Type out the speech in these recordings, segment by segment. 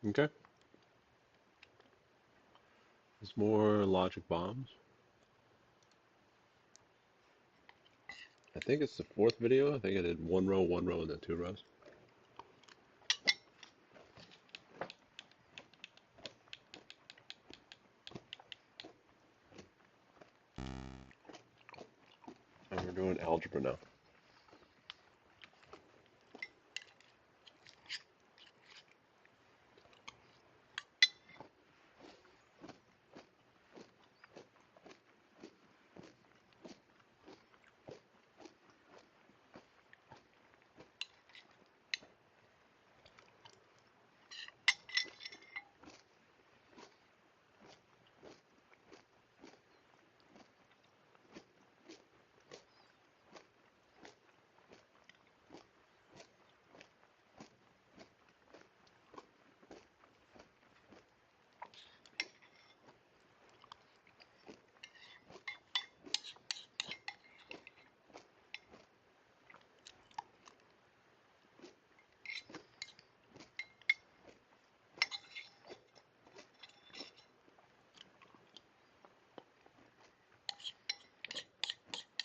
Okay. There's more logic bombs. I think it's the fourth video. I think I did one row, and then two rows. And we're doing algebra now.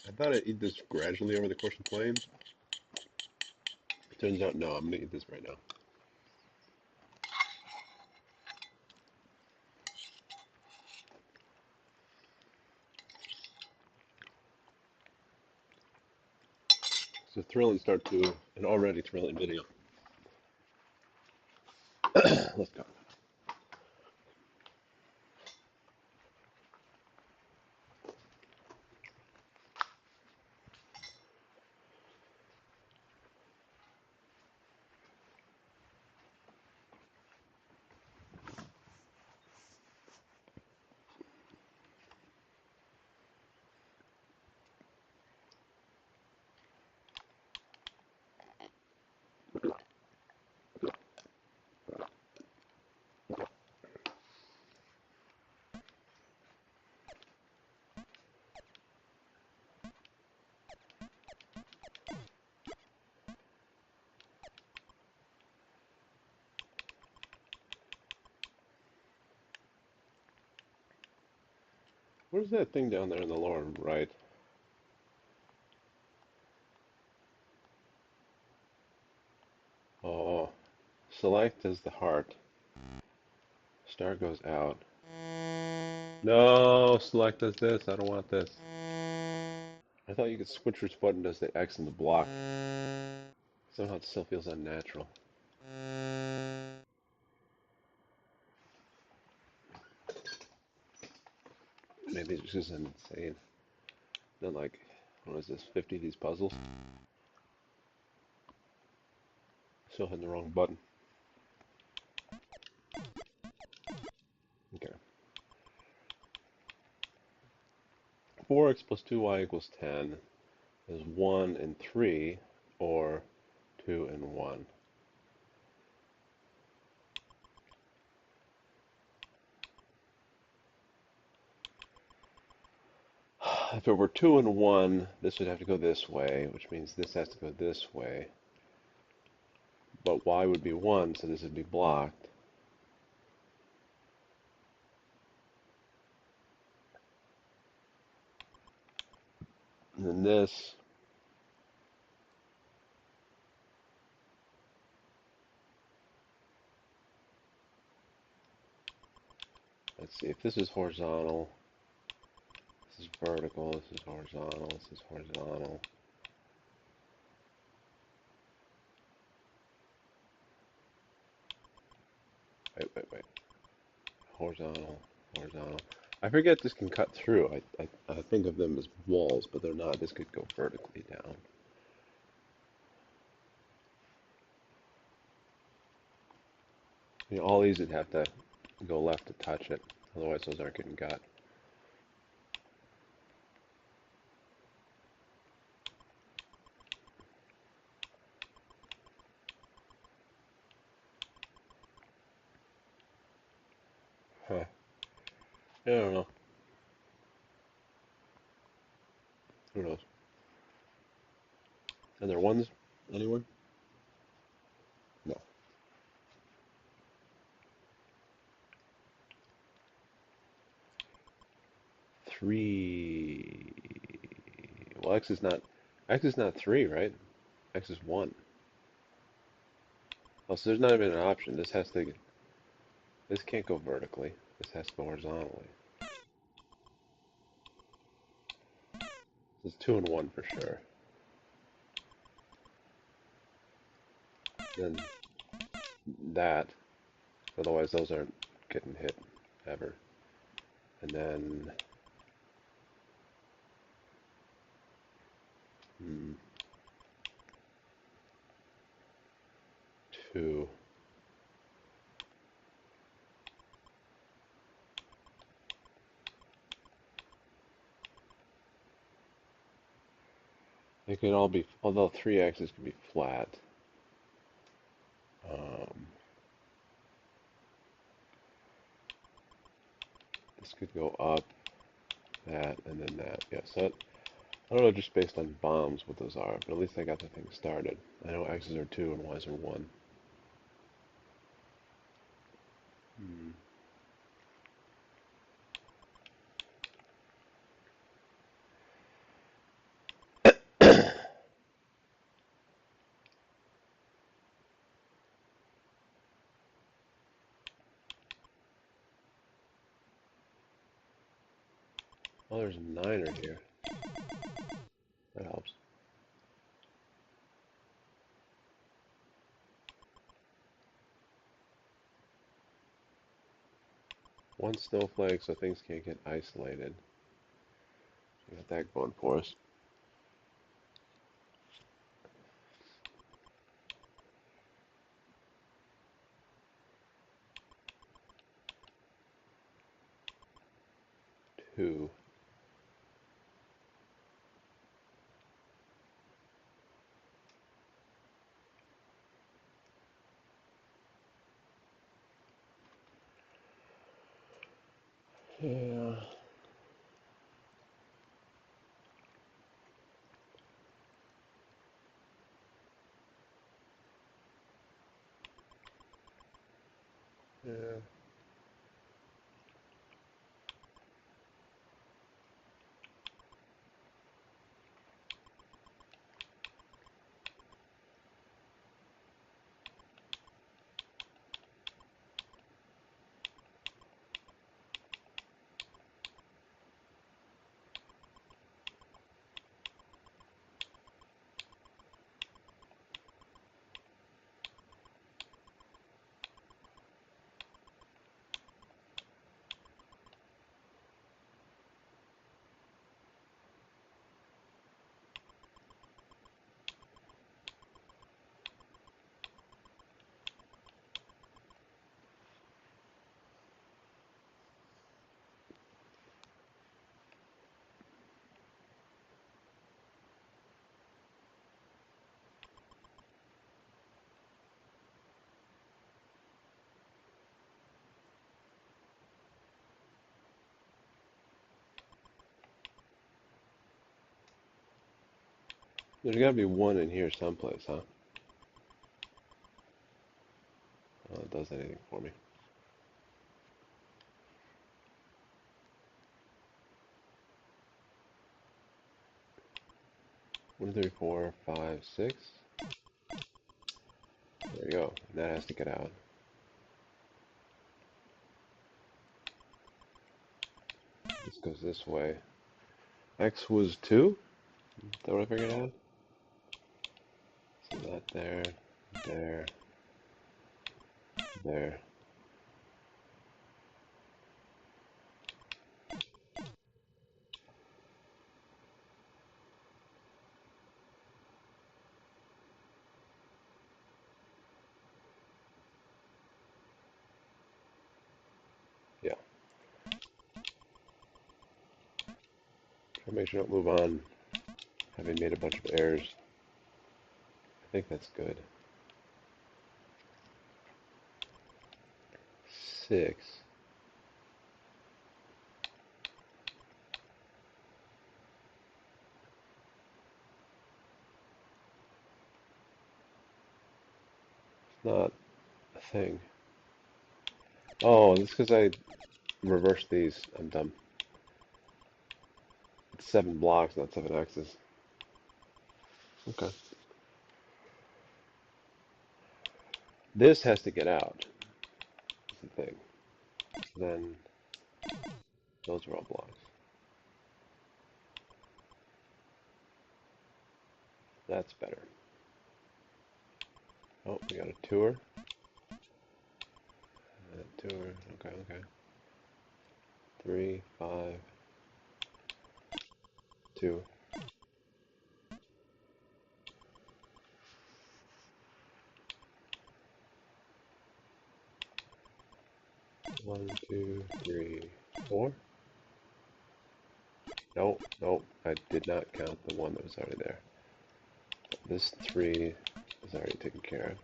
I thought I'd eat this gradually over the course of playing. Turns out, no, I'm gonna eat this right now. It's a thrilling start to an already thrilling video. Let's go. Where's that thing down there in the lower right? Oh, select as the heart. Star goes out. No, select as this. I don't want this. I thought you could switch which button does the X in the block. Somehow it still feels unnatural. Maybe it's just insane. Then like, what is this, 50 of these puzzles? Still hitting the wrong button. Okay. 4x plus 2y equals 10 is 1 and 3, or 2 and 1. If it were 2 and 1, this would have to go this way, which means this has to go this way. But y would be 1, so this would be blocked. And then this, let's see, if this is horizontal, this is vertical, this is horizontal, this is horizontal. Wait. Horizontal, horizontal. I forget this can cut through. I think of them as walls, but they're not. This could go vertically down. You know, all these would have to go left to touch it. Otherwise, those aren't getting cut. Huh. I don't know. Who knows? Are there ones anywhere? No. 3. Well, x is not 3, right? X is 1. Oh, so there's not even an option. This can't go vertically. This has to go horizontally. This is 2 and 1 for sure. Then that, otherwise those aren't getting hit ever. And then, hmm, 2. They could all be, although 3 axes can be flat. Um, this could go up, that, and then that. Yeah, so I don't know just based on bombs what those are, but at least I got the thing started. I know x's are 2 and y's are 1. Hmm. Well, there's a 9er here. That helps. One snowflake so things can't get isolated. We got that going for us. Two. Yeah. Yeah. There's got to be one in here someplace, huh? Oh, it does anything for me. 1, 3, 4, 5, 6. There you go. And that has to get out. This goes this way. X was 2? Is that what I figured out? So that there, there, there. Yeah. Try to make sure I don't move on, having made a bunch of errors. I think that's good. 6. It's not a thing. Oh, it's because I reversed these. I'm dumb. It's 7 blocks, not 7 axes. Okay. This has to get out. That's the thing. Then those are all blocks. That's better. Oh, we got a tour. Tour. Okay, okay. 3, 5, 2. 1, 2, 3, 4. Nope, nope. I did not count the one that was already there. This 3 is already taken care of.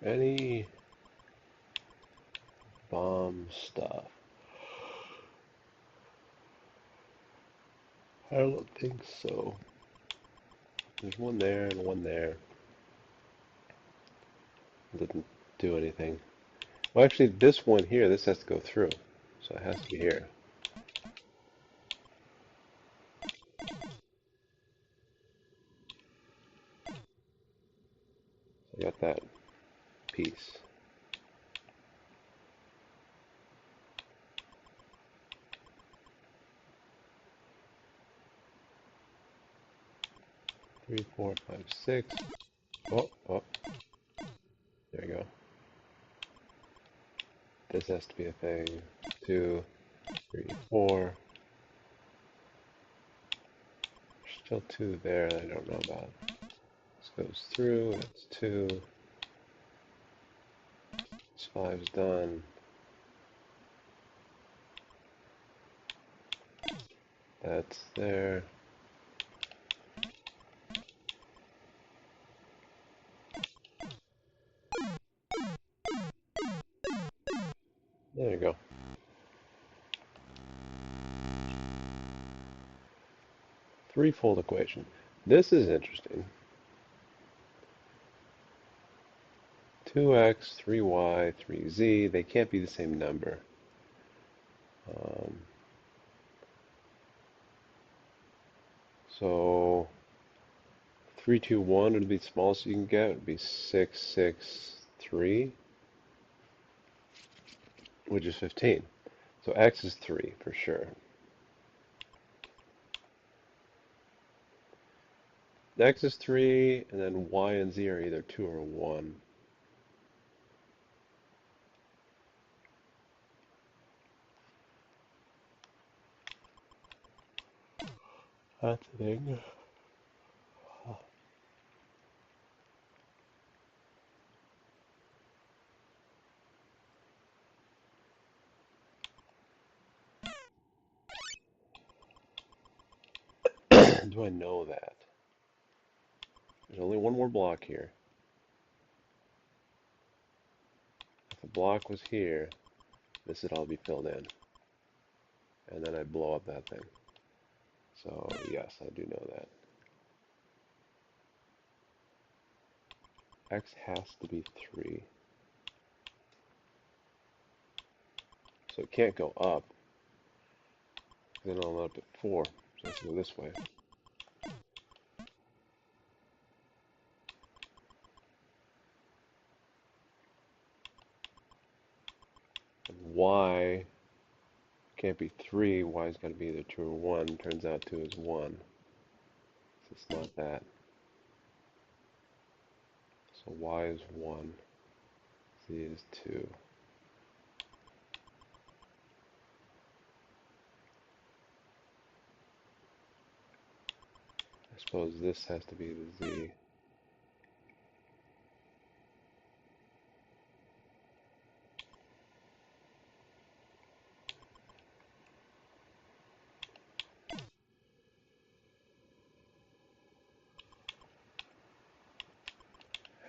Any bomb stuff? I don't think so. There's one there and one there. It didn't do anything. Well, actually, this one here, this has to go through. So it has to be here. I got that piece. Three, 4, 5, 6. Oh, oh, there you go. This has to be a thing. 2, 3, 4. There's still 2 there that I don't know about. This goes through. That's 2. This 5's done. That's there. There you go. Threefold equation. This is interesting. 2x, 3y, 3z, they can't be the same number. Um, so 3, 2, 1 would be the smallest you can get. It would be 6, 6, 3, which is 15. So x is 3 for sure. X is 3, and then y and z are either 2 or 1. That's the thing. Do I know that? There's only one more block here. If the block was here, this would all be filled in. And then I'd blow up that thing. So, yes, I do know that. X has to be 3. So it can't go up. Then I'll end up at 4. So let's go this way. And y can't be 3. Y's got to be either 2 or 1. Turns out 2 is 1. So it's not that. So y is 1. Z is 2. I suppose this has to be the z.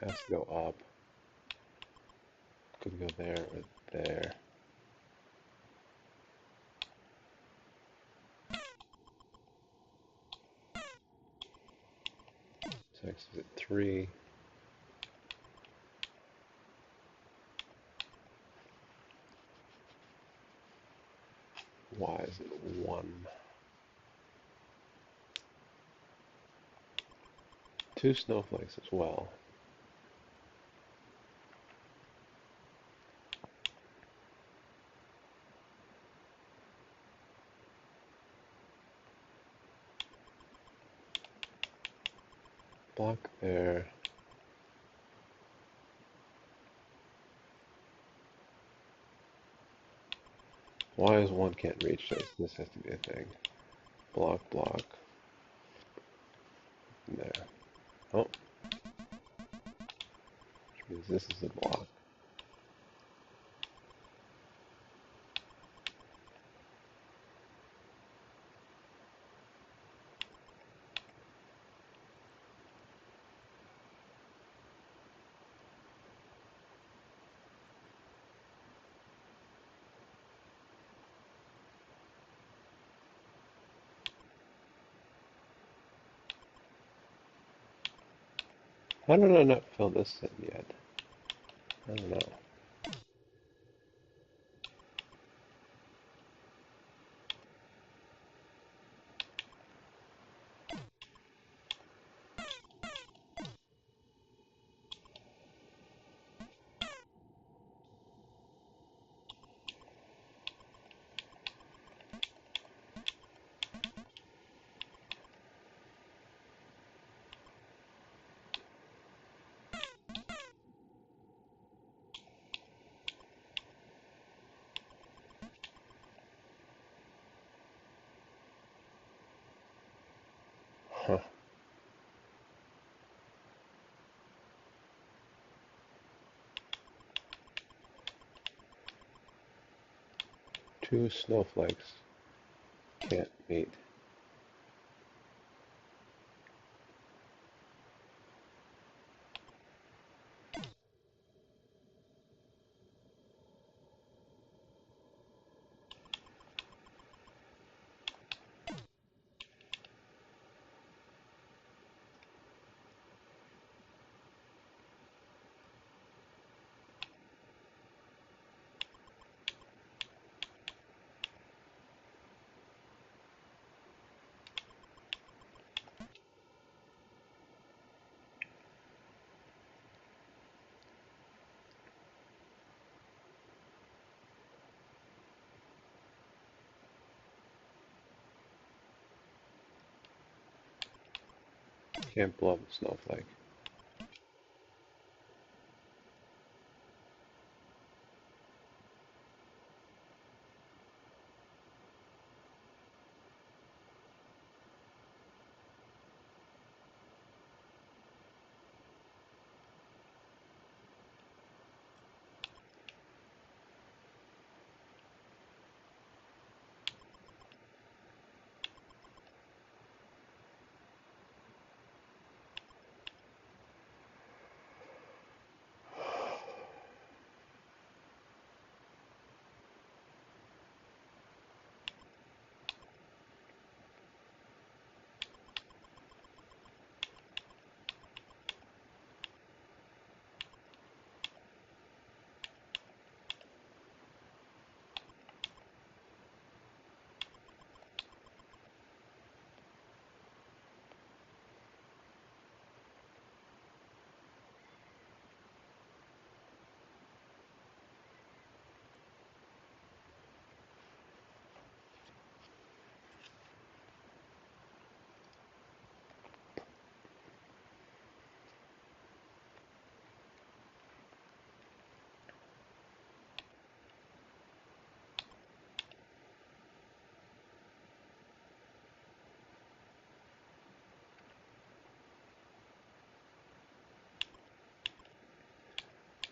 has to go up. Could go there or there. So X is at 3. Y is at 1. 2 snowflakes as well. Block there. Y is 1 can't reach this. This has to be a thing. Block, block. There. Oh. Which means this is a block. How did I not fill this in yet? I don't know. Huh. 2 snowflakes can't meet. Can't blow up a snowflake.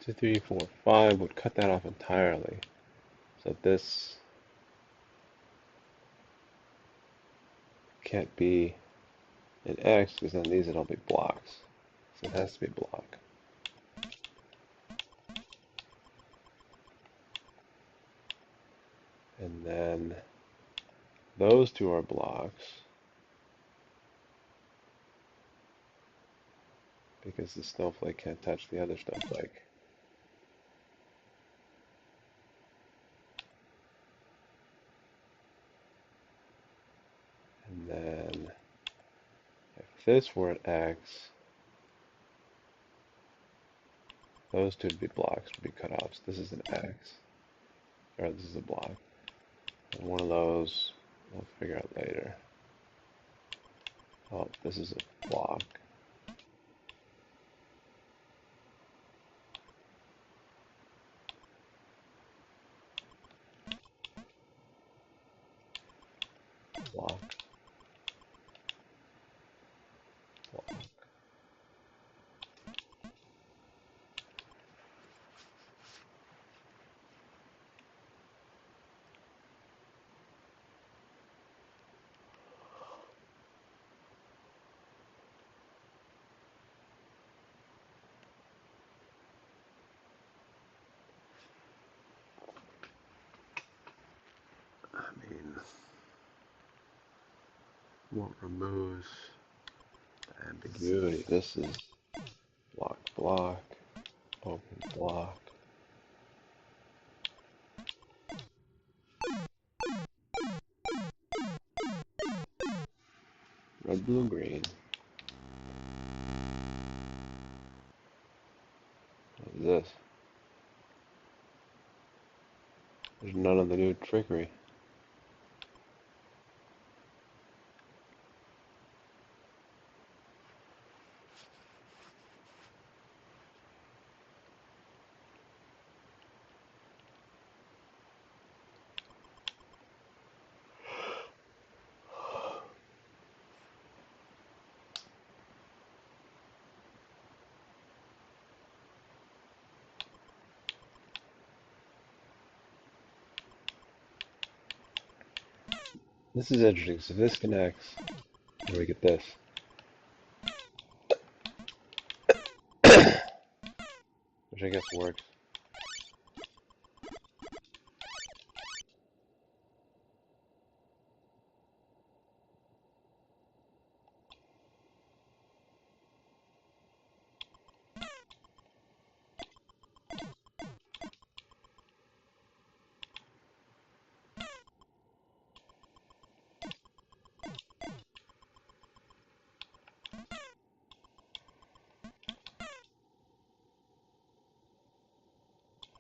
Two, three, four, 5 would cut that off entirely. So this can't be an X because then these would all be blocks. So it has to be block. And then those two are blocks because the snowflake can't touch the other snowflake. And then if this were an X, those two would be blocks, would be cutoffs. This is an X, or this is a block. And one of those we'll figure out later. Oh, this is a block. Block. Block. I mean, what removes the ambiguity? This is block, block, open block. Red, blue, green. What is this? There's none of the new trickery. This is interesting. So this connects, and we get this. Which I guess works.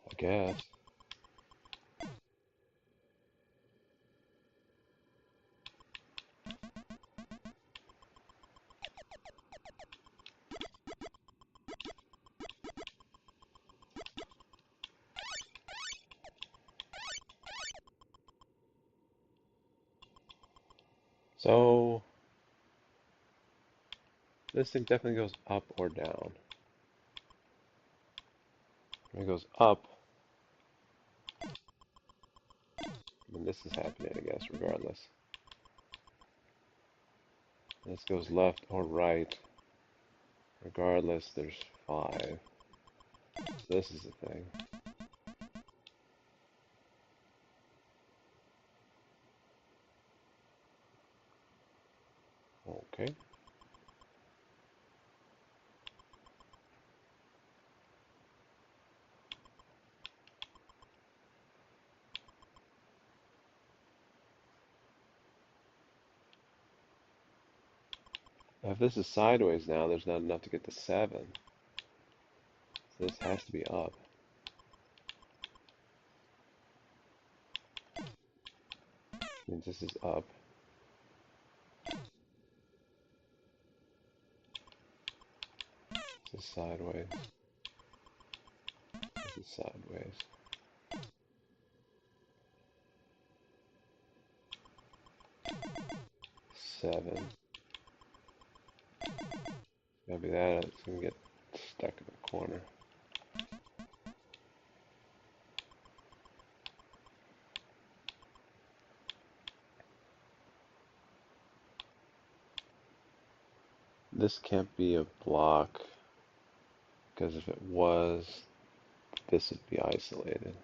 I guess. So this thing definitely goes up or down. When it goes up, and this is happening, I guess, regardless. This goes left or right. Regardless, there's 5. So this is the thing. Okay. Now, if this is sideways now, there's not enough to get to 7. So this has to be up. Which means this is up. This is sideways. This is sideways. 7. Gotta be that. It's gonna get stuck in the corner. This can't be a block, because if it was, this would be isolated.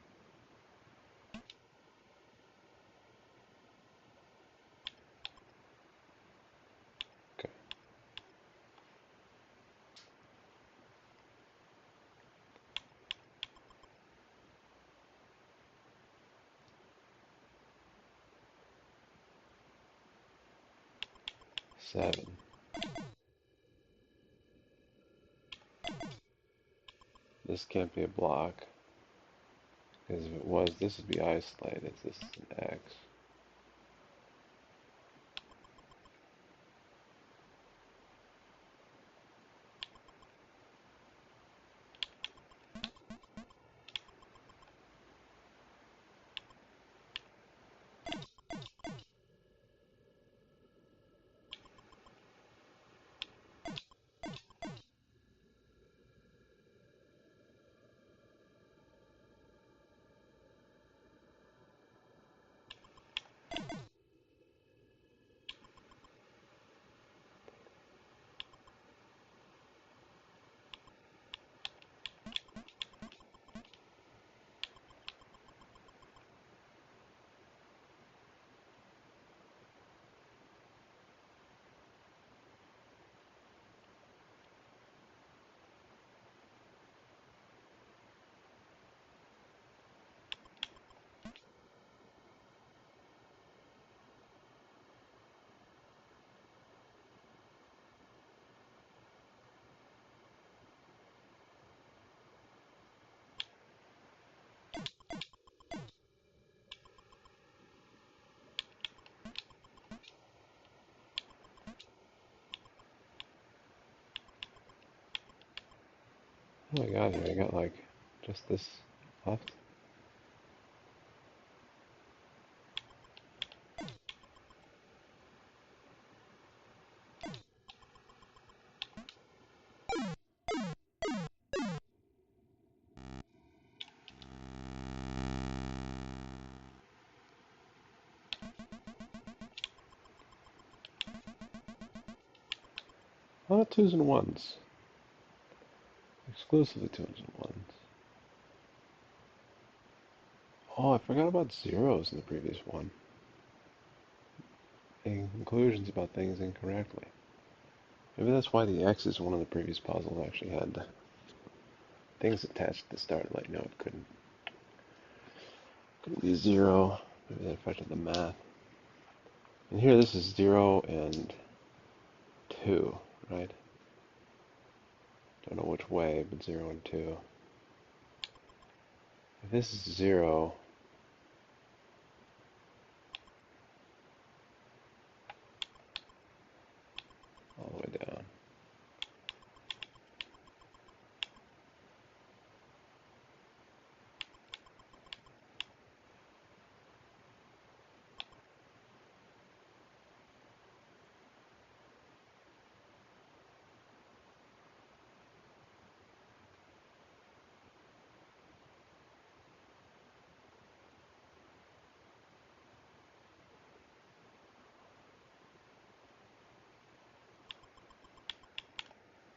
7. This can't be a block, because if it was, this would be isolated. This is an X. Oh my god, here I got like just this left. A lot of 2s and 1s. Exclusively 2s and 1s. Oh, I forgot about zeros in the previous one. Making conclusions about things incorrectly. Maybe that's why the X's in one of the previous puzzles actually had things attached to the start, like no, it couldn't be 0. Maybe that affected the math. And here this is 0 and 2, right? Don't know which way, but 0 and 2. If this is 0, all the way down.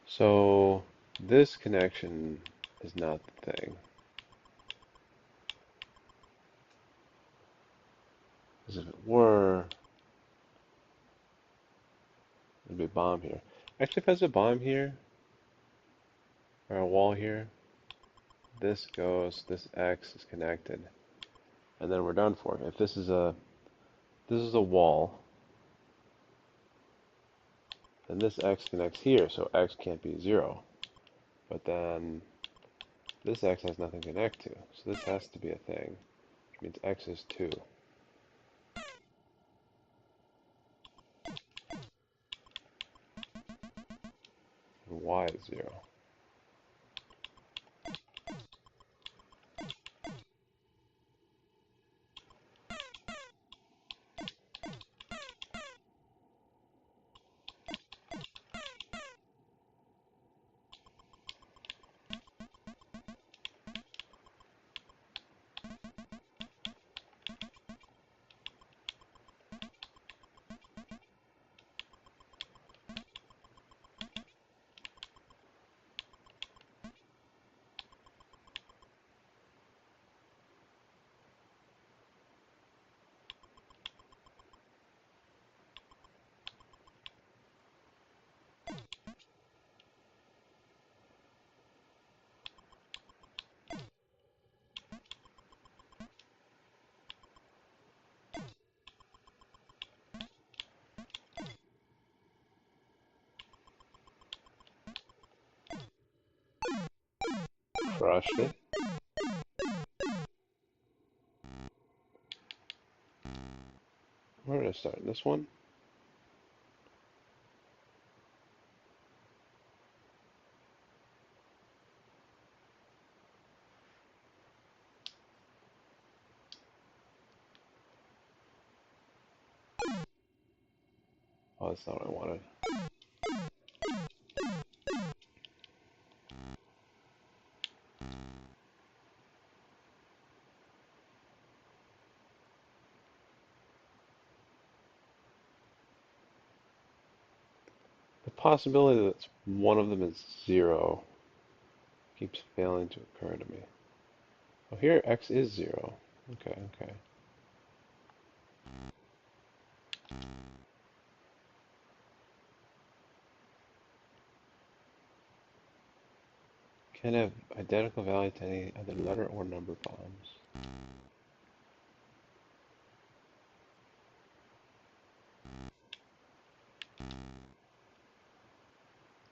So this connection is not the thing. Because if it were, there'd be a bomb here. Actually, if there's a bomb here, or a wall here, this X is connected, and then we're done for. If this is a wall, then this X connects here, so X can't be 0. But then this X has nothing to connect to, so this has to be a thing, which means X is 2. And Y is 0. Crushed it. Where did I start? This one? Oh, that's not what I wanted. The possibility that one of them is 0 keeps failing to occur to me. Oh, here x is 0. Okay, okay. Can have identical value to any other letter or number bombs.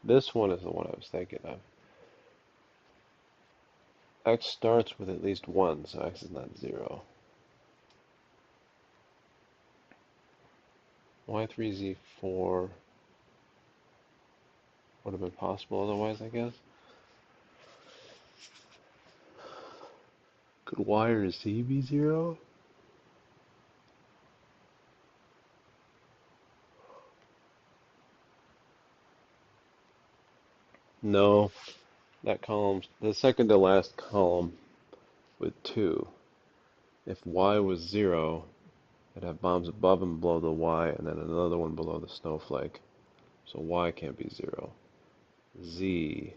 This one is the one I was thinking of. X starts with at least 1, so x is not 0. Y3Z4 would have been possible otherwise, I guess. Could Y or Z be 0? No, that column, the second to last column with 2. If Y was 0, it'd have bombs above and below the Y, and then another one below the snowflake. So Y can't be 0. Z.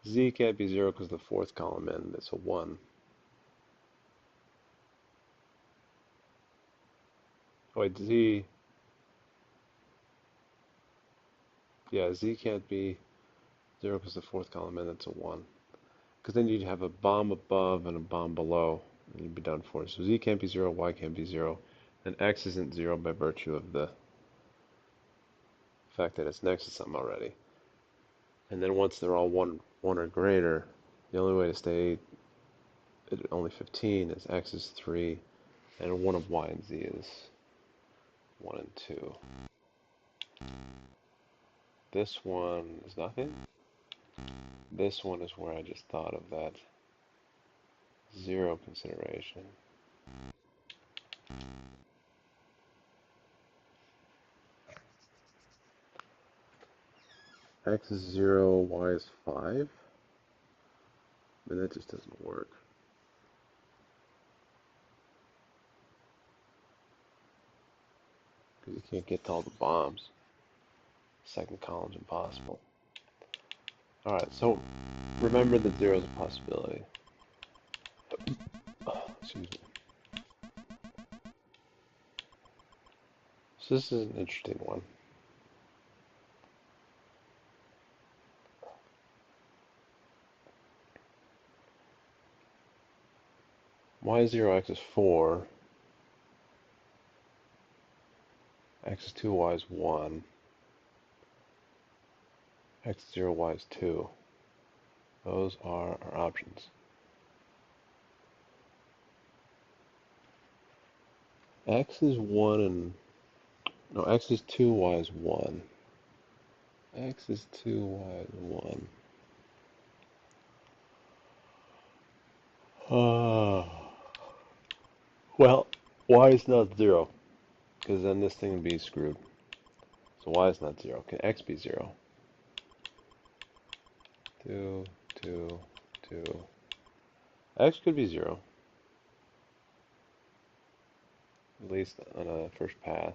Z can't be 0 because the fourth column in, it's a 1. Oh, wait, Z. Yeah, Z can't be 0 because the fourth column in, it's a 1. Because then you'd have a bomb above and a bomb below, and you'd be done for. So Z can't be 0, Y can't be 0, and X isn't 0 by virtue of the fact that it's next to something already. And then once they're all 1 or greater, the only way to stay at only 15 is X is 3, and 1 of Y and Z is 1 and 2. This one is nothing. This one is where I just thought of that 0 consideration. X is 0, Y is 5? I mean, that just doesn't work. Because you can't get to all the bombs. Second column's impossible. Alright, so remember that 0 is a possibility. Excuse me. So this is an interesting one. Y is 0, X is 4. X is 2, Y is 1. X is 0, Y is 2. Those are our options. X is 1 and... No, X is 2, Y is 1. X is 2, Y is 1. Well, Y is not 0, because then this thing would be screwed. So Y is not 0. Can X be 0? 2, 2, 2. X could be 0. At least on a first pass.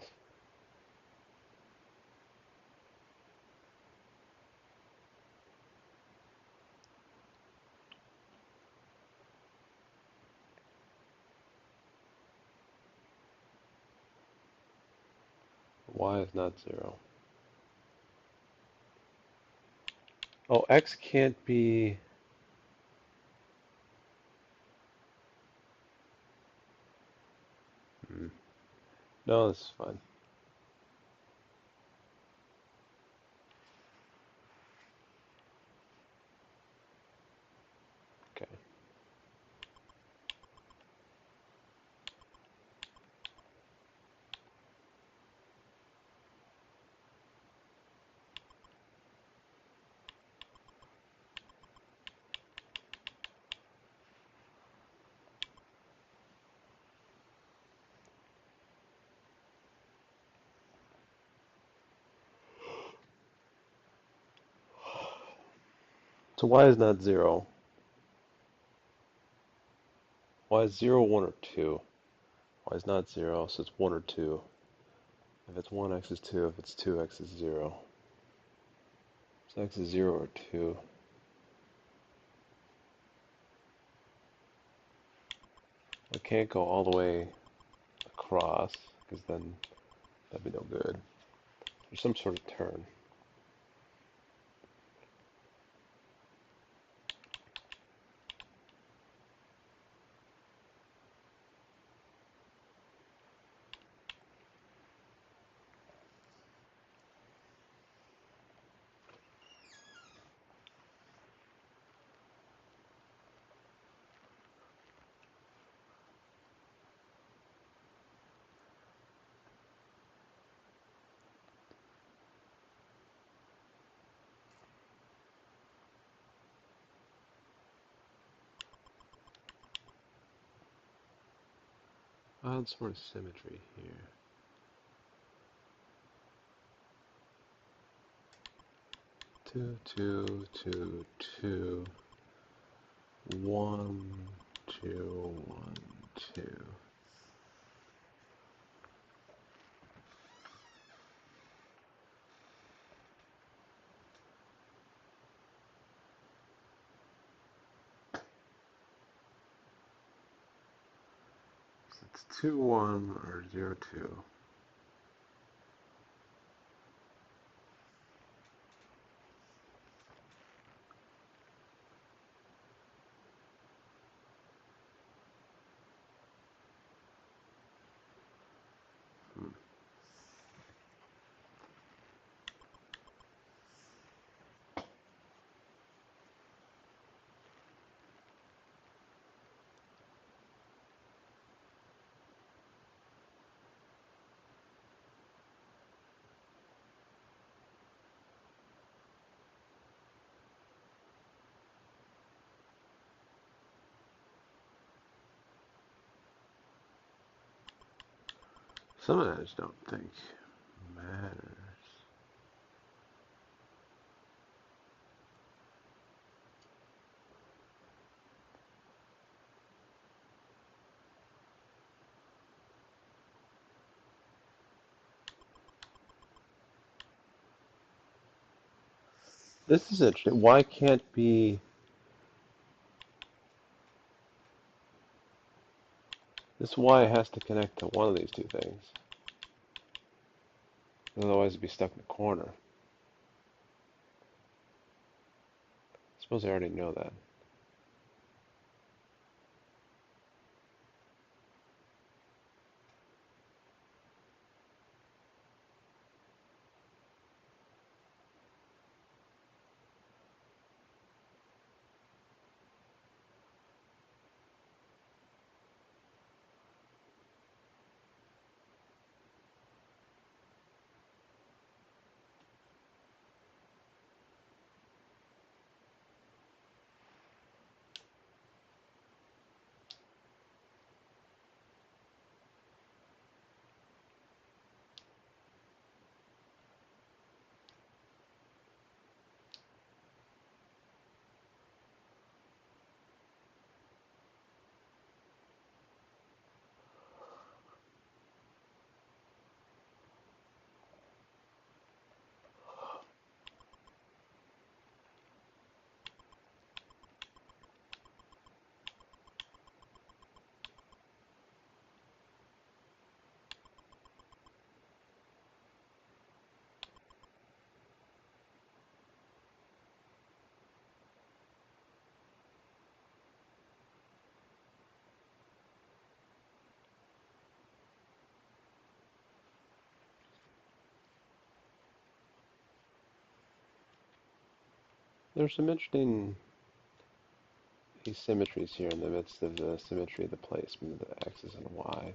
Y is not 0. Oh, X can't be... No, this is fine. Okay. So why is not 0? Why is 0, 1, or 2? Why is not 0? So it's 1 or 2. If it's 1, x is 2. If it's 2, x is 0. So x is 0 or 2. I can't go all the way across, because then that'd be no good. There's some sort of turn. Odd sort of symmetry here. 2, 2, 2, 2, 1, 2, 1, 2. So it's 2, 1, or 0, 2. Hmm. Some of that I just don't think matters. This is interesting. Why can't be... This y has to connect to one of these two things. Otherwise it'd be stuck in a corner. I suppose I already know that. There's some interesting asymmetries here in the midst of the symmetry of the placement of the x's and y's.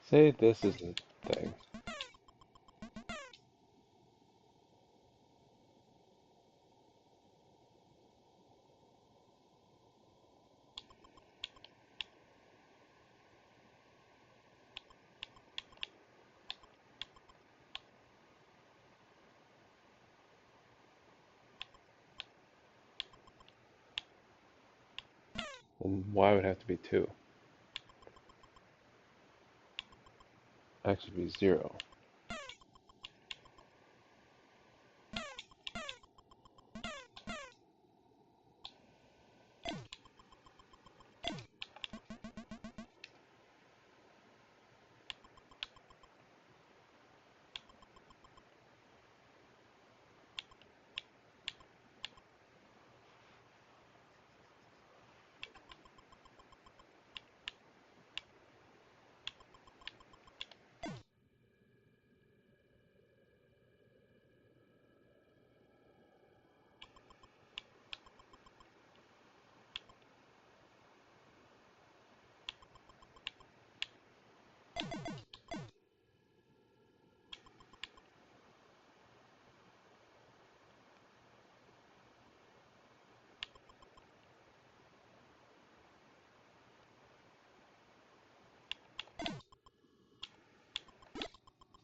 Say this is a thing. Then y would have to be 2. X would be 0.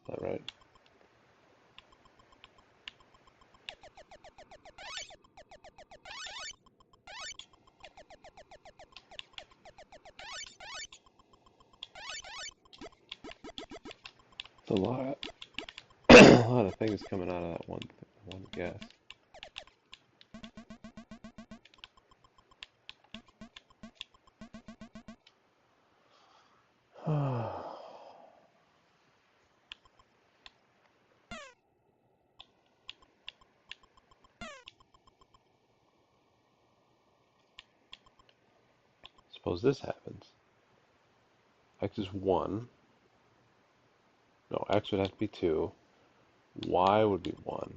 Is that right? It's a lot, a lot of things coming out of that one guess. Suppose this happens. X is 1. No, X would have to be 2. Y would be 1.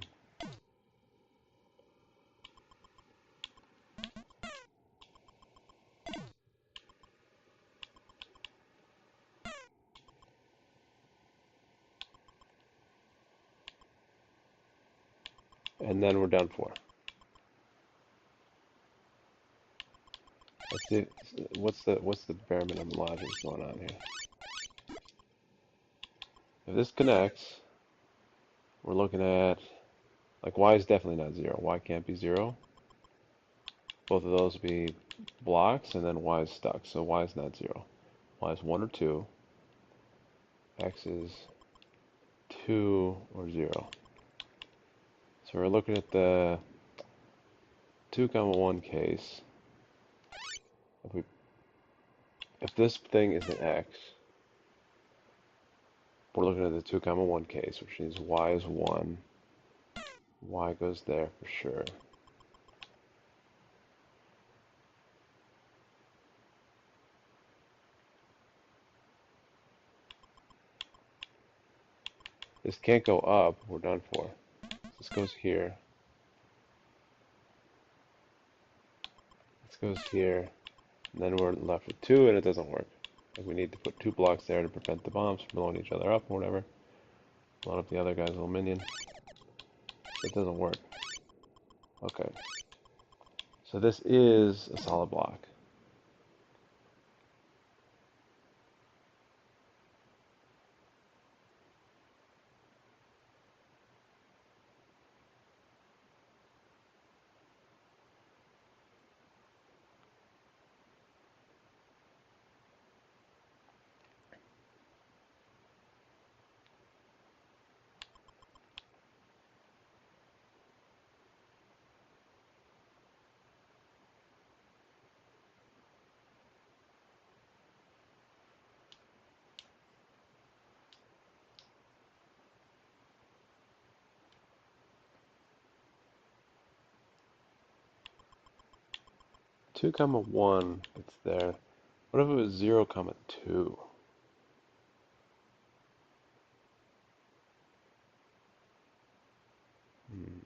And then we're done for. Let's see, what's the bare minimum logic going on here? If this connects, we're looking at, like, y is definitely not 0. Y can't be 0. Both of those would be blocks, and then y is stuck. So y is not 0. Y is 1 or 2. X is 2 or 0. So we're looking at the 2 comma 1 case. If this thing is an x, we're looking at the 2 comma 1 case, which means y is 1. Y goes there for sure. This can't go up. We're done for. This goes here. This goes here. And then we're left with 2, and it doesn't work. Like, we need to put 2 blocks there to prevent the bombs from blowing each other up or whatever. Blow up the other guy's little minion. It doesn't work. Okay. So this is a solid block. 2 comma 1, it's there. What if it was 0 comma 2? Hmm.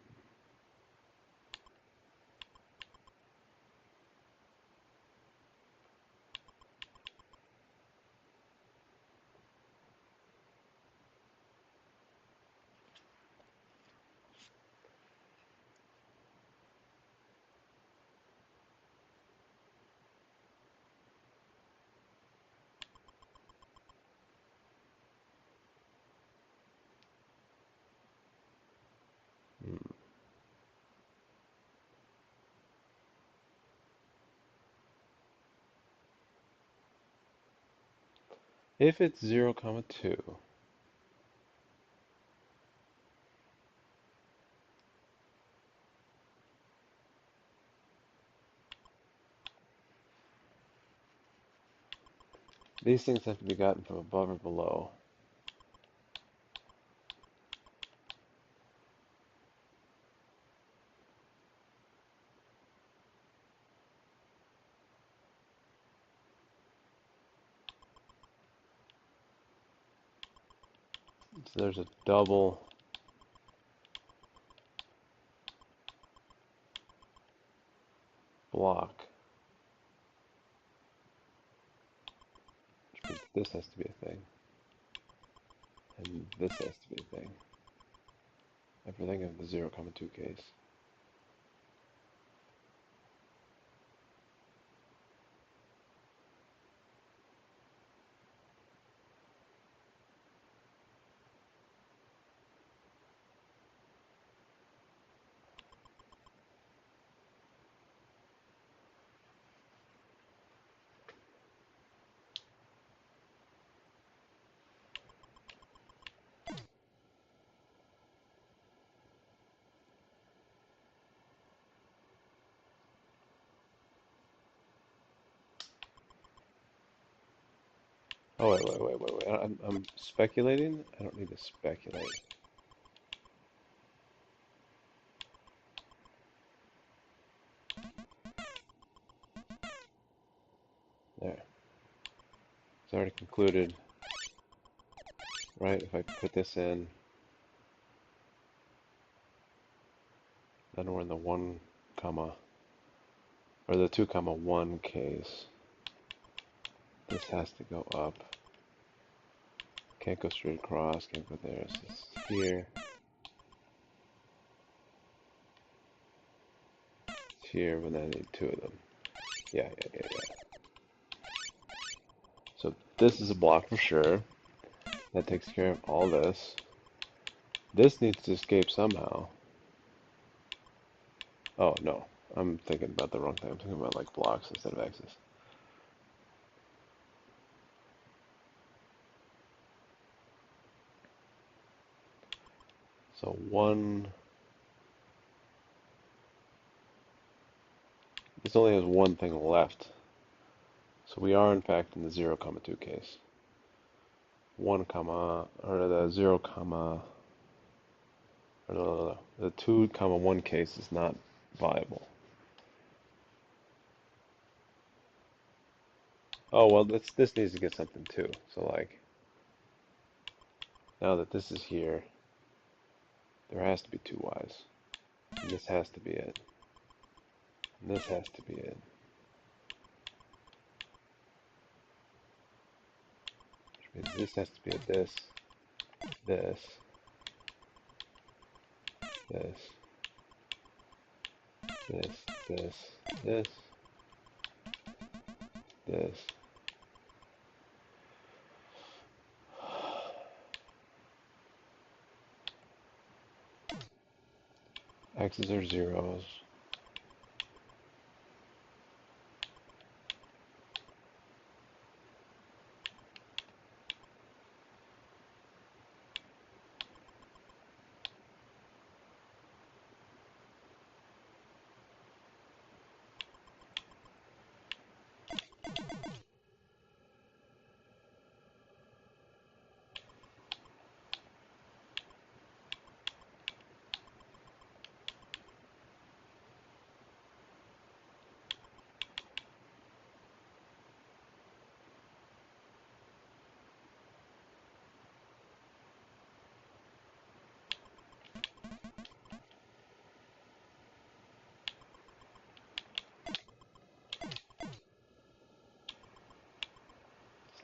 Hmm. If it's 0 comma 2, these things have to be gotten from above or below. So there's a double block, which means this has to be a thing, and this has to be a thing. Everything in the 0 comma 2 case. Oh, wait. I'm speculating? I don't need to speculate. There. It's already concluded, right? If I put this in, then we're in the 1 comma, or the 2 comma 1 case. This has to go up. Can't go straight across, can't go there. So it's here. It's here, but then I need 2 of them. Yeah. So this is a block for sure. That takes care of all this. This needs to escape somehow. Oh, no. I'm thinking about the wrong thing. I'm thinking about like blocks instead of X's. So this only has one thing left. So we are in fact in the 0 comma 2 case. 1 comma, or the 0 comma, or no. The 2 comma 1 case is not viable. Oh, well, this needs to get something too. So like, now that this is here, there has to be 2 Y's. And this has to be it. And this has to be it. Which means this has to be a this, this, this, this, this, this. X's are zeros.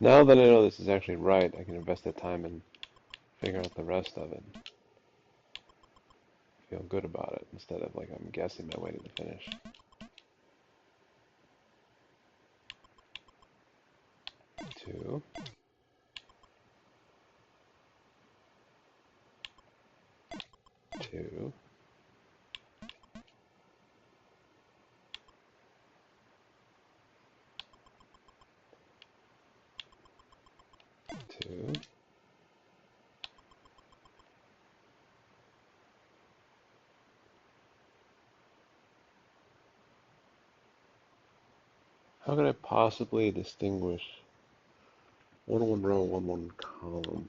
Now that I know this is actually right, I can invest the time and figure out the rest of it. Feel good about it instead of like I'm guessing my way to the finish. Two. Two. Two. How could I possibly distinguish 1 row, 1 column?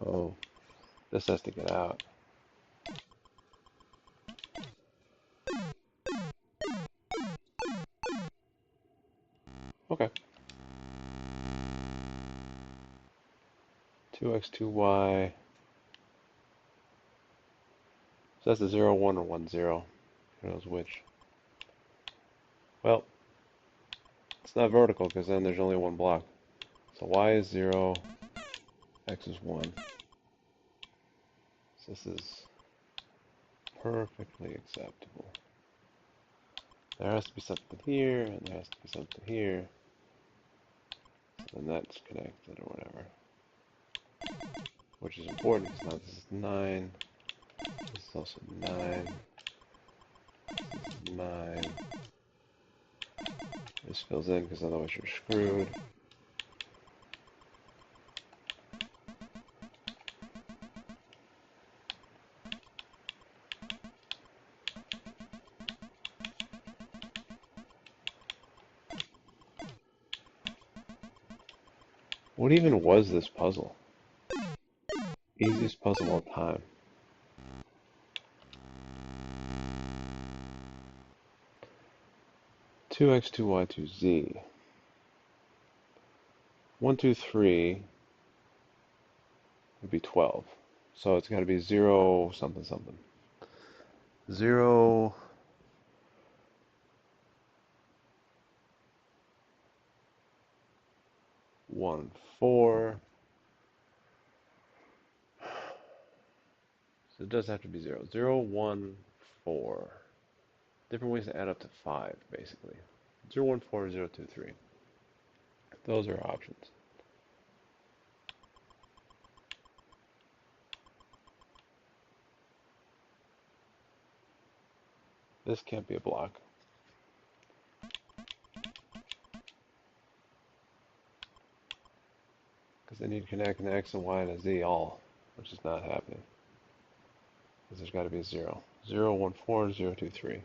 Oh, this has to get out. Okay. 2x, 2y. So that's a 0, 1, or 1, 0. Who knows which? Well, it's not vertical because then there's only one block. So y is 0, x is 1. So this is perfectly acceptable. There has to be something here, and there has to be something here. So then that's connected or whatever. Which is important because now this is 9. This is also 9. This is 9. This fills in because otherwise you're screwed. What even was this puzzle? Easiest puzzle of all time. Two x, 2y, 2z. 1, 2, 3 would be 12. So it's got to be 0 something something. 0 1 4. So it does have to be 0. 0 1 4. Different ways to add up to 5 basically. 0 1 4 0 2 3. Those are options. This can't be a block. Because they need to connect an x and y and a z all, which is not happening. Because there's got to be a 0. 0 1 4 0 2 3.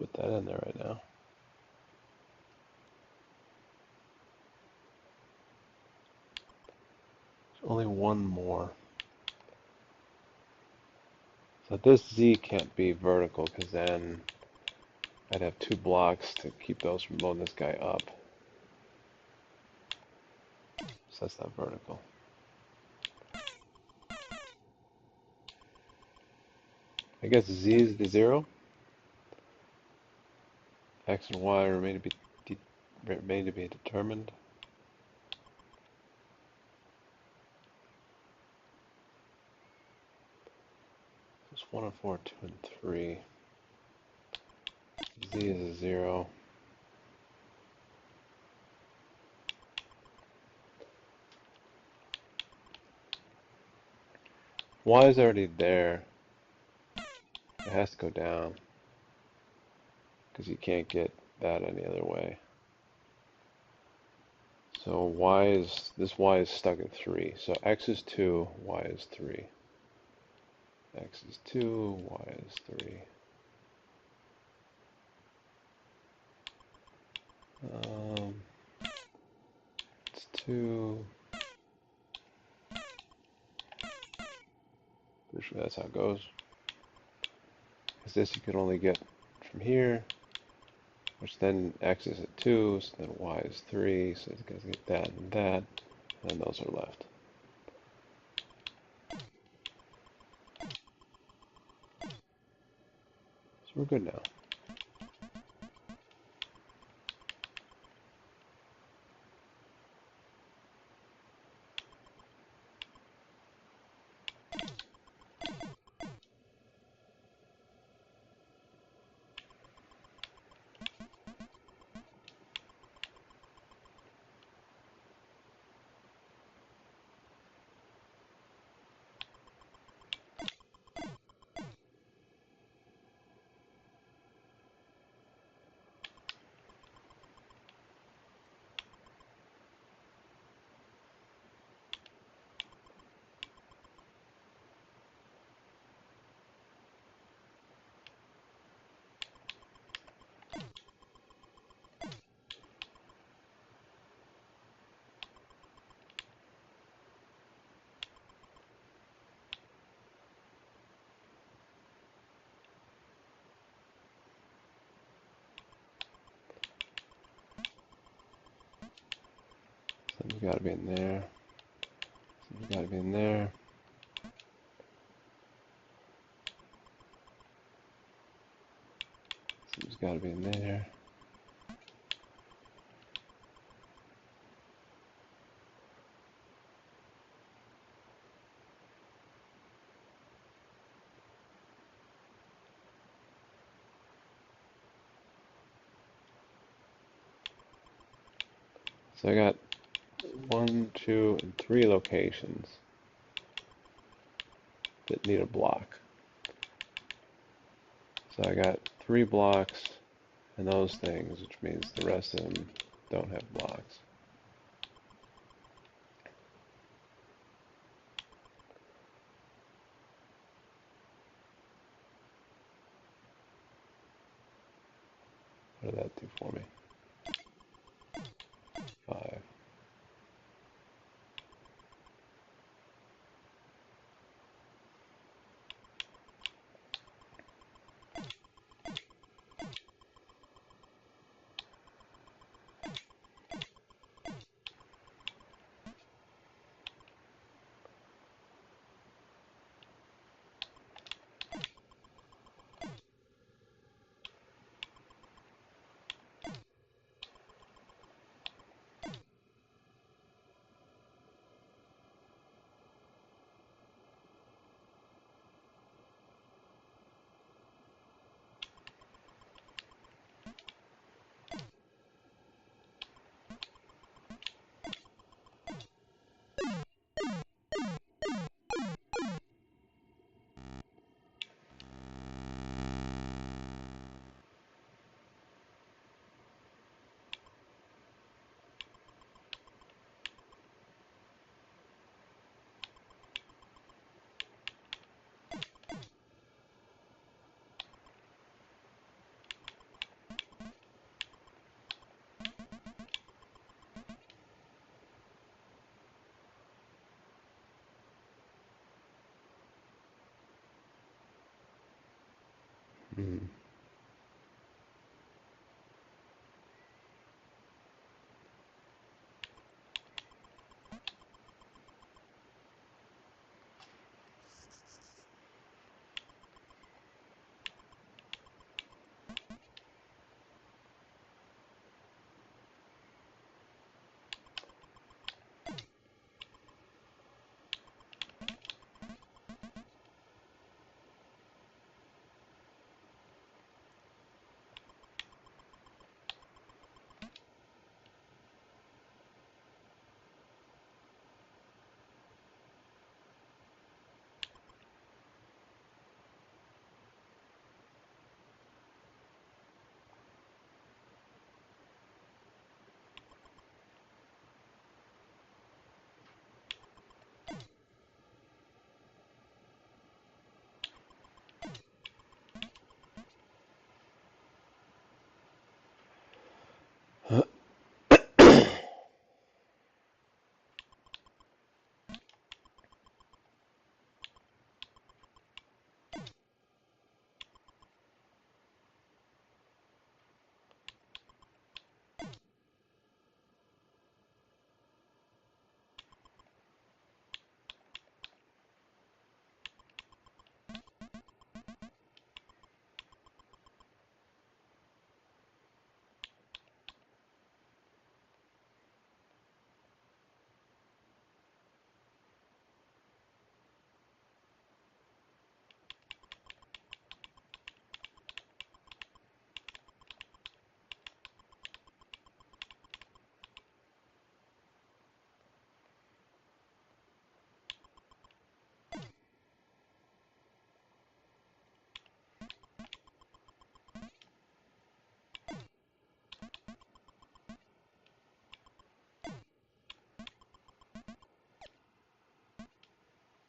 Let's put that in there right now. There's only one more. So this z can't be vertical because then I'd have 2 blocks to keep those from blowing this guy up. So that's not vertical. I guess z is the 0. X and y remain to be determined. It's 1 and 4, 2 and 3. Z is a 0. Y is already there. It has to go down. Because you can't get that any other way. So this y is stuck at 3. So x is 2, y is 3. X is 2, y is 3. It's 2. Pretty sure that's how it goes. Because this you can only get from here, which then x is at 2, so then y is 3, so it's going to get that and that, and those are left. So we're good now. Something's got to be in there. Something's got to be in there. Something's got to be in there. So I got 1, 2, and 3 locations that need a block. So I got 3 blocks and those things, which means the rest of them don't have blocks. What did that do for me? 5. Hmm.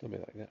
Something like that.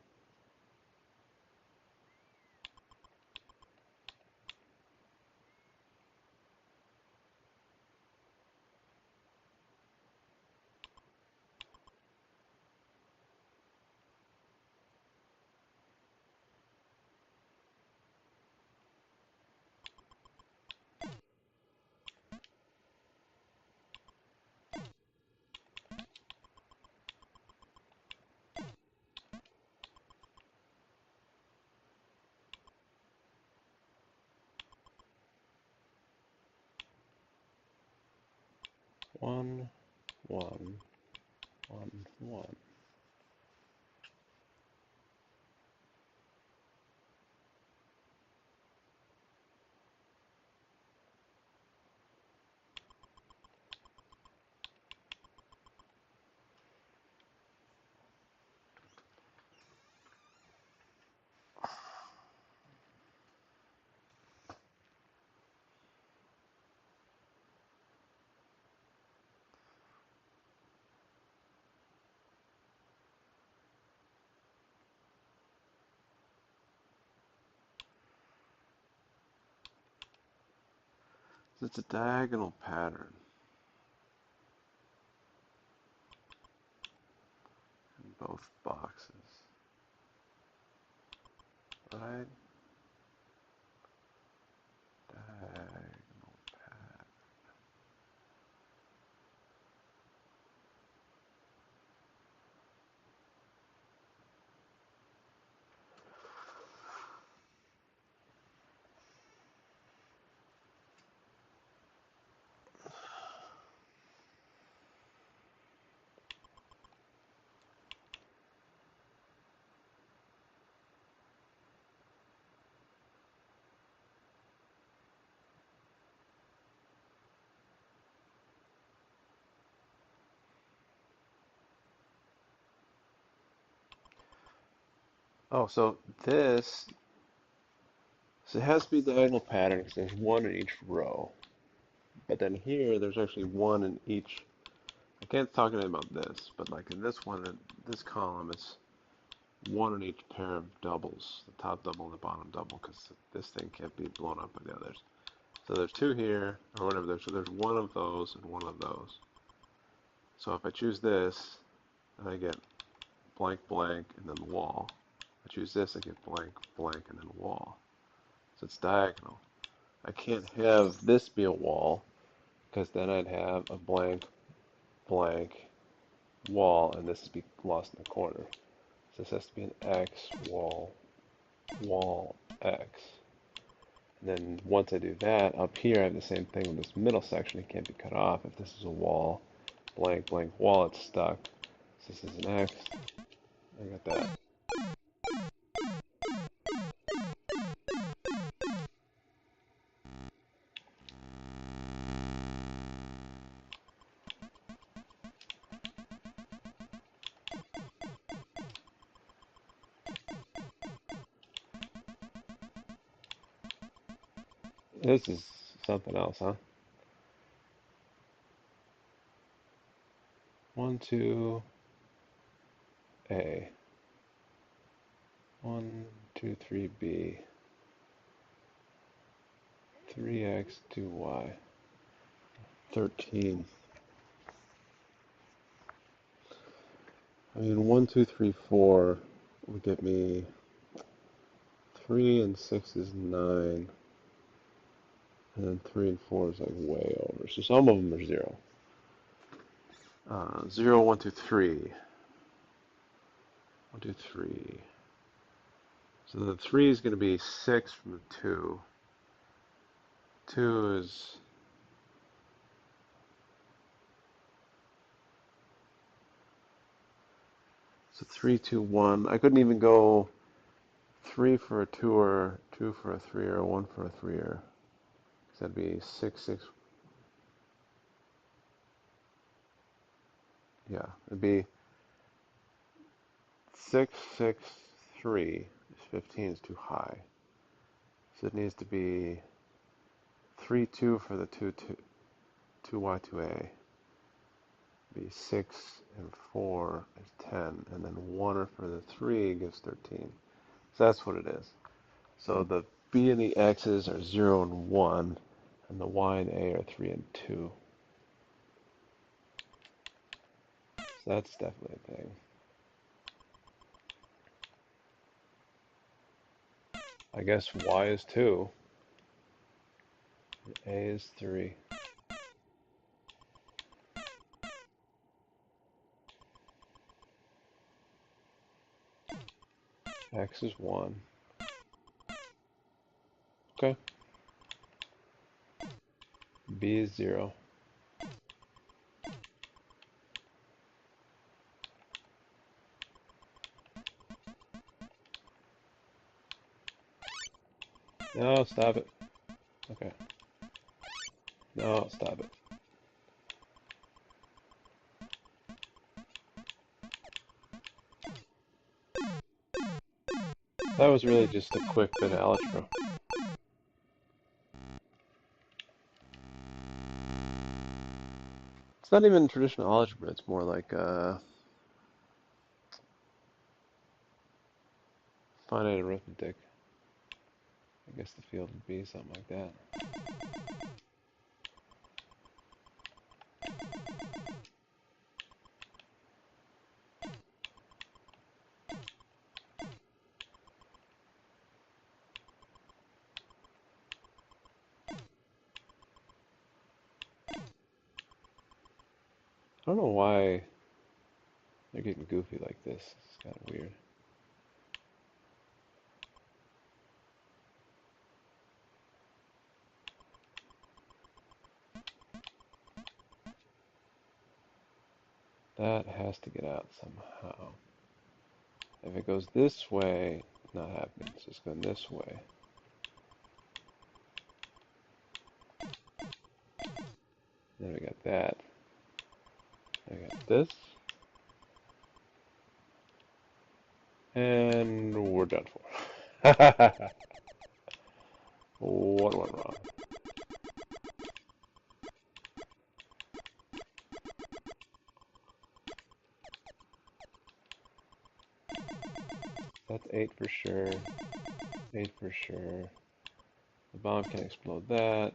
One, one, one, one. So it's a diagonal pattern in both boxes, right? Diagonal pattern. Oh, so this, so it has to be diagonal pattern because there's one in each row. But then here, there's actually one in each. I can't talk anything about this, but like in this one, in this column, it's one in each pair of doubles, the top double and the bottom double, because this thing can't be blown up by the others. So there's two here, or whatever. There's one of those and one of those. So if I choose this, then I get blank, blank, and then wall. If I choose this, I get blank, blank, and then wall. So it's diagonal. I can't have this be a wall, because then I'd have a blank, blank, wall, and this would be lost in the corner. So this has to be an X, wall, wall, X. And then once I do that, up here I have the same thing with this middle section. It can't be cut off. If this is a wall, blank, blank, wall, it's stuck. So this is an X. I got that. This is something else, huh? 1, 2, A. 1, 2, 3, B. 3X, 2Y. 13. I mean, 1, 2, 3, 4 would get me 3 and 6 is 9. And then 3 and 4 is like way over. So some of them are 0. 0, 1, 2, 3. 1, 2, 3. So the 3 is going to be 6 from the 2. 2 is... So 3, 2, 1. I couldn't even go 3 for a 2-er, 2 for a 3-er, 1 for a 3-er. So that'd be 6, 6. Yeah, it'd be 6, 6, 3. 15 is too high. So it needs to be 3, 2 for the 2, 2, 2Y, 2A. be 6 and 4 is 10, and then 1 for the 3 gives 13. So that's what it is. So the b and the x's are 0 and 1, and the y and a are 3 and 2. So that's definitely a thing. I guess y is 2, and a is 3. X is 1. Okay. B is 0. No, stop it. Okay. No, stop it. That was really just a quick bit of algebra. It's not even traditional algebra, it's more like finite arithmetic. I guess the field would be something like that. I don't know why they're getting goofy like this. It's kind of weird. That has to get out somehow. If it goes this way, not happening. So it's going this way. Then we got that. I got this. And we're done for. What went wrong? That's 8 for sure. 8 for sure. The bomb can explode that.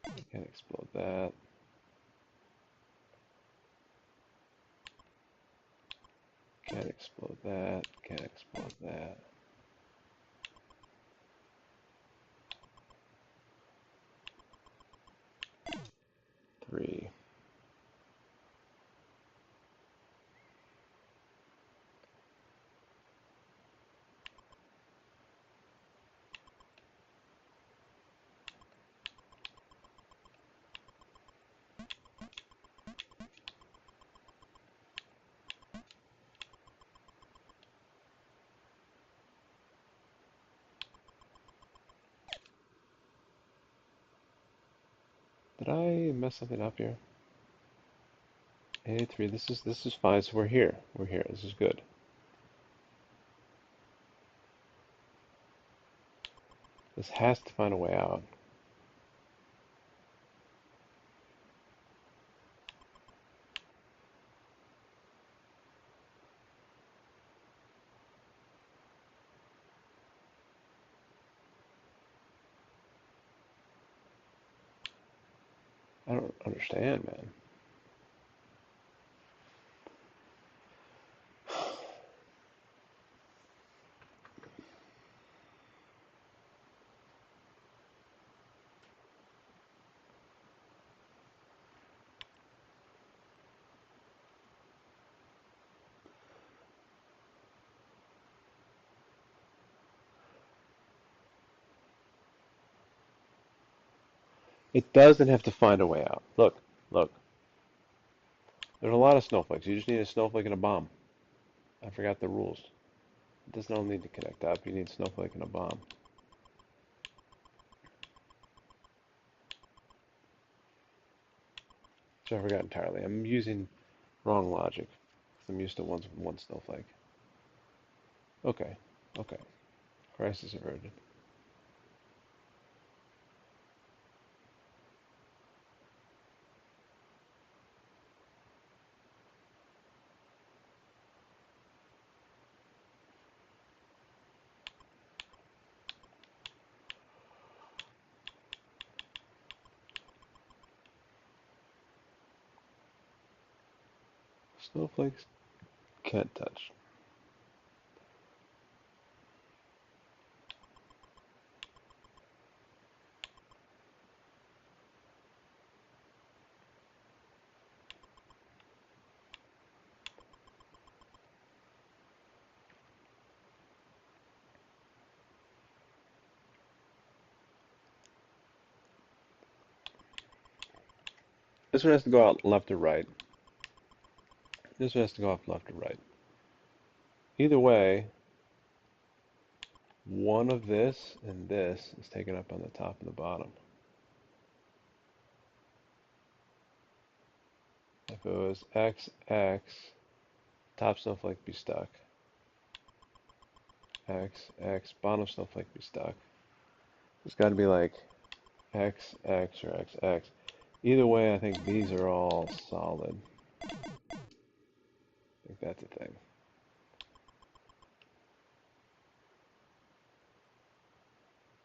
It can explode that. Can't explode that. Can't explode that. 3. Did I mess something up here? A3. This is fine. So we're here. We're here. This is good. This has to find a way out. I don't understand, man. It doesn't have to find a way out. Look, look. There's a lot of snowflakes. You just need a snowflake and a bomb. I forgot the rules. It does not need to connect up. You need a snowflake and a bomb. So I forgot entirely. I'm using wrong logic. I'm used to one snowflake. Okay, okay. Crisis averted. Snowflakes can't touch. This one has to go out left or right. This one has to go off left or right. Either way, one of this and this is taken up on the top and the bottom. If it was X, X, top snowflake be stuck. X, X, bottom snowflake be stuck. It's got to be like X, X, or X, X. Either way, I think these are all solid. I think that's a thing.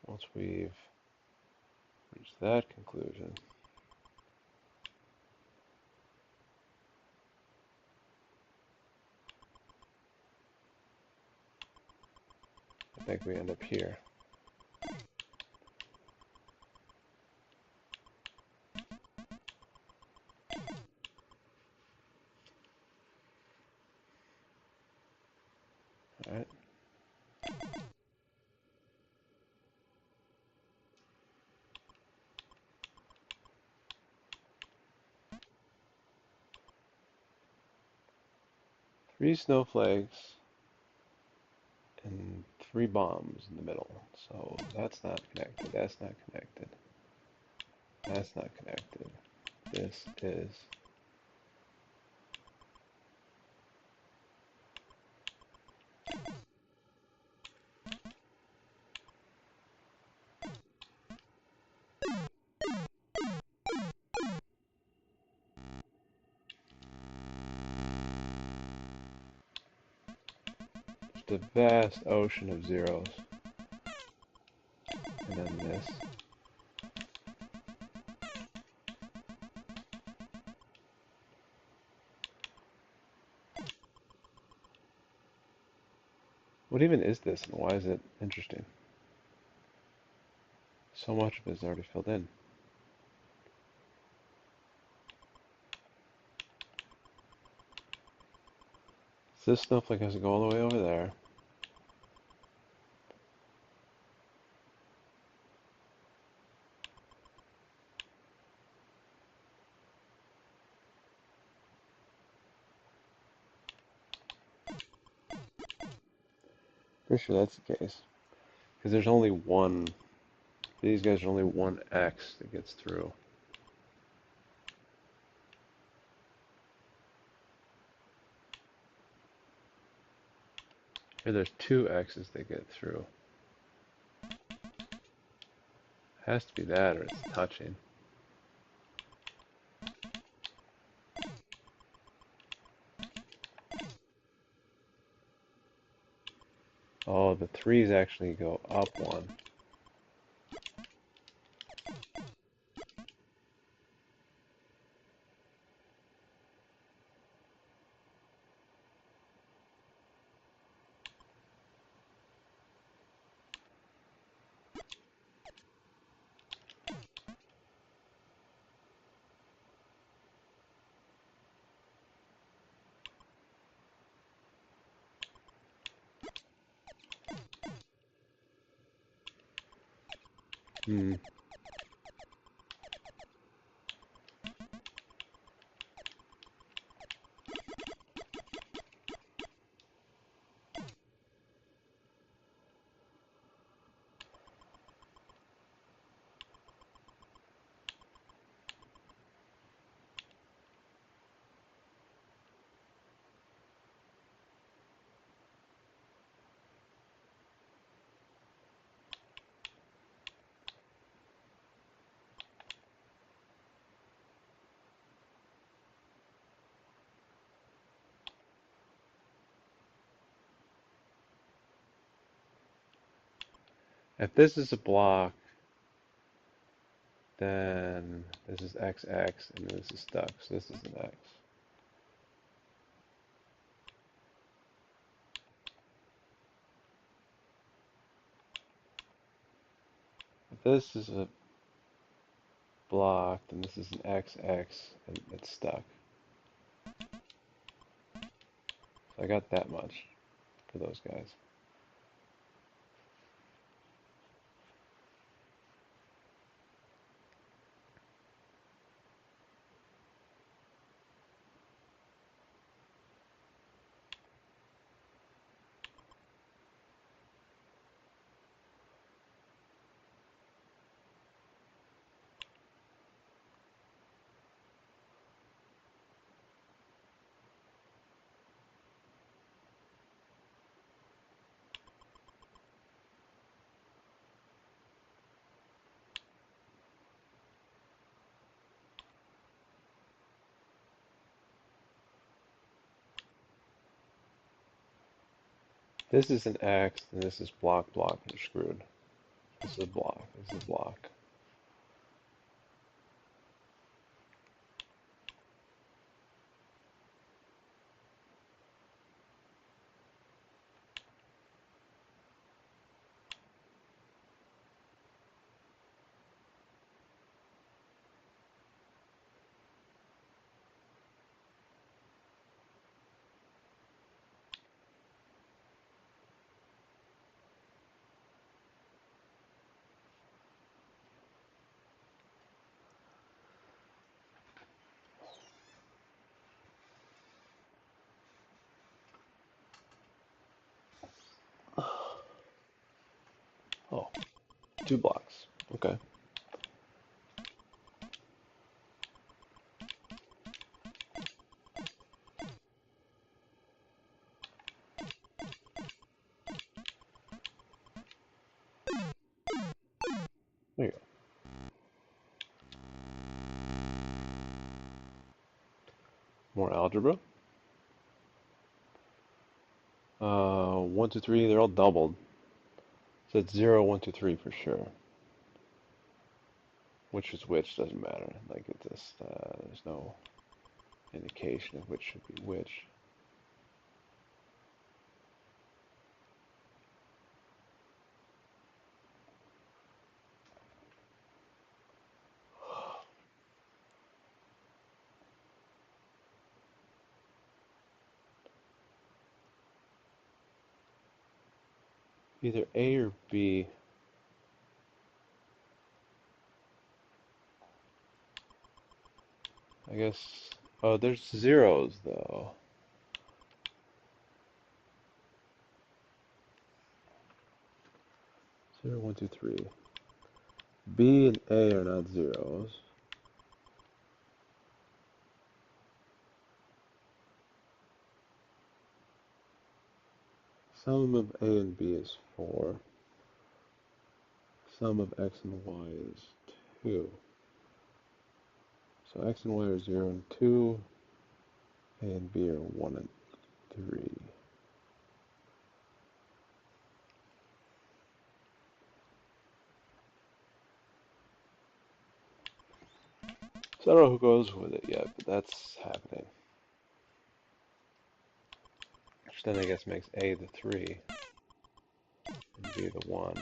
Once we've reached that conclusion, I think we end up here. All right. Three snowflakes and three bombs in the middle. So that's not connected. That's not connected. That's not connected. This is. Just a vast ocean of zeros. And then this. What even is this and why is it interesting? So much of it is already filled in. So this snowflake has to go all the way over there. Pretty sure that's the case. Because there's only one, these guys are only one X that gets through. Here there's two X's that get through. Has to be that or it's touching. Oh, the threes actually go up one. Hmm. If this is a block, then this is XX and this is stuck, so this is an X. this is a blocked, and this is an XX, and it's stuck. So I got that much for those guys. This is an X, and this is block, block, you're screwed. This is block, this is block. Oh, 2 blocks. Okay. There you go. More algebra. 1, 2, 3, they're all doubled. So it's 0, 1, 2, 3 for sure. Which is which doesn't matter. Like it just, there's no indication of which should be which. Either A or B. I guess. Oh, there's zeros though. 0, 1, 2, 3. B and A are not zeros. Sum of A and B is 4. Sum of X and Y is 2. So X and Y are 0 and 2. A and B are 1 and 3. So I don't know who goes with it yet, but that's happening. Which then I guess makes A the 3 and B the 1.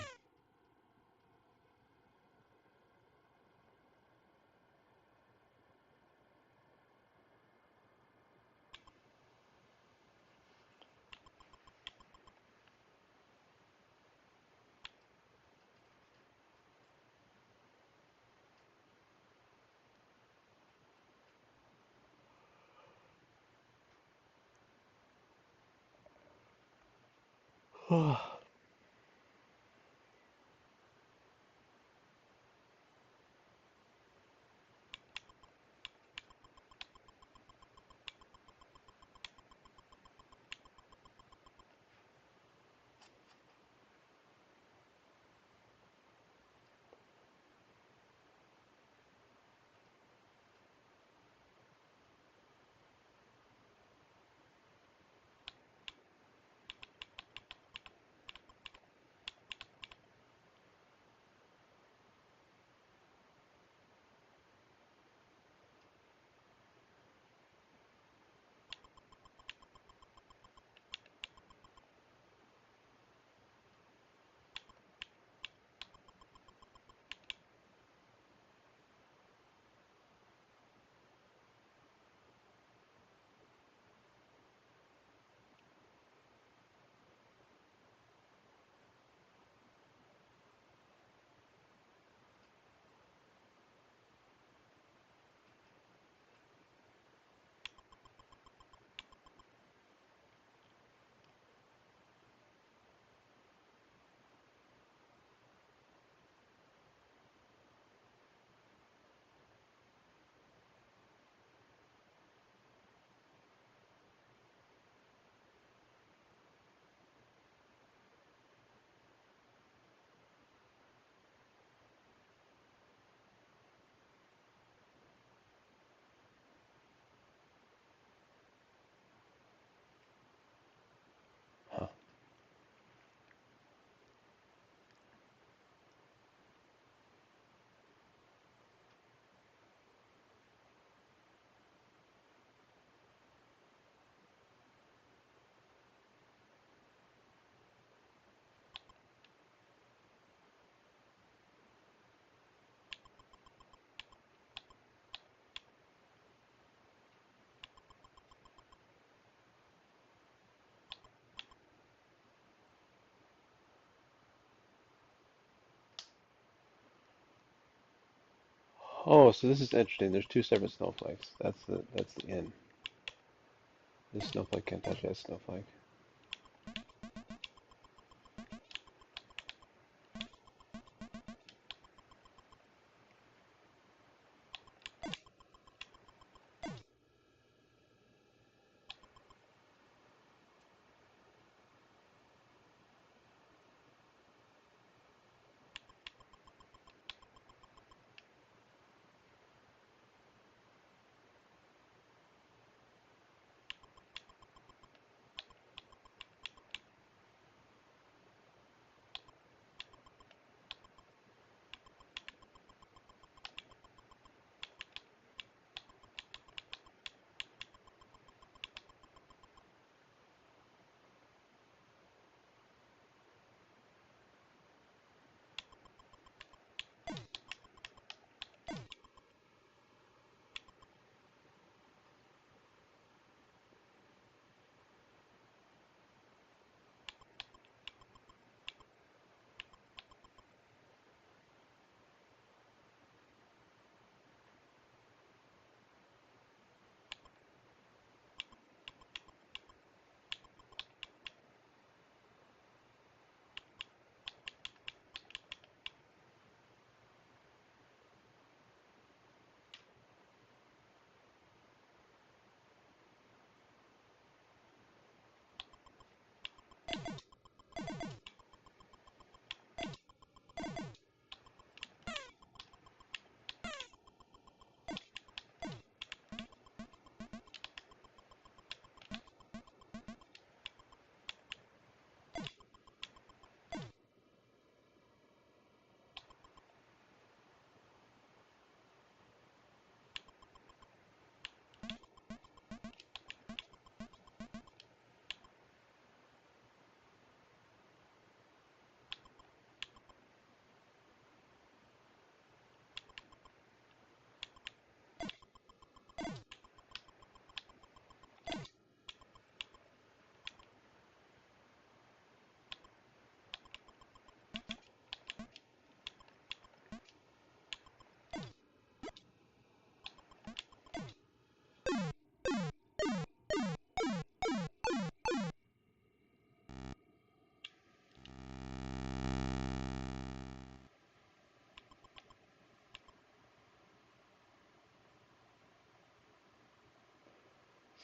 Oh, so this is interesting. There's two separate snowflakes. That's the in. This snowflake can't touch that snowflake.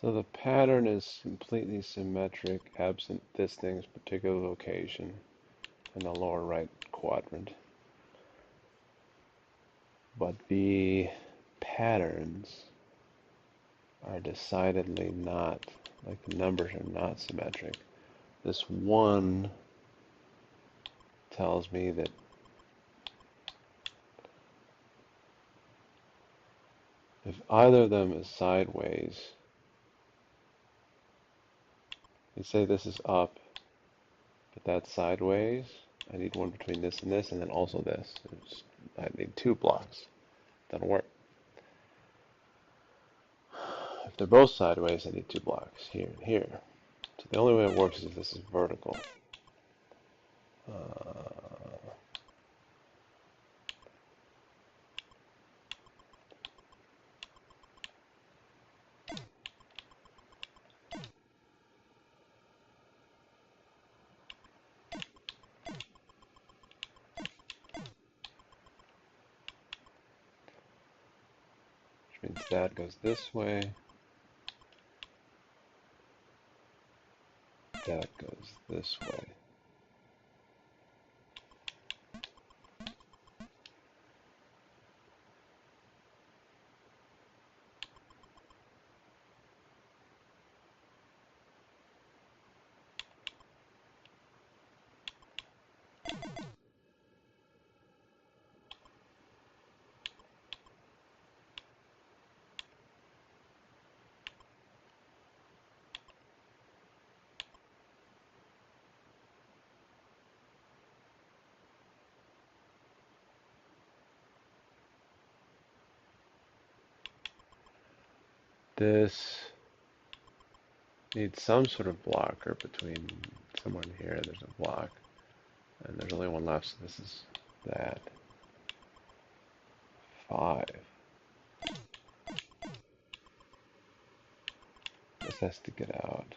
So the pattern is completely symmetric, absent this thing's particular location in the lower right quadrant. But the patterns are decidedly not, like the numbers are not symmetric. This one tells me that if either of them is sideways, you say this is up, but that's sideways. I need one between this, and then also this. I need two blocks. That'll work. If they're both sideways, I need two blocks, here and here. So the only way it works is if this is vertical. Which means that goes this way, that goes this way. This needs some sort of blocker between somewhere in here. There's a block, and there's only one left, so this is that. 5. This has to get out.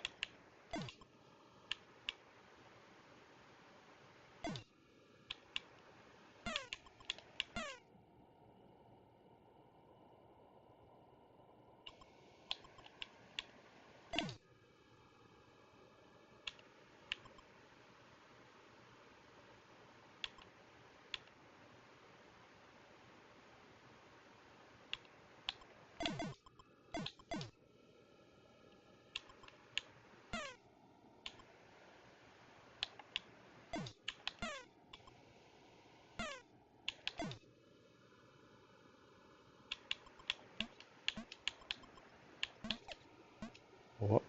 What?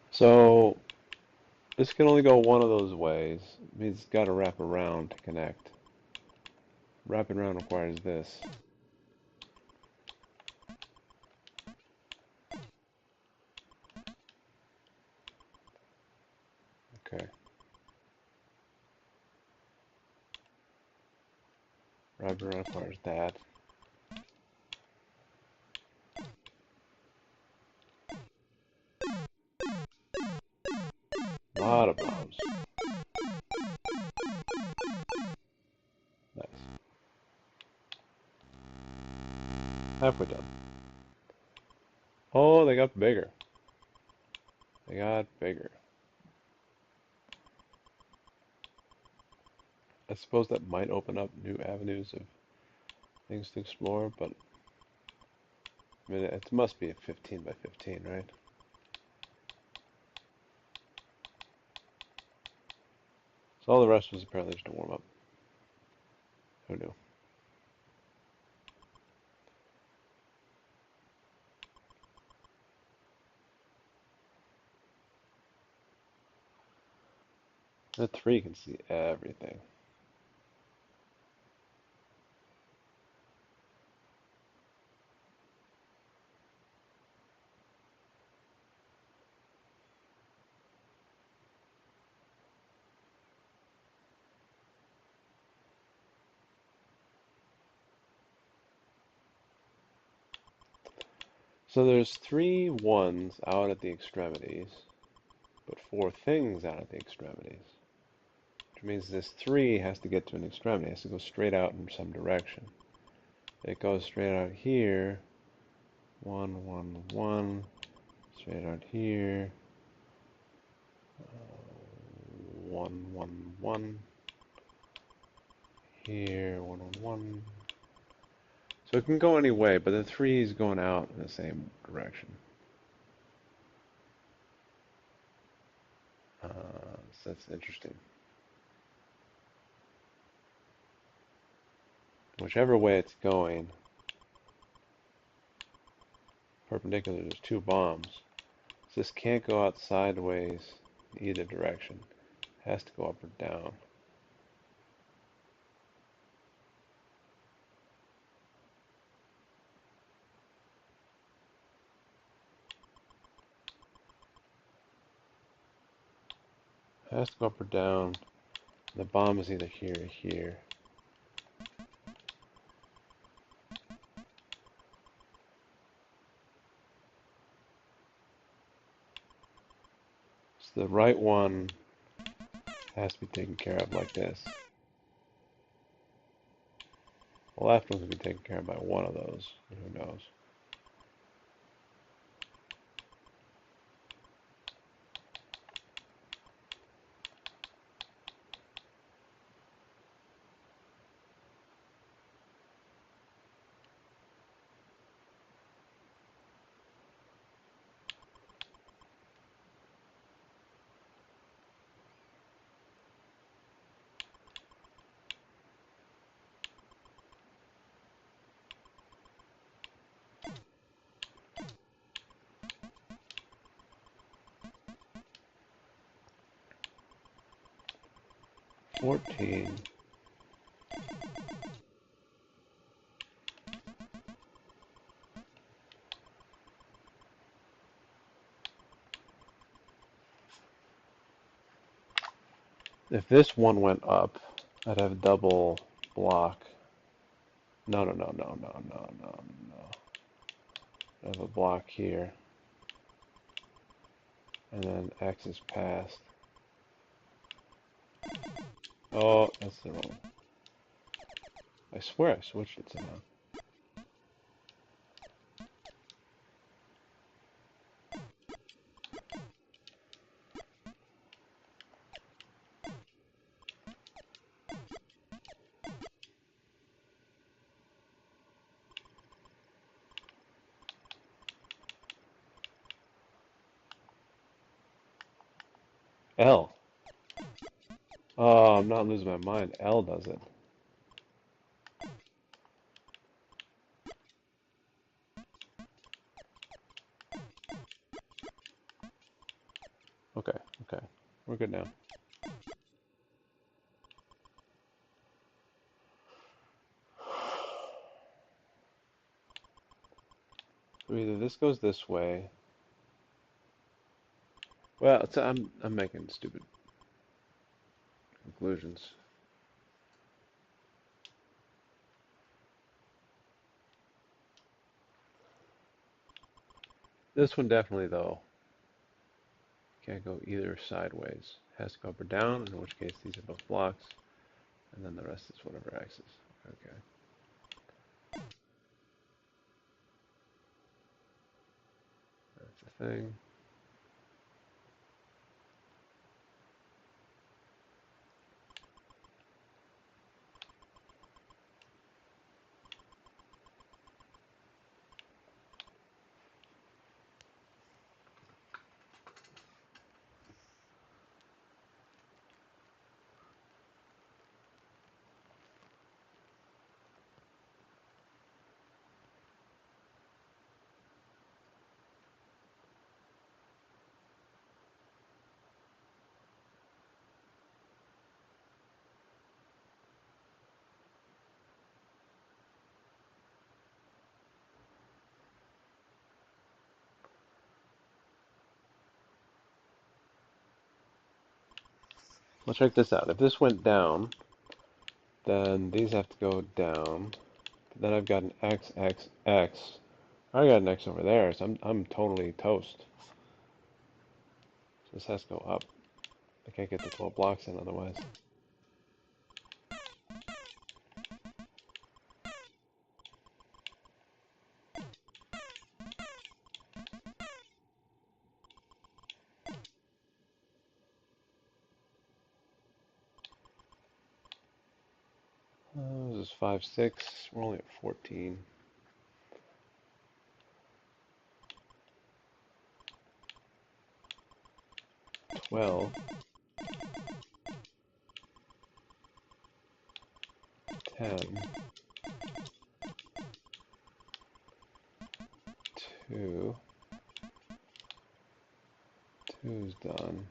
So this can only go one of those ways. It means it's got to wrap around to connect. Wrapping around requires this. Okay. Wrapping around requires that. A lot of bombs. Nice. Halfway done. Oh, they got bigger. They got bigger. I suppose that might open up new avenues of things to explore, but I mean, it must be a 15 by 15, right? So all the rest was apparently just a warm up. Who knew? The 3 can see everything. So there's 3 ones out at the extremities, but 4 things out at the extremities. Which means this 3 has to get to an extremity. It has to go straight out in some direction. It goes straight out here. 1, 1, 1. Straight out here. 1, 1, 1. Here, 1, 1, 1. So it can go any way, but the 3 is going out in the same direction. So that's interesting. Whichever way it's going, perpendicular, there's 2 bombs. So this can't go out sideways in either direction. It has to go up or down. It has to go up or down. The bomb is either here or here. So the right one has to be taken care of like this. The left one's going to be taken care of by one of those. Who knows? $14. If this one went up, I'd have double block. No, no, no, no, no, no, no, no. I have a block here. And then X is passed. Oh, that's the wrong. I swear I switched it somehow. L. Oh, I'm not losing my mind. L does it. Okay, okay. We're good now. So either this goes this way. Well, I'm making stupid conclusions. This one definitely though can't go either sideways. It has to go up or down, in which case these are both blocks, and then the rest is whatever X is. Okay. That's the thing. Well, check this out. If this went down, then these have to go down. But then I've got an X, X, X. I got an X over there, so I'm totally toast. So this has to go up. I can't get the 12 blocks in otherwise. This is 5, 6. We're only at 14. 12. 10. 2. 2's done.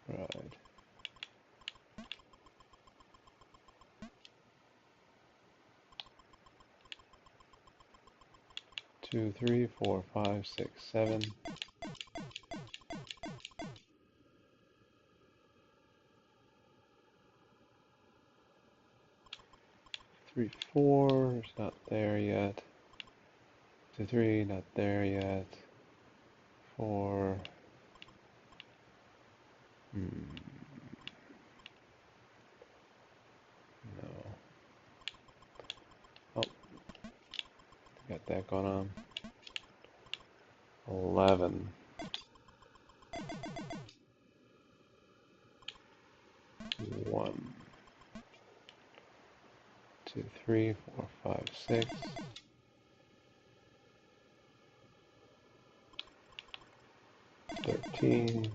Right. 2, 3, 4, 5, 6, 7. 3, 4 is not there yet. 2, 3, not there yet. 4. No. Oh, got that going on. 11. 1, 2, 3, 4, 5, 6. 13.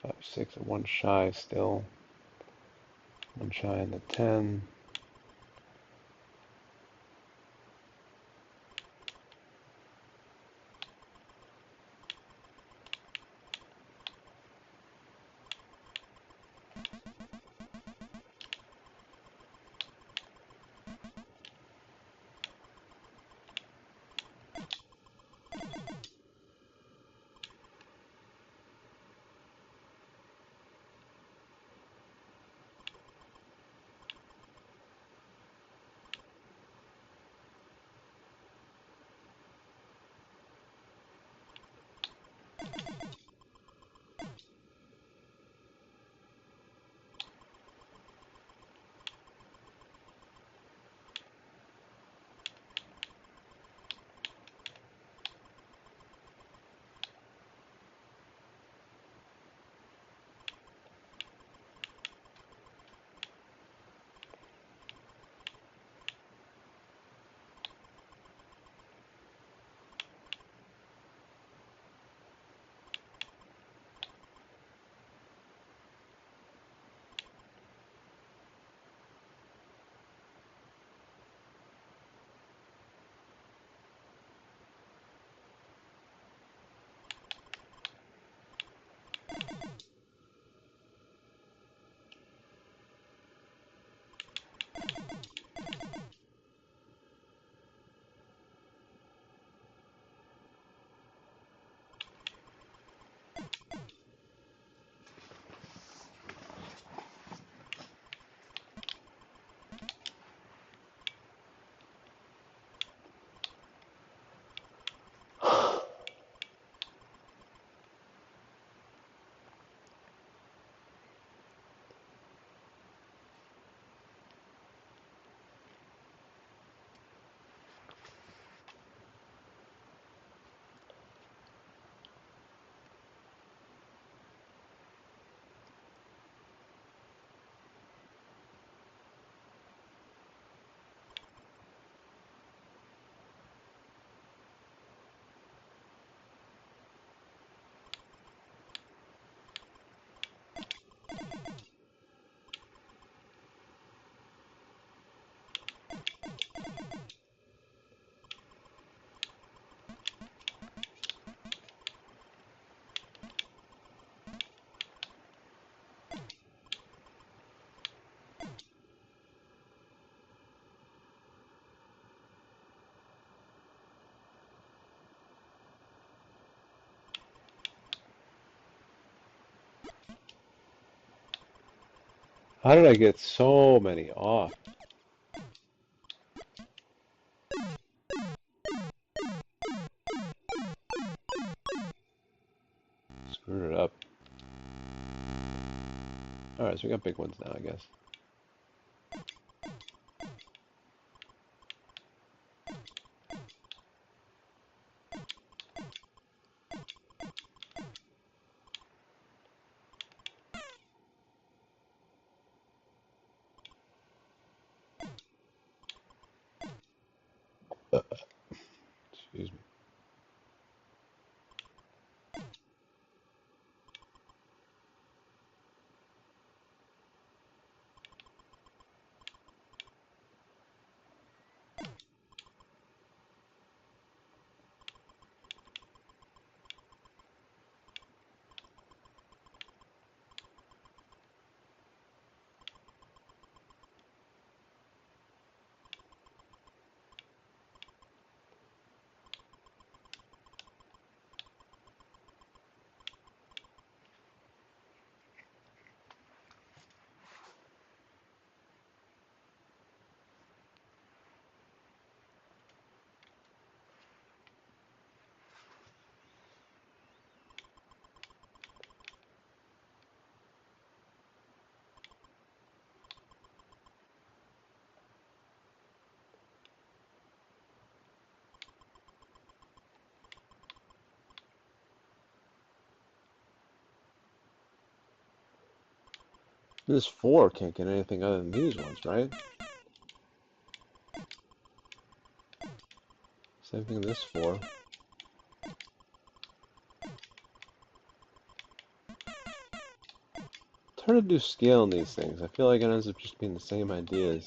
5, 6, and 1 shy still. 1 shy in the 10. How did I get so many off? Screwed it up. Alright, so we got big ones now, I guess. Excuse me. This 4 can't get anything other than these ones, right? Same thing with this 4. It's hard to do scale in these things. I feel like it ends up just being the same ideas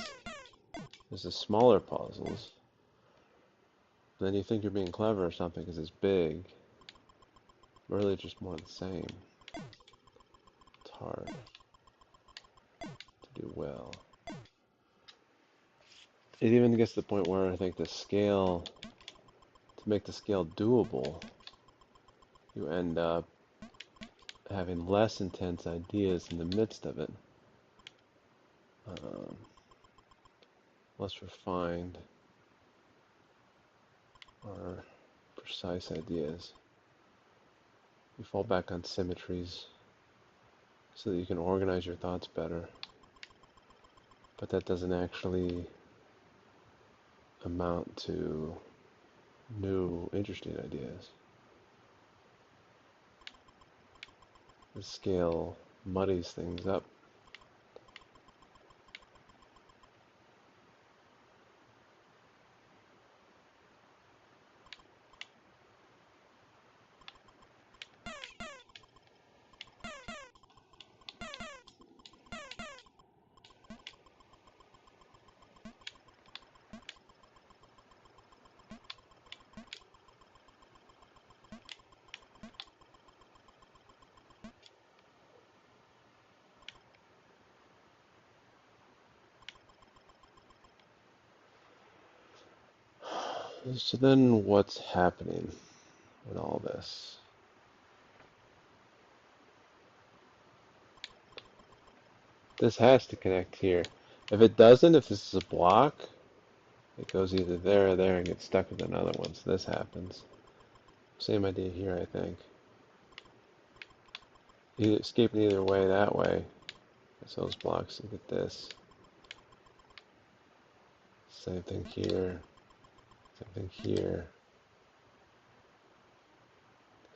as the smaller puzzles. Then you think you're being clever or something because it's big. Really just more the same. It's hard to do well. It even gets to the point where I think the scale, to make the scale doable, you end up having less intense ideas in the midst of it. Um, Less refined or precise ideas. You fall back on symmetries so that you can organize your thoughts better. But that doesn't actually amount to new, interesting ideas. The scale muddies things up. So then what's happening with all this? This has to connect here. If it doesn't, if this is a block, it goes either there or there and gets stuck with another one. So this happens. Same idea here, I think. You escape either way that way. So those blocks, look at this. Same thing here. Same thing here.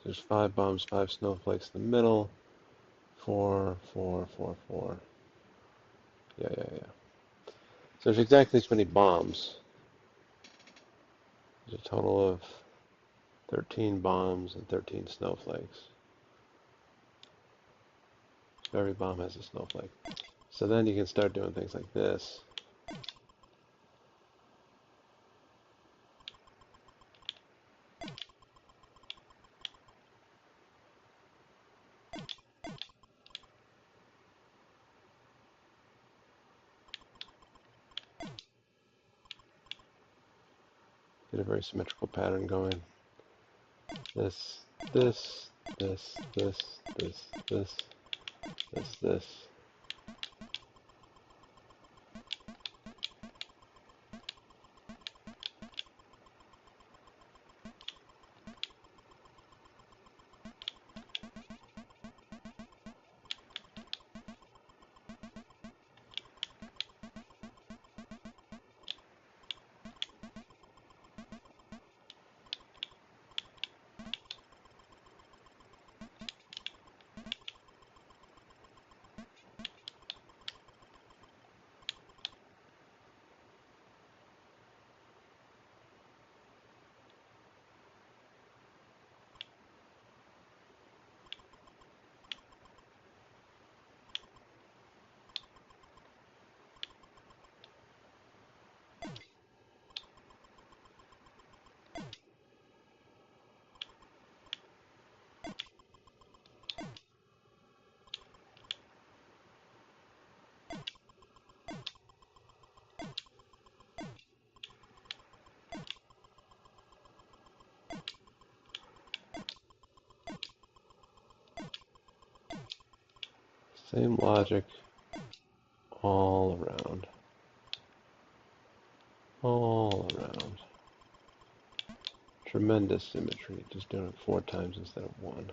There's 5 bombs, 5 snowflakes in the middle. 4, 4, 4, 4. Yeah. So there's exactly as many bombs. There's a total of 13 bombs and 13 snowflakes. So every bomb has a snowflake. So then you can start doing things like this. Get a very symmetrical pattern going. This, this, this, this, this, this, this, this. Same logic all around. All around. Tremendous symmetry, just doing it 4 times instead of 1.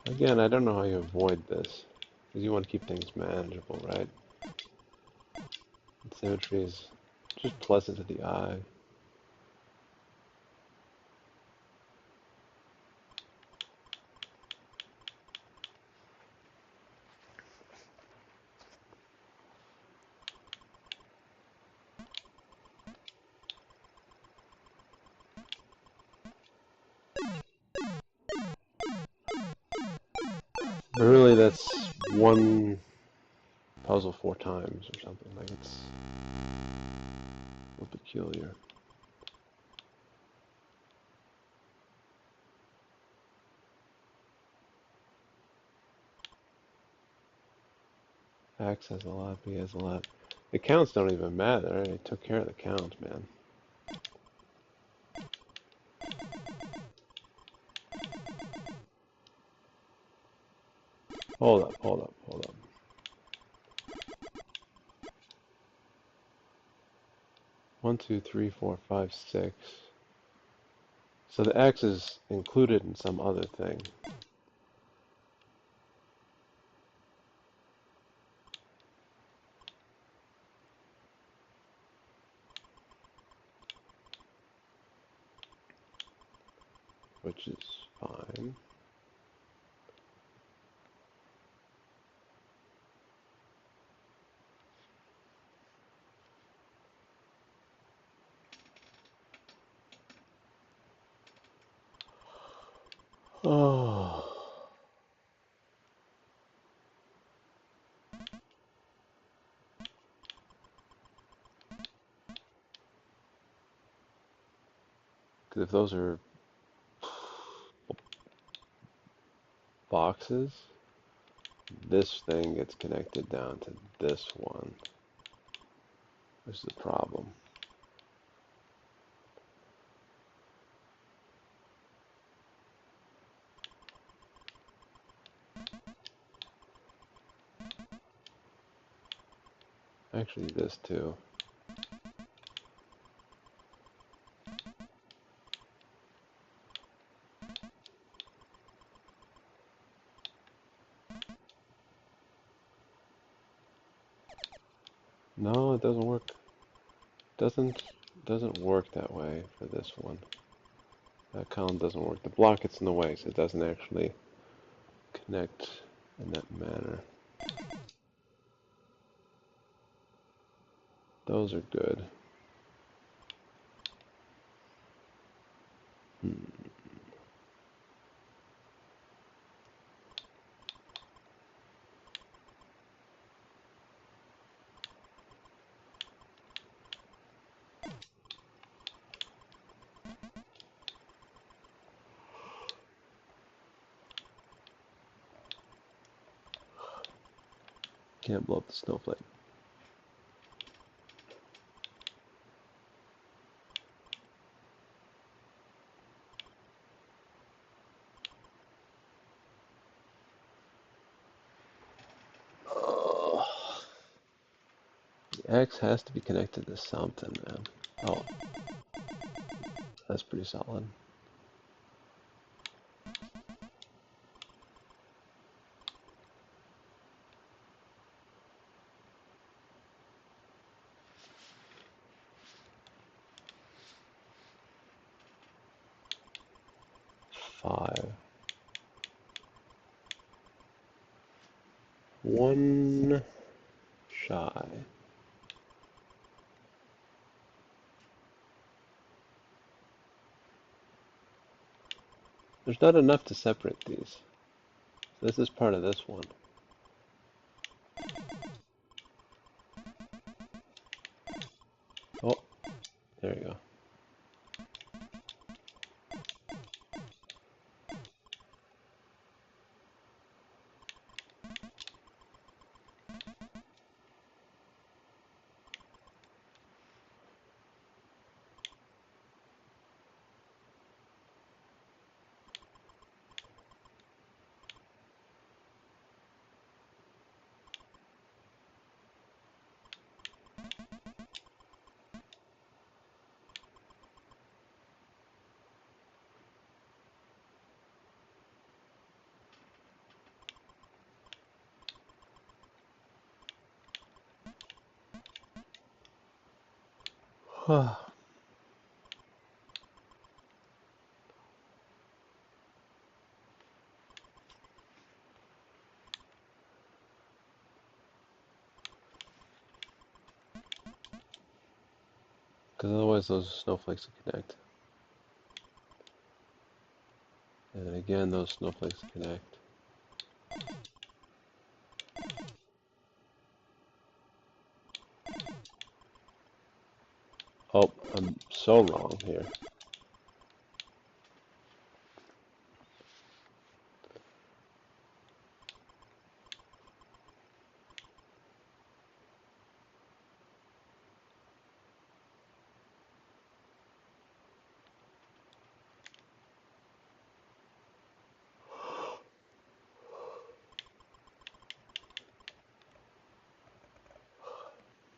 Again, I don't know how you avoid this, because you want to keep things manageable, right? And symmetry is just pleasant to the eye. But really, that's one puzzle 4 times or something. Like, it's a little peculiar. X has a lot, B has a lot. The counts don't even matter. I took care of the counts, man. Hold up, hold up, hold up. One, two, three, four, five, six. So the X is included in some other thing. Which is fine. Oh. Because if those are boxes, this thing gets connected down to this one. This is a problem. Actually, this too. No, it doesn't work. Doesn't work that way for this one. That column doesn't work. The block gets in the way, so it doesn't actually connect in that manner. Those are good. Can't blow up the snowflake. Oh, the X has to be connected to something, man. Oh, that's pretty solid. Five. One shy. There's not enough to separate these. So this is part of this one. Oh, there you go. Because otherwise those snowflakes will connect. And then again, those snowflakes connect. Oh, I'm so wrong here.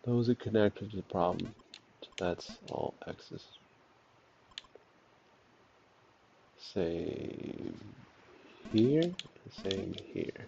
Those are connected to the problem. So that's all x's. Same here, same here.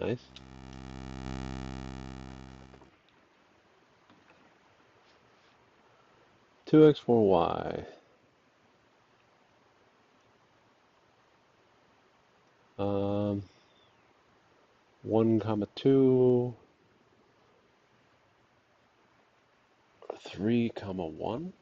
Nice. 2x4y. 1 comma 2, 3 comma 1.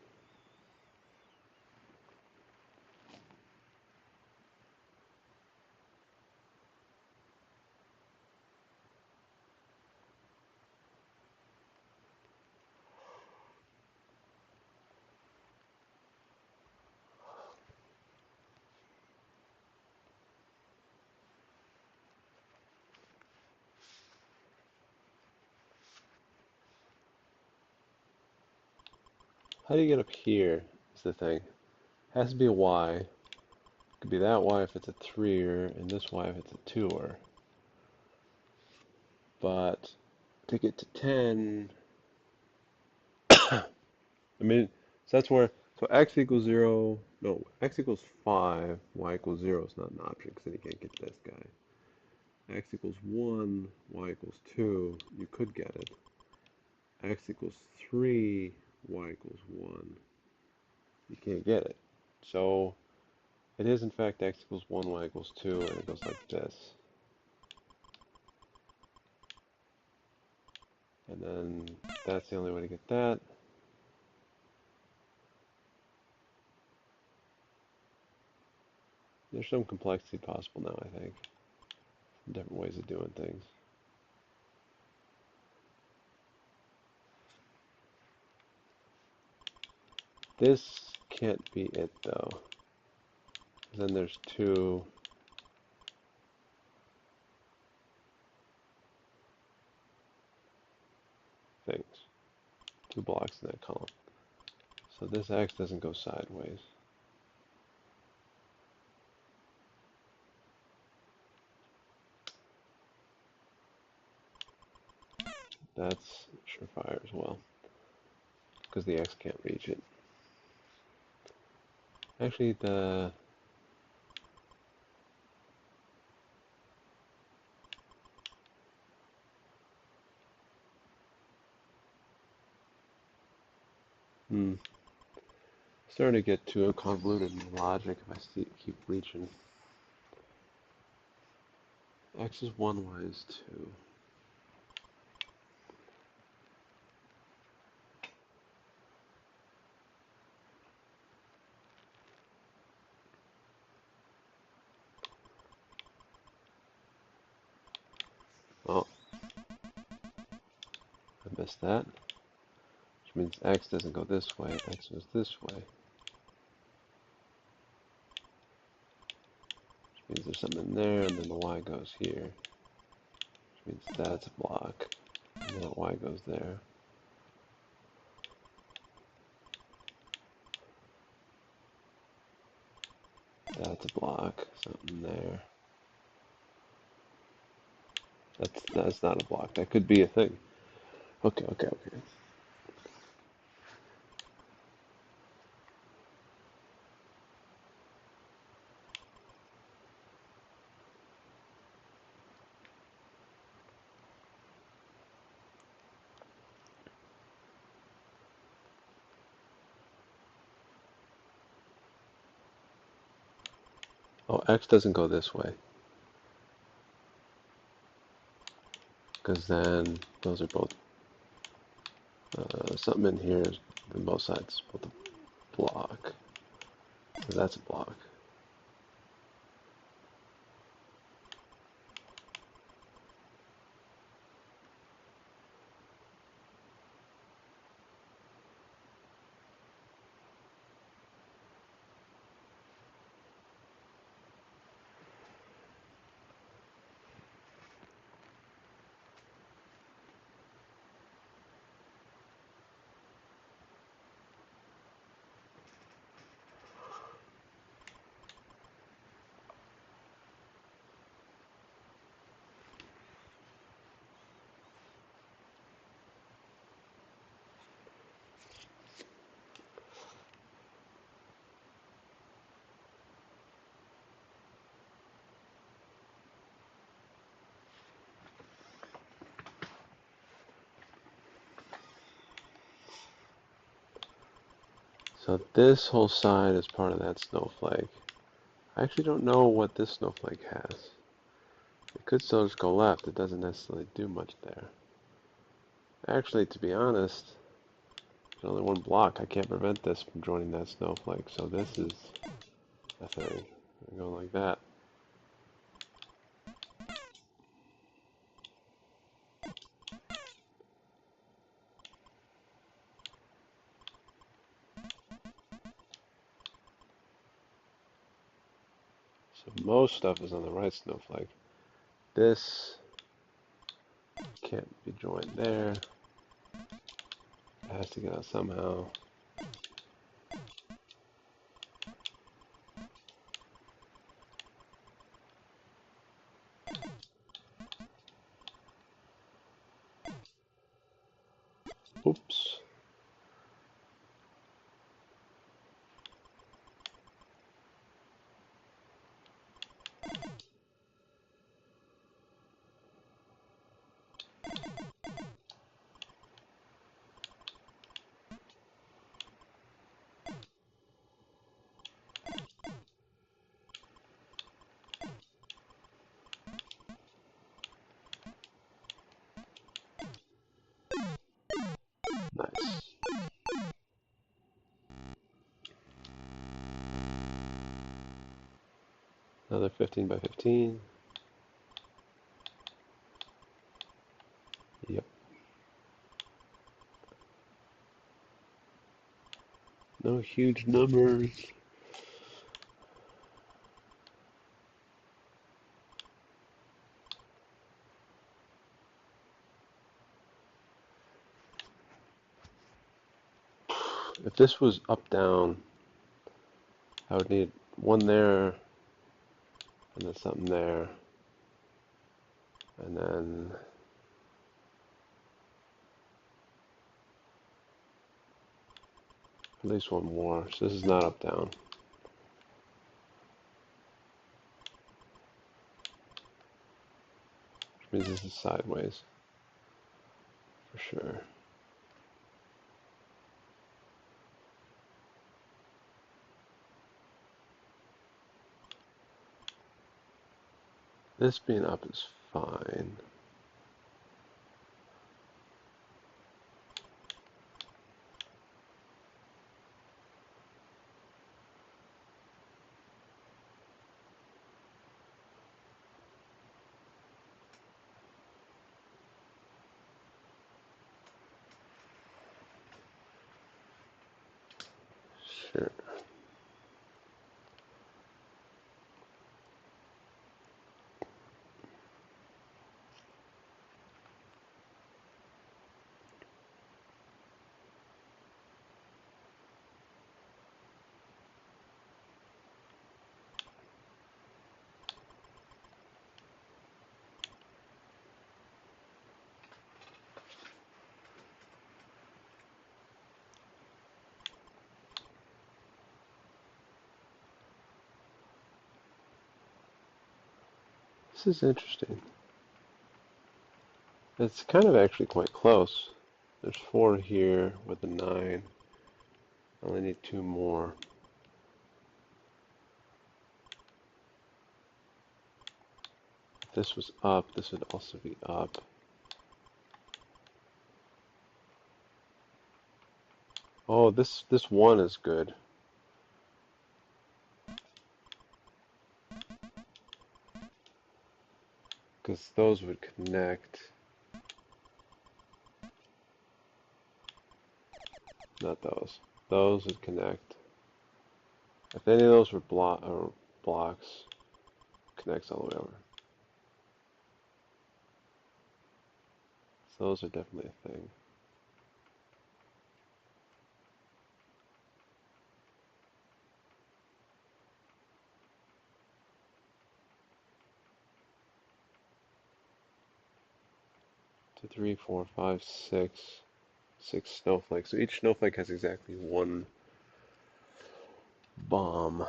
How do you get up here is the thing. Has to be a y. Could be that y if it's a 3er, and this y if it's a 2er. But to get to 10, I mean, so that's where, so x equals 0, no, x equals 5, y equals 0 is not an option because then you can't get this guy. X equals 1, y equals 2, you could get it. X equals 3, y equals 1, you can't get it. So it is in fact x equals 1, y equals 2, and it goes like this. And then that's the only way to get that. There's some complexity possible now, I think. Different ways of doing things. This can't be it, though. Then there's two things, two blocks in that column. So this x doesn't go sideways. That's surefire as well, because the x can't reach it. Actually, starting to get too convoluted in logic if I keep reaching. X is 1, y is 2. test that. Which means X doesn't go this way, X goes this way. Which means there's something there, and then the Y goes here. Which means that's a block. And then the Y goes there. That's a block. Something there. That's not a block. That could be a thing. Okay. Oh, X doesn't go this way. Because then those are both, something in here is on both sides, both a block. So that's a block. So this whole side is part of that snowflake. I actually don't know what this snowflake has. It could still just go left. It doesn't necessarily do much there. Actually, to be honest, there's only one block. I can't prevent this from joining that snowflake. So this is a thing. I go like that. So most stuff is on the right snowflake. This can't be joined there. It has to get out somehow. Oops. Nice. Another 15 by 15. Yep. No huge numbers. If this was up down, I would need one there, and then something there, and then at least one more. So this is not up down. Which means this is sideways. For sure. This being up is fine. Sure. This is interesting. It's kind of actually quite close. There's 4 here with a 9. I only need 2 more. If this was up, this would also be up. Oh, this 1 is good. Because those would connect. Not those. Those would connect. If any of those were blocks, connects all the way over. So those are definitely a thing. Two, three, four, five, six. 6 snowflakes. So each snowflake has exactly 1 bomb.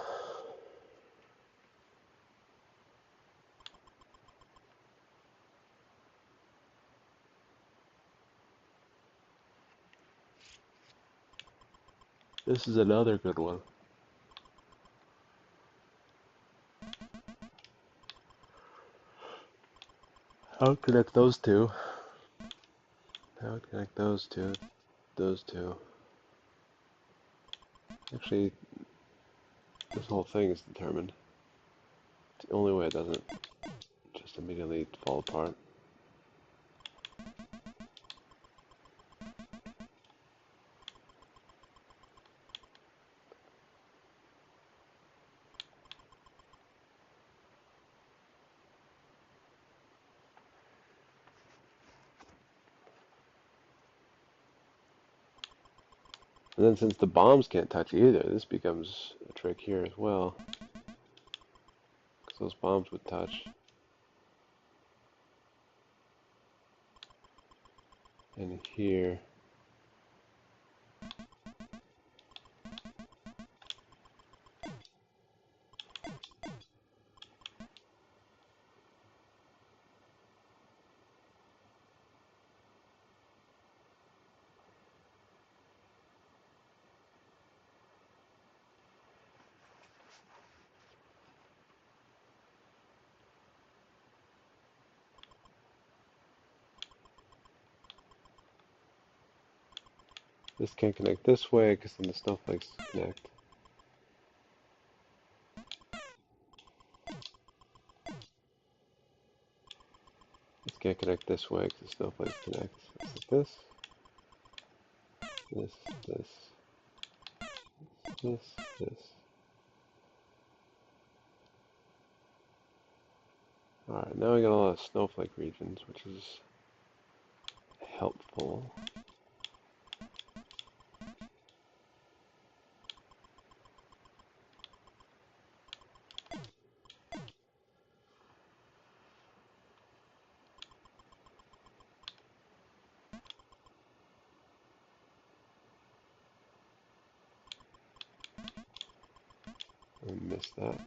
This is another good one. How would connect those two? How would connect those two? Those two. Actually, this whole thing is determined. It's the only way it doesn't just immediately fall apart. And then since the bombs can't touch either, this becomes a trick here as well. Because those bombs would touch. And here. This can't connect this way because then the snowflakes connect. This can't connect this way because the snowflakes connect. It's like this. This, this, this. Alright, now we got a lot of snowflake regions, which is helpful. I missed that.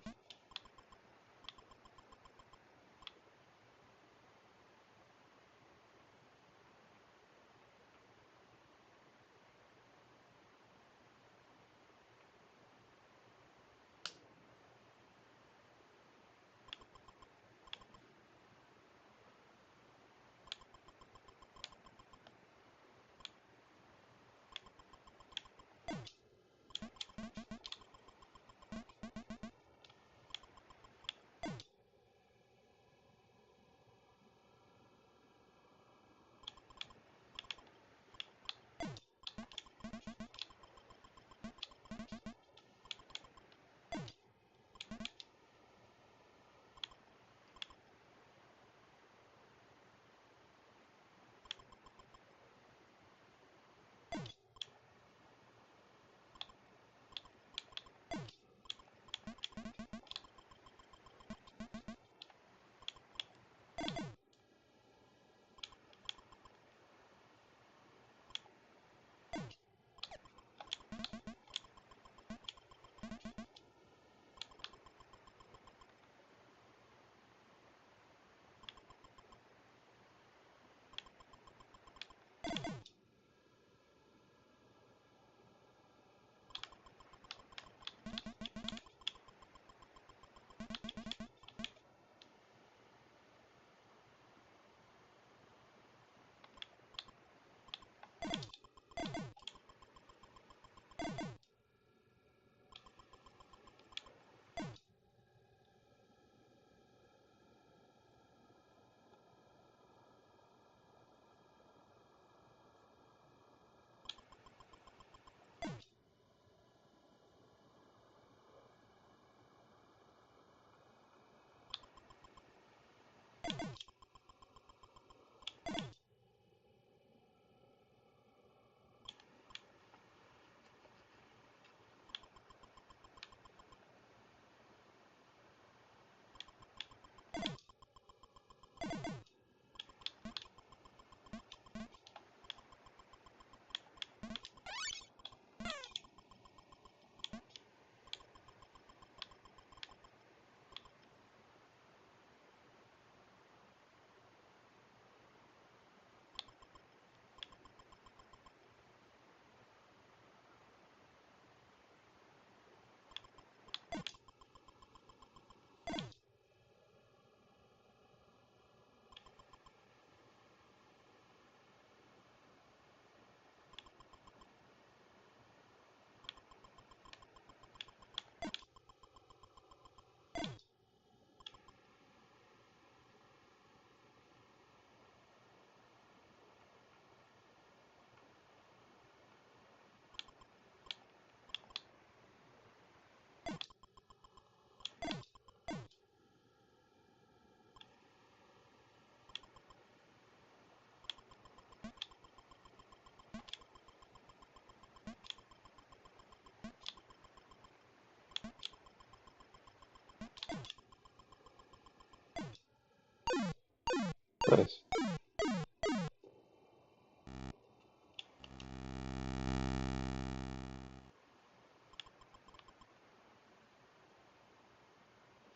Nice.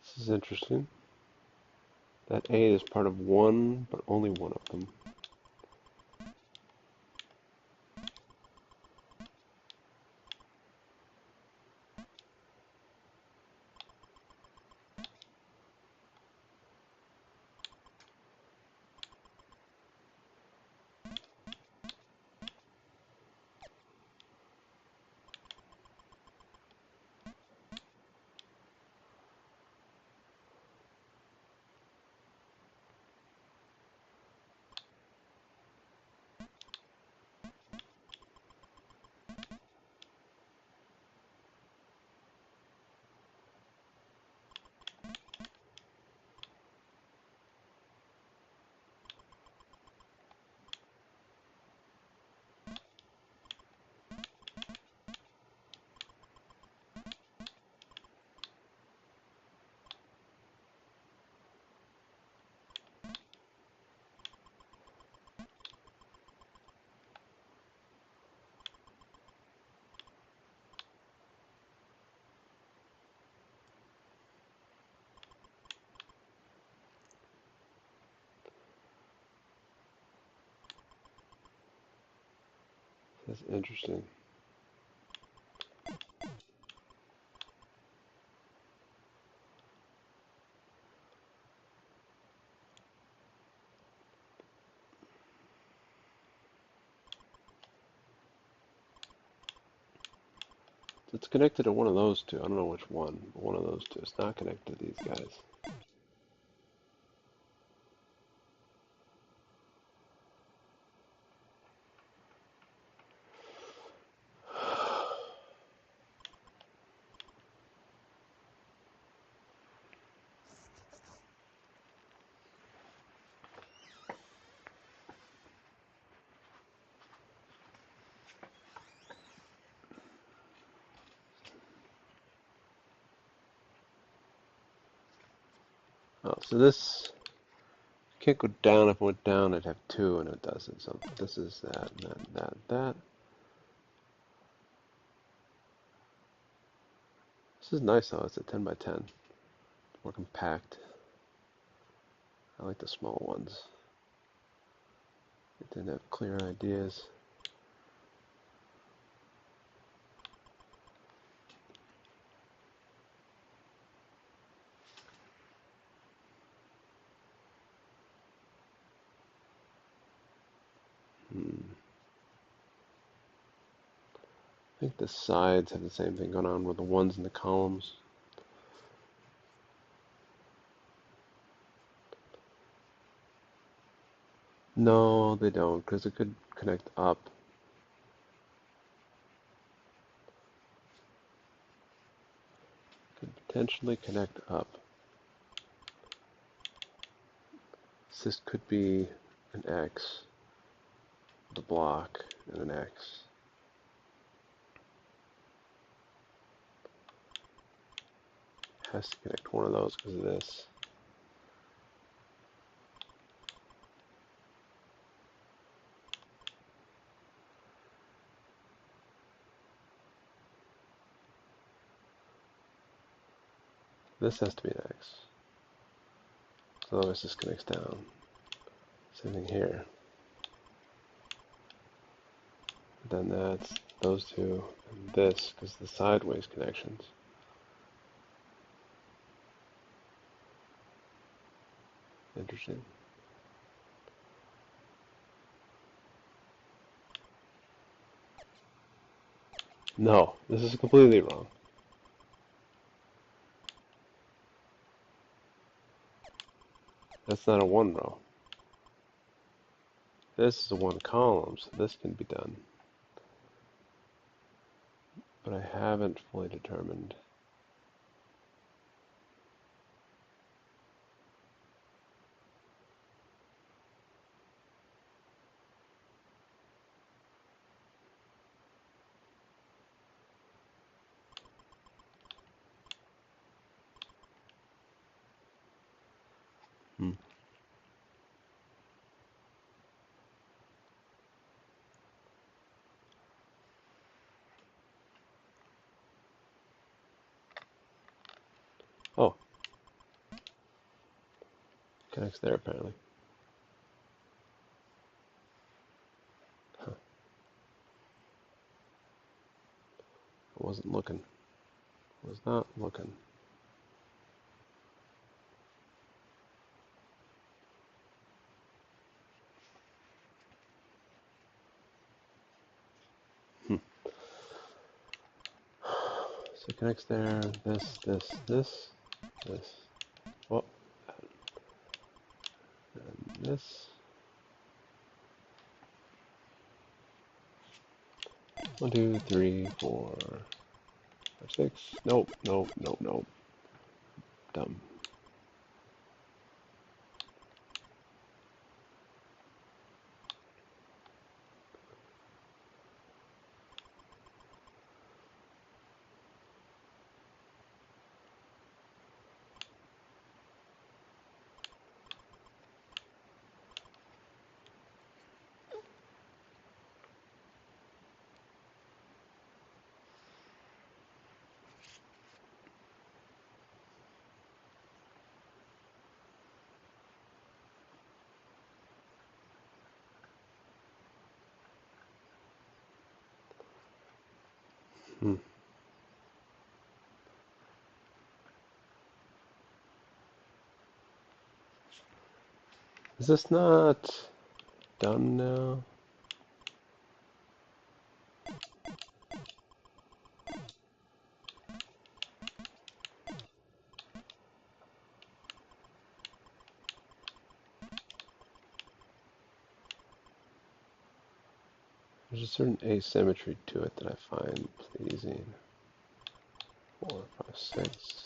This is interesting. That 8 is part of one, but only one of them. That's interesting. It's connected to one of those two. I don't know which one, but one of those two. It's not connected to these guys. Oh, so this can't go down. If it went down, I'd have 2, and it doesn't. So this is that, and that, that, that. This is nice though. It's a 10 by 10. More compact. I like the small ones. It didn't have clear ideas. I think the sides have the same thing going on with the ones in the columns. No, they don't, because it could connect up. Could potentially connect up. This could be an X, the block, and an X. Has to connect one of those because of this. This has to be an X. So otherwise this connects down. Same thing here. Then that's those two, and this, because the sideways connections. Interesting. No, this is completely wrong. That's not a one row. This is a one column, so this can be done. But I haven't fully determined. Hmm. Oh, connects there apparently. Huh. I wasn't looking. Was not looking. Hmm. So it connects there, this. Oh, and this. 1, 2, 3, 4, 5, 6. Nope, nope, nope, nope. Dumb. Hmm. Is this not done now? There's a certain asymmetry to it that I find pleasing. 4, 5, 6.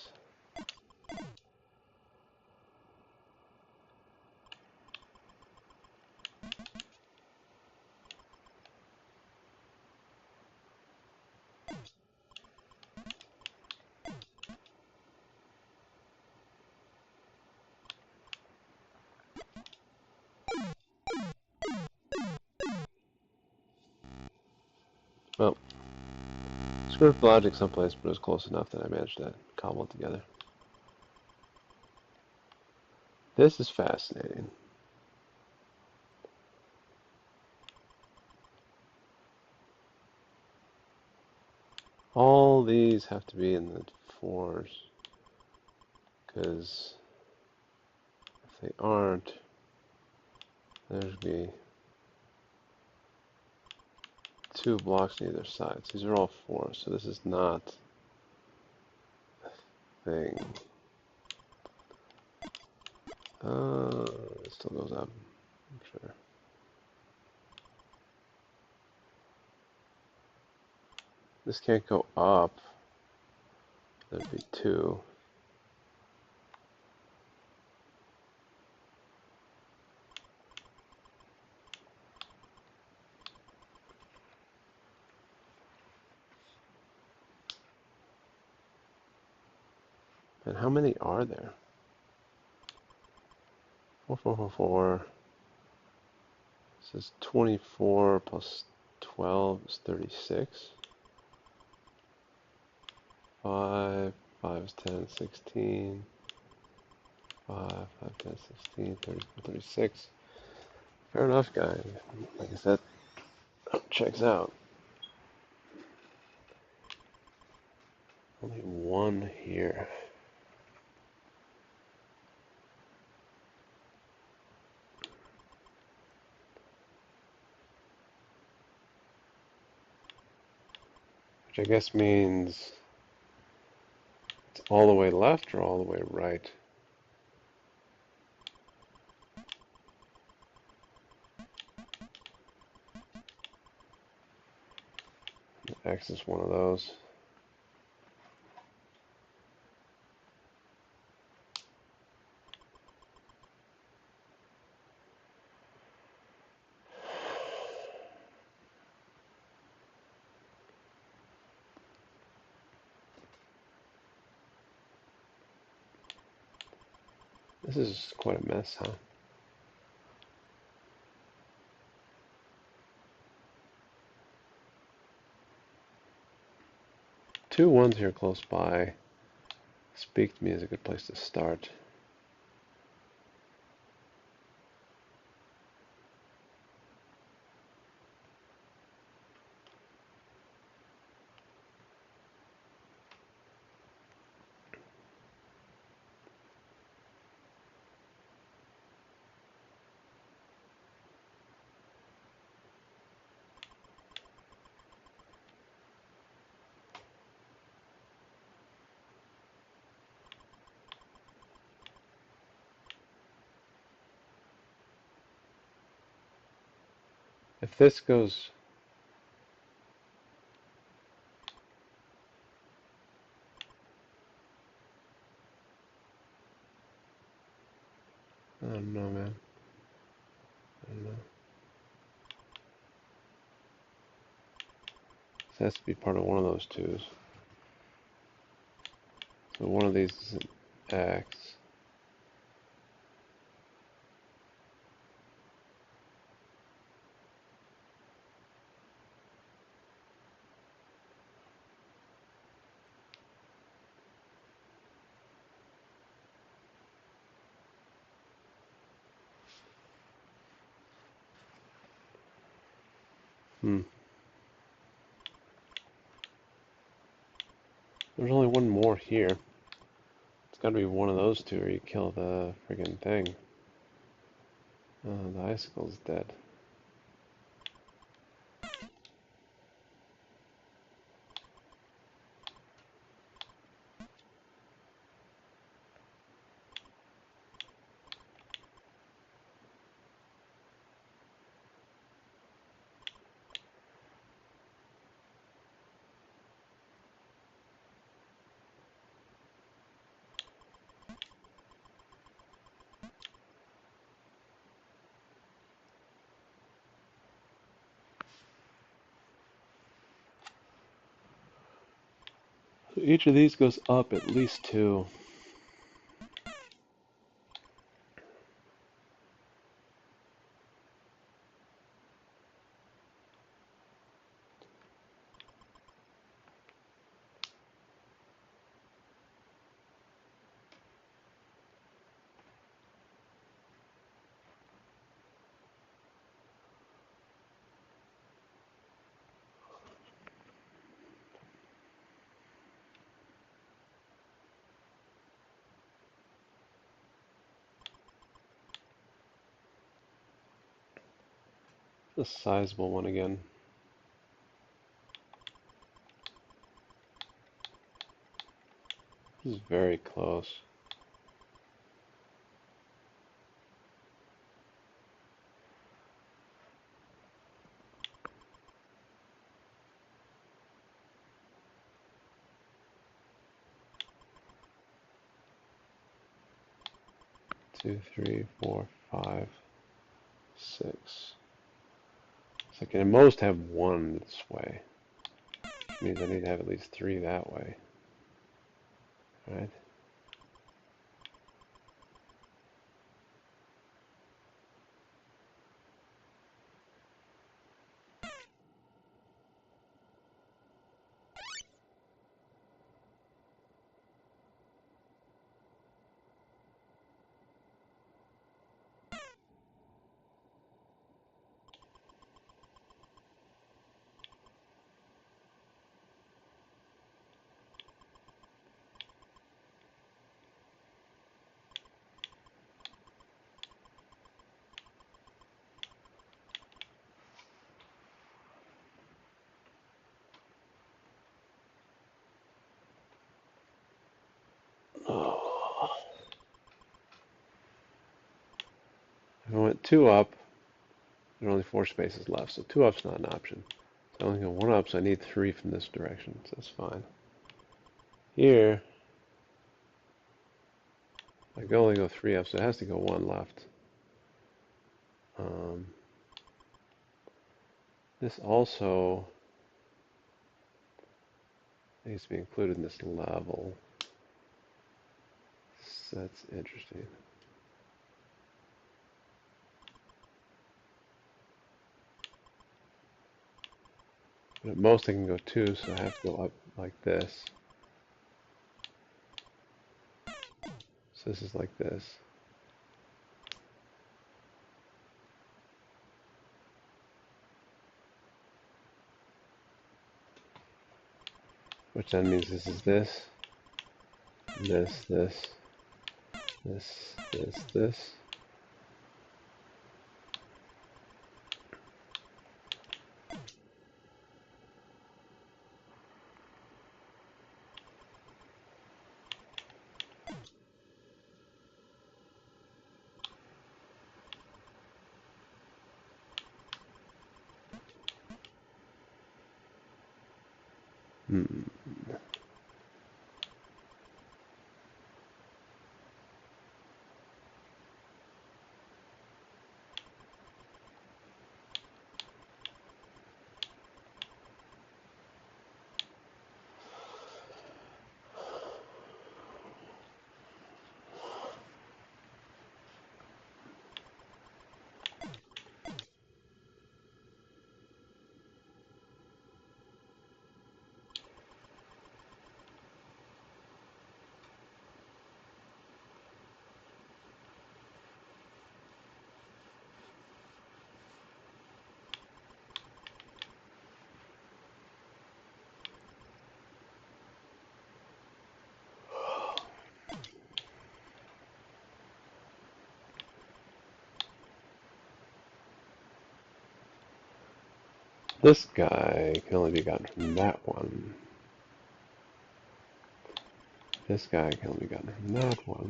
Well, screwed up the logic someplace, but it was close enough that I managed to cobble it together. This is fascinating. All these have to be in the 4s, because if they aren't, there's be 2 blocks on either side. So these are all 4s, so this is not a thing. It still goes up, I'm sure. This can't go up. There'd be 2. And how many are there? 4, 4, 4, 4. This is 24 plus 12 is 36. 5, 5 is 10, 16. 5, 5, 10, 16, 34, 36. Fair enough, guys. Like I said, checks out. Only one here. Which I guess means it's all the way left or all the way right. X is one of those. This is quite a mess, huh? Two ones here close by speak to me as a good place to start. If this goes, I don't know, man. I don't know. This has to be part of one of those twos. So one of these is an X. There's only one more here. It's gotta be one of those two or you kill the friggin' thing. The icicle's dead. So each of these goes up at least two. A sizable one again. This is very close. Two, three, four, five, six. So I can at most have one this way. Which means I need to have at least three that way. Alright? 2 up, there are only 4 spaces left, so 2 up's not an option. So I only go 1 up, so I need 3 from this direction, so that's fine. Here, I can only go 3 up, so it has to go 1 left. This also needs to be included in this level. So that's interesting. But at most I can go 2, so I have to go up like this. So this is like this. Which then means this is this, this, this, this, this, this. Hmm. This guy can only be gotten from that one. This guy can only be gotten from that one.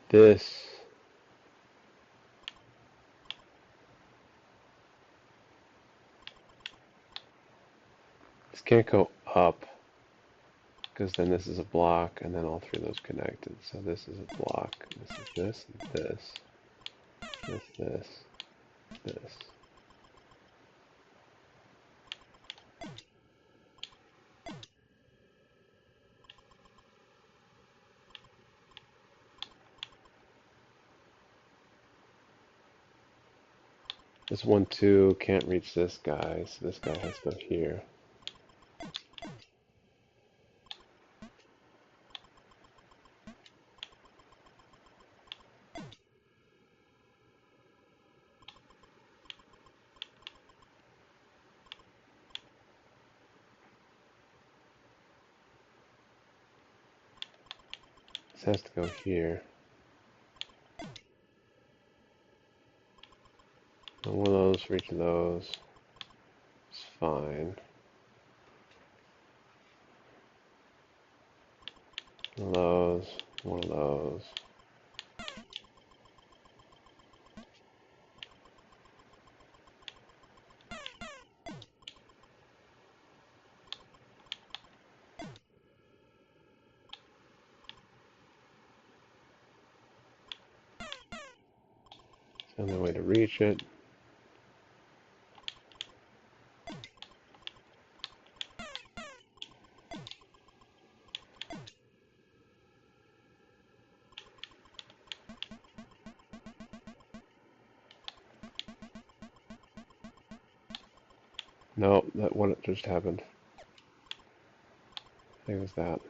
This can't go up, because then this is a block, and then all 3 of those connected. So this is a block, this is this, and this. This 1, 2 can't reach this guy, so this guy has to go here. This has to go here. And one of those reach those. It's fine. One of those, one of those. It's the only way to reach it. No, that what just happened. I think it was that.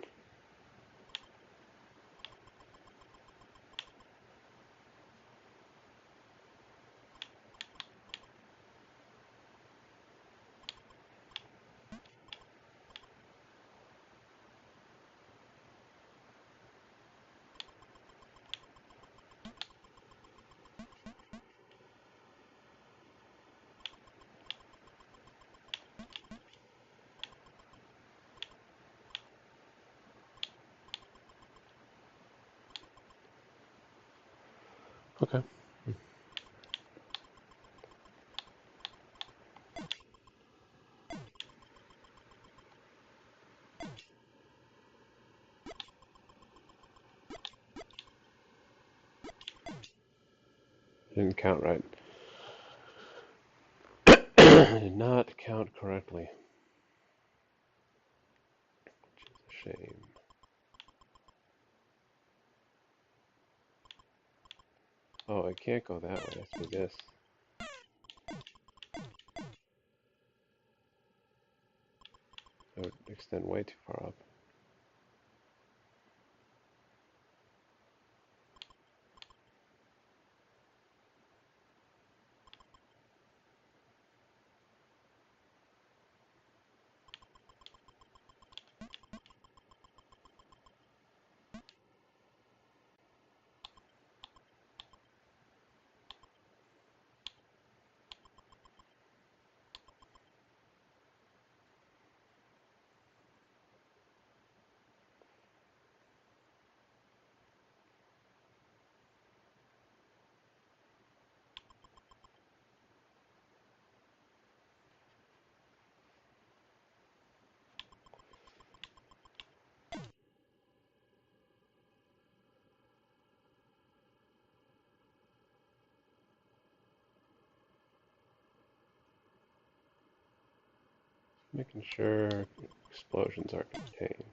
Didn't count right. I did not count correctly, which is a shame. Oh, it can't go that way. It has to be this. It would extend way too far up. Making sure explosions are contained.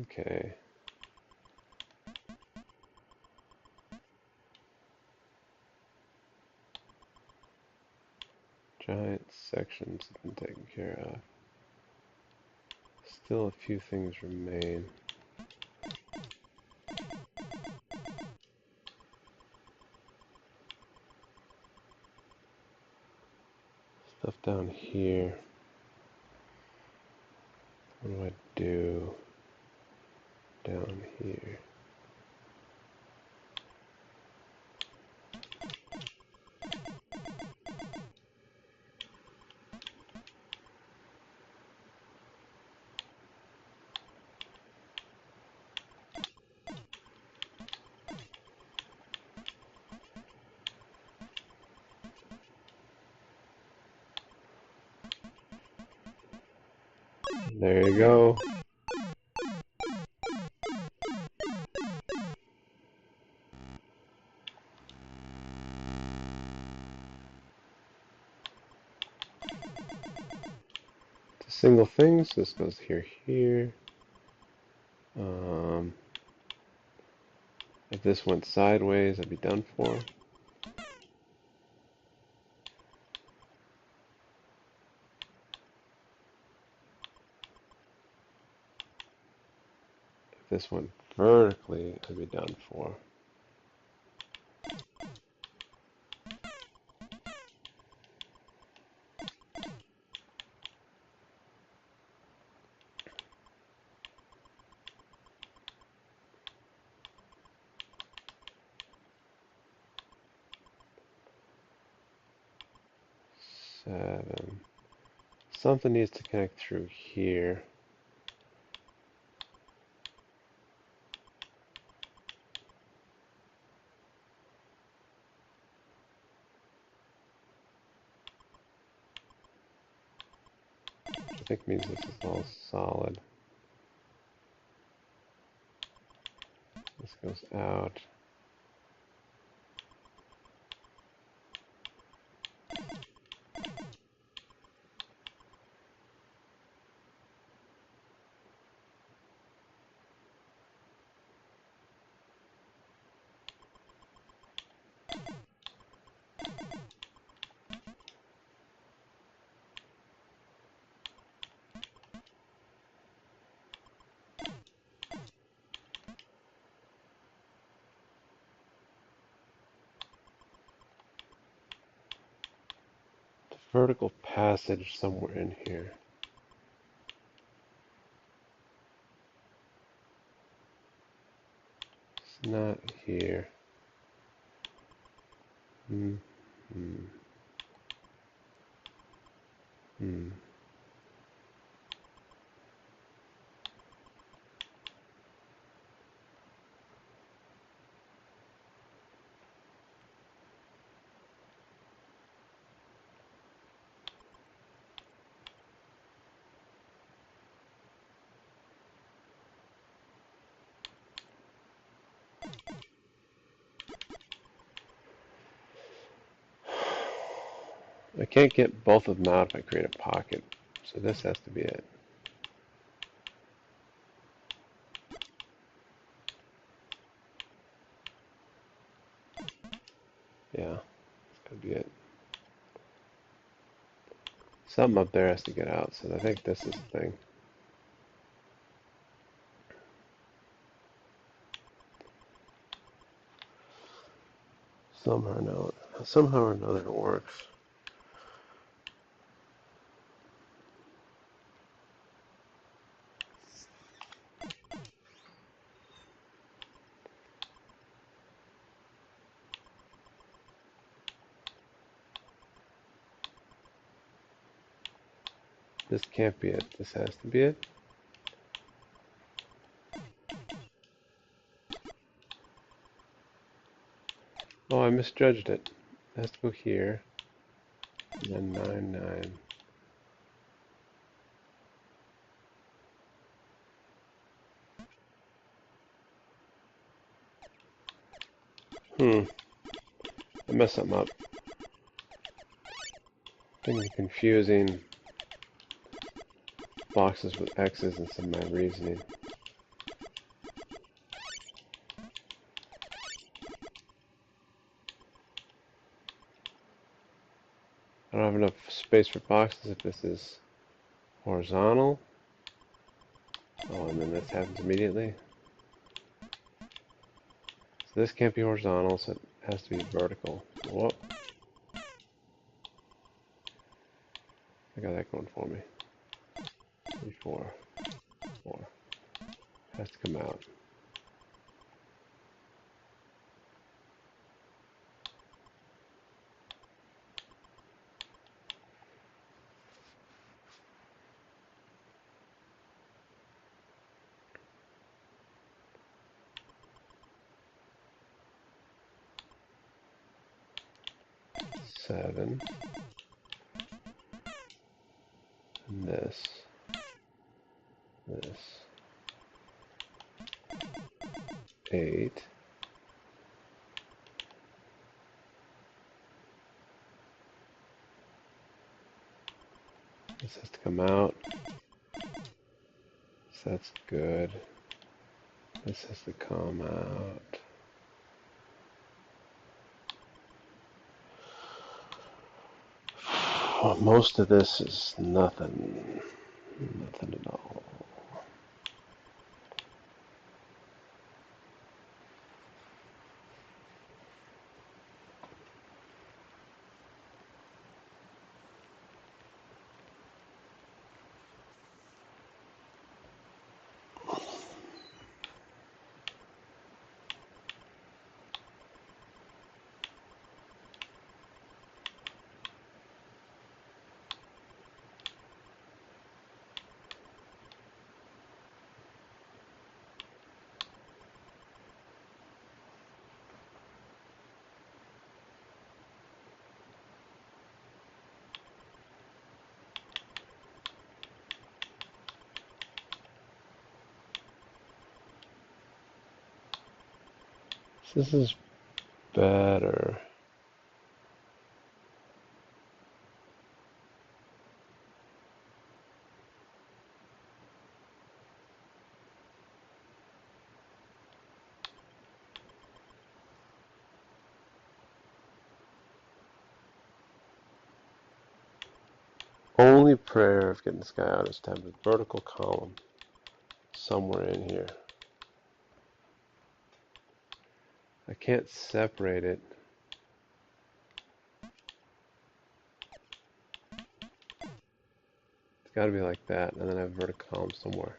Okay. Giant sections have been taken care of. Still a few things remain. Stuff down here. What do I do down here? There you go. It's a single thing, so this goes here, here. If this went sideways, I'd be done for. If this went vertically, I'd be done for. Seven. Something needs to connect through here. Which I think means this is all solid. This goes out. Vertical passage somewhere in here. Not here. Hmm. Hmm. Hmm. I can't get both of them out if I create a pocket, so this has to be it. Yeah, this could be it. Something up there has to get out, so I think this is the thing. Somehow or another it works. This can't be it. This has to be it. Oh, I misjudged it. It has to go here, and then 9, 9. I messed something up. I think I'm confusing boxes with X's in some of my reasoning. I don't have enough space for boxes if this is horizontal. Oh, and then this happens immediately. So this can't be horizontal, so it has to be vertical. Whoop. I got that going for me. 3, 4, 4. Has to come out. Seven. And this. This. 8. This has to come out. So that's good. This has to come out. Well, most of this is nothing. Nothing at all. This is better. Only prayer of getting this guy out is to have a vertical column somewhere in here. I can't separate it. It's got to be like that, and then I have a vertical column somewhere.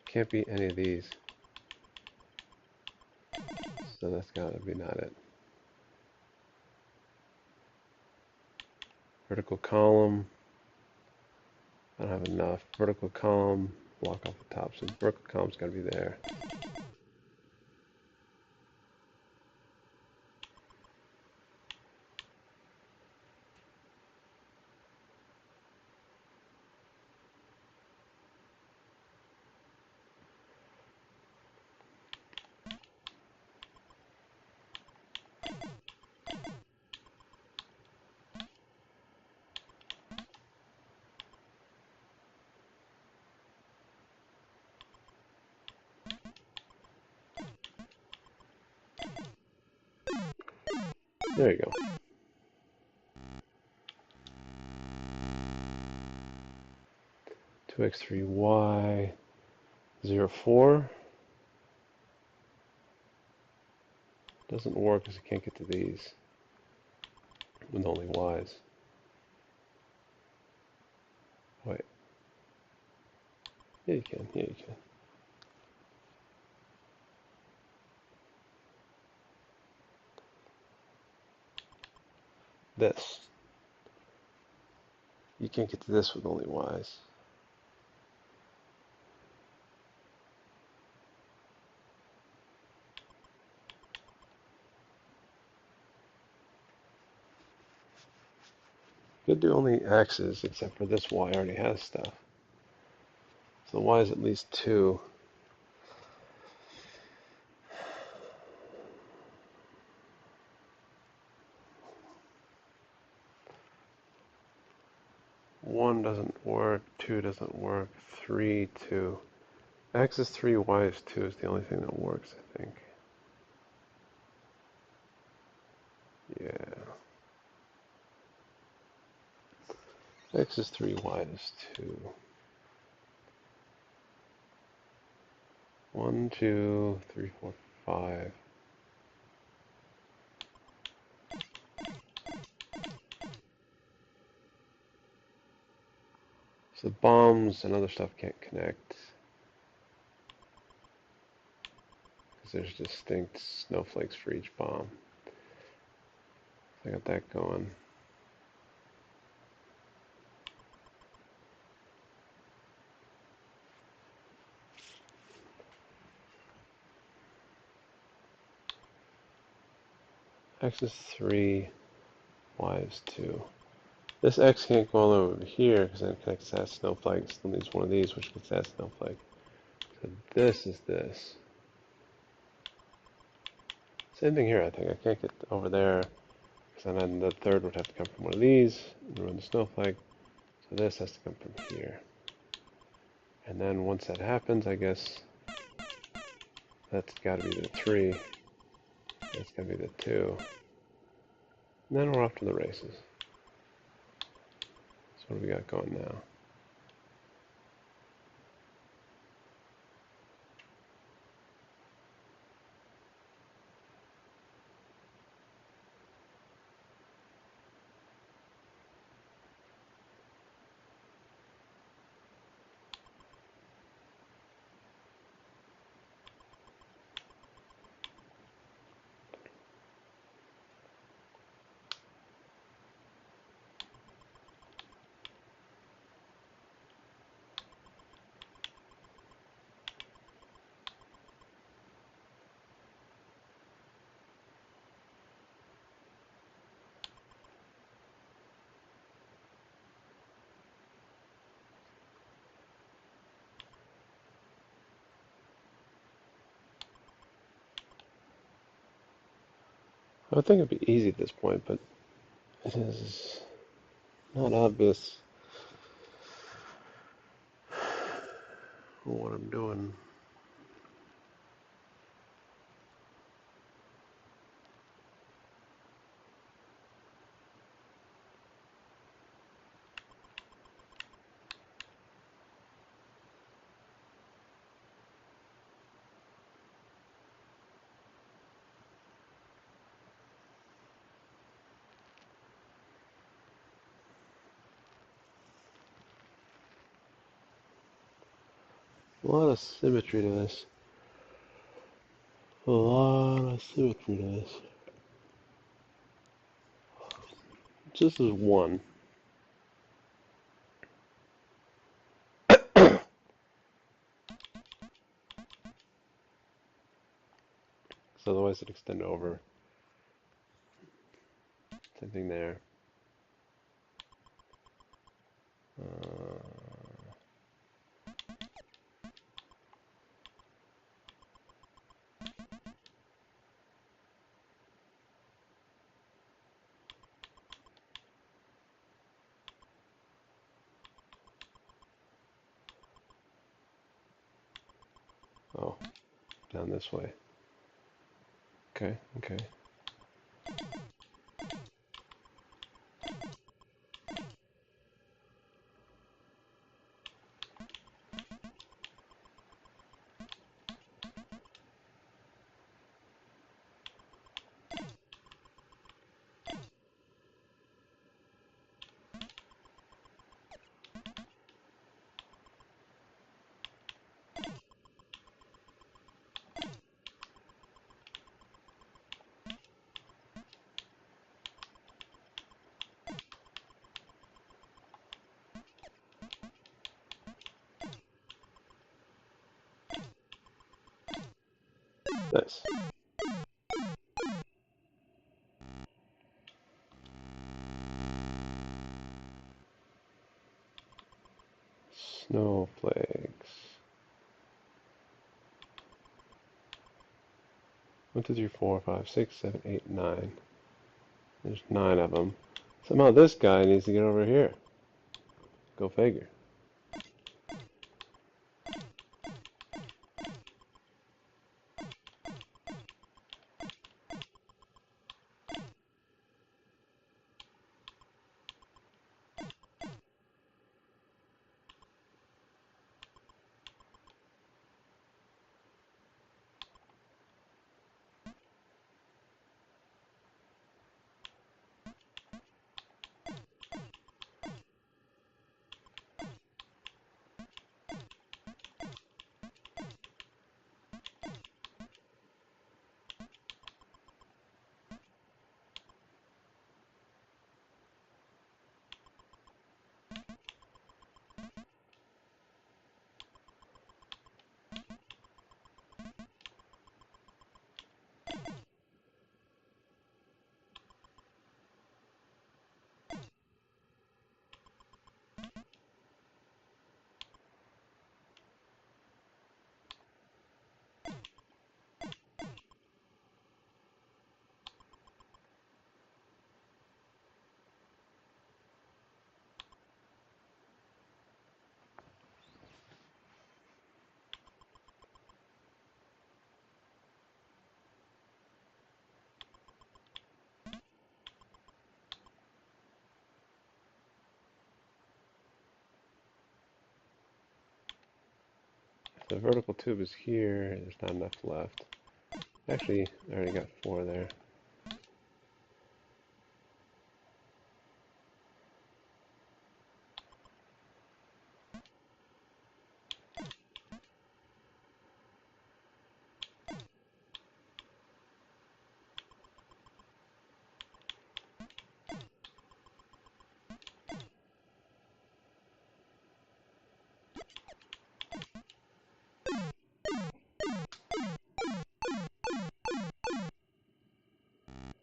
Can't be any of these. so that's gotta be not it. Vertical column. I don't have enough. Vertical column, block off the top, so vertical column's gotta be there. There you go. Two x 3y 0 4 doesn't work because I can't get to these with only y's. Wait. Yeah, you can. Yeah, you can. This. You can't get to this with only y's. You could do only x's, except for this y already has stuff. So y is at least 2. One doesn't work, 2 doesn't work, 3, 2. X is 3, y is 2 is the only thing that works, I think. Yeah. X is 3, y is 2. 1, 2, 3, 4, 5. So bombs and other stuff can't connect. Because there's distinct snowflakes for each bomb. So I got that going. X is 3, y is 2. This X can't go all over here because then it connects to that snowflake. It still needs one of these which gets that snowflake. So this is this. Same thing here, I think. I can't get over there because then the third would have to come from one of these and run the snowflake. So this has to come from here. And then once that happens, I guess that's got to be the 3. That's got to be the 2. And then we're off to the races. So what do we got going now? I would think it'd be easy at this point, but it is not obvious what I'm doing. A lot of symmetry to this. A lot of symmetry to this. This is one. So otherwise it extend over. Same thing there. Oh, down this way. Okay, okay. Nice. Snowflakes. 1, 2, 3, 4, 5, 6, 7, 8, 9. There's 9 of them. Somehow this guy needs to get over here. Go figure. If the vertical tube is here, there's not enough left. Actually, I already got 4 there.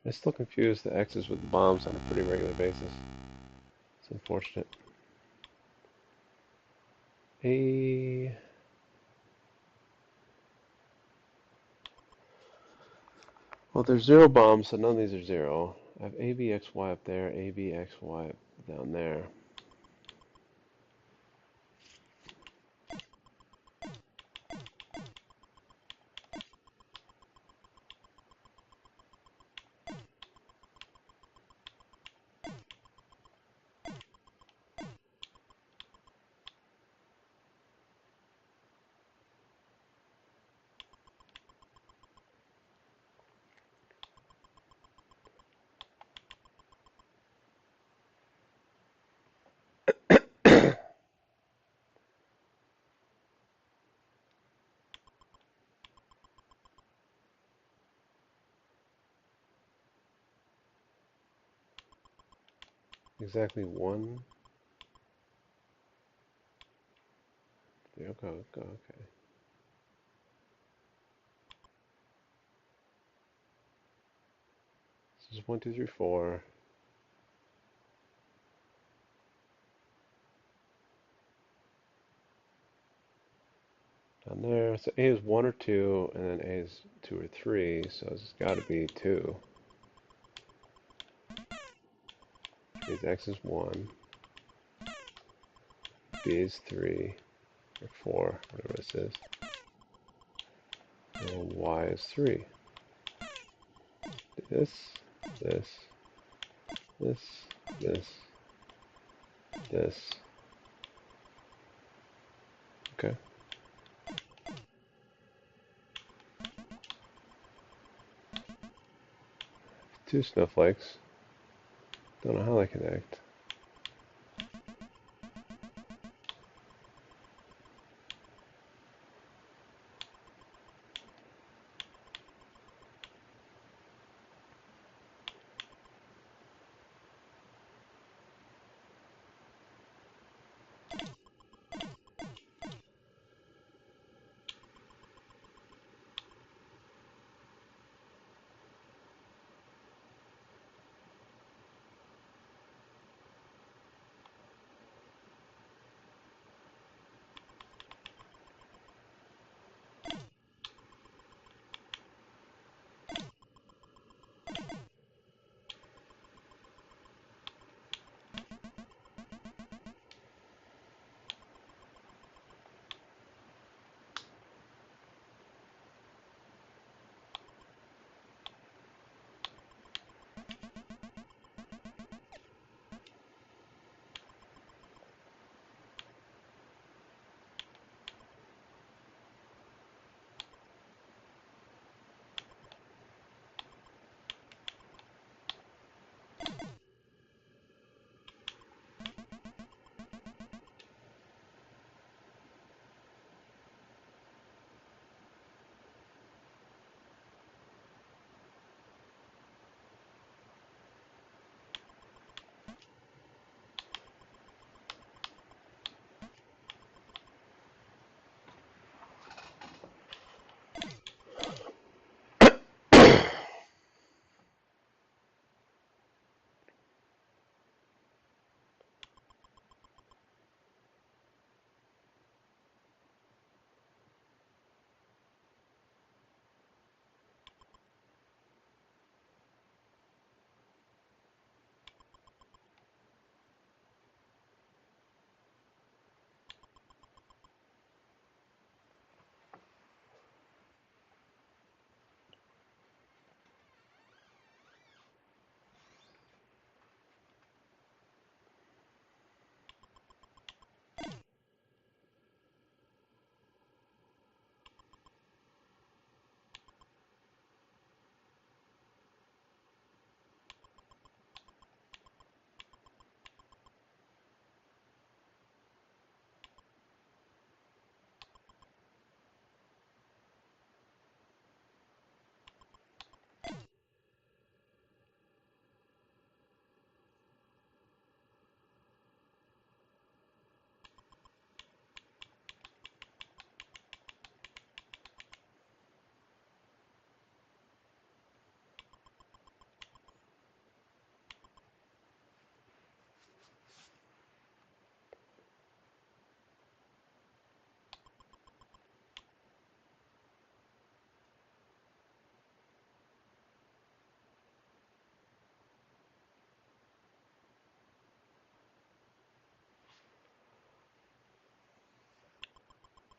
I'm still confused the X's with the bombs on a pretty regular basis. It's unfortunate. A... Well, there's 0 bombs, so none of these are 0. I have ABXY up there, ABXY down there. exactly one. Okay, okay, okay. This is 1, 2, 3, 4. Down there. So A is 1 or 2, and then A is 2 or 3, so it's got to be 2. Which means X is 1, B is 3, or 4, whatever this is, and Y is 3. This, this, this, this, this. Okay. 2 snowflakes. Don't know how they connect.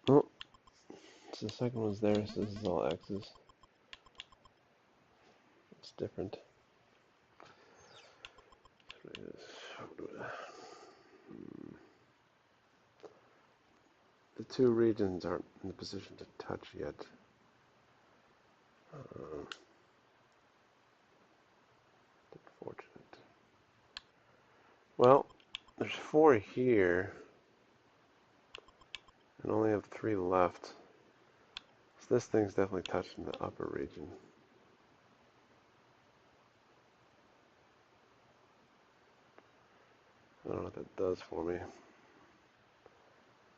Oh, so the second one's there, so this is all X's. It's different. The two regions aren't in the position to touch yet. Unfortunate. Well, there's 4 here, and only have 3 left. So this thing's definitely touching the upper region. I don't know what that does for me.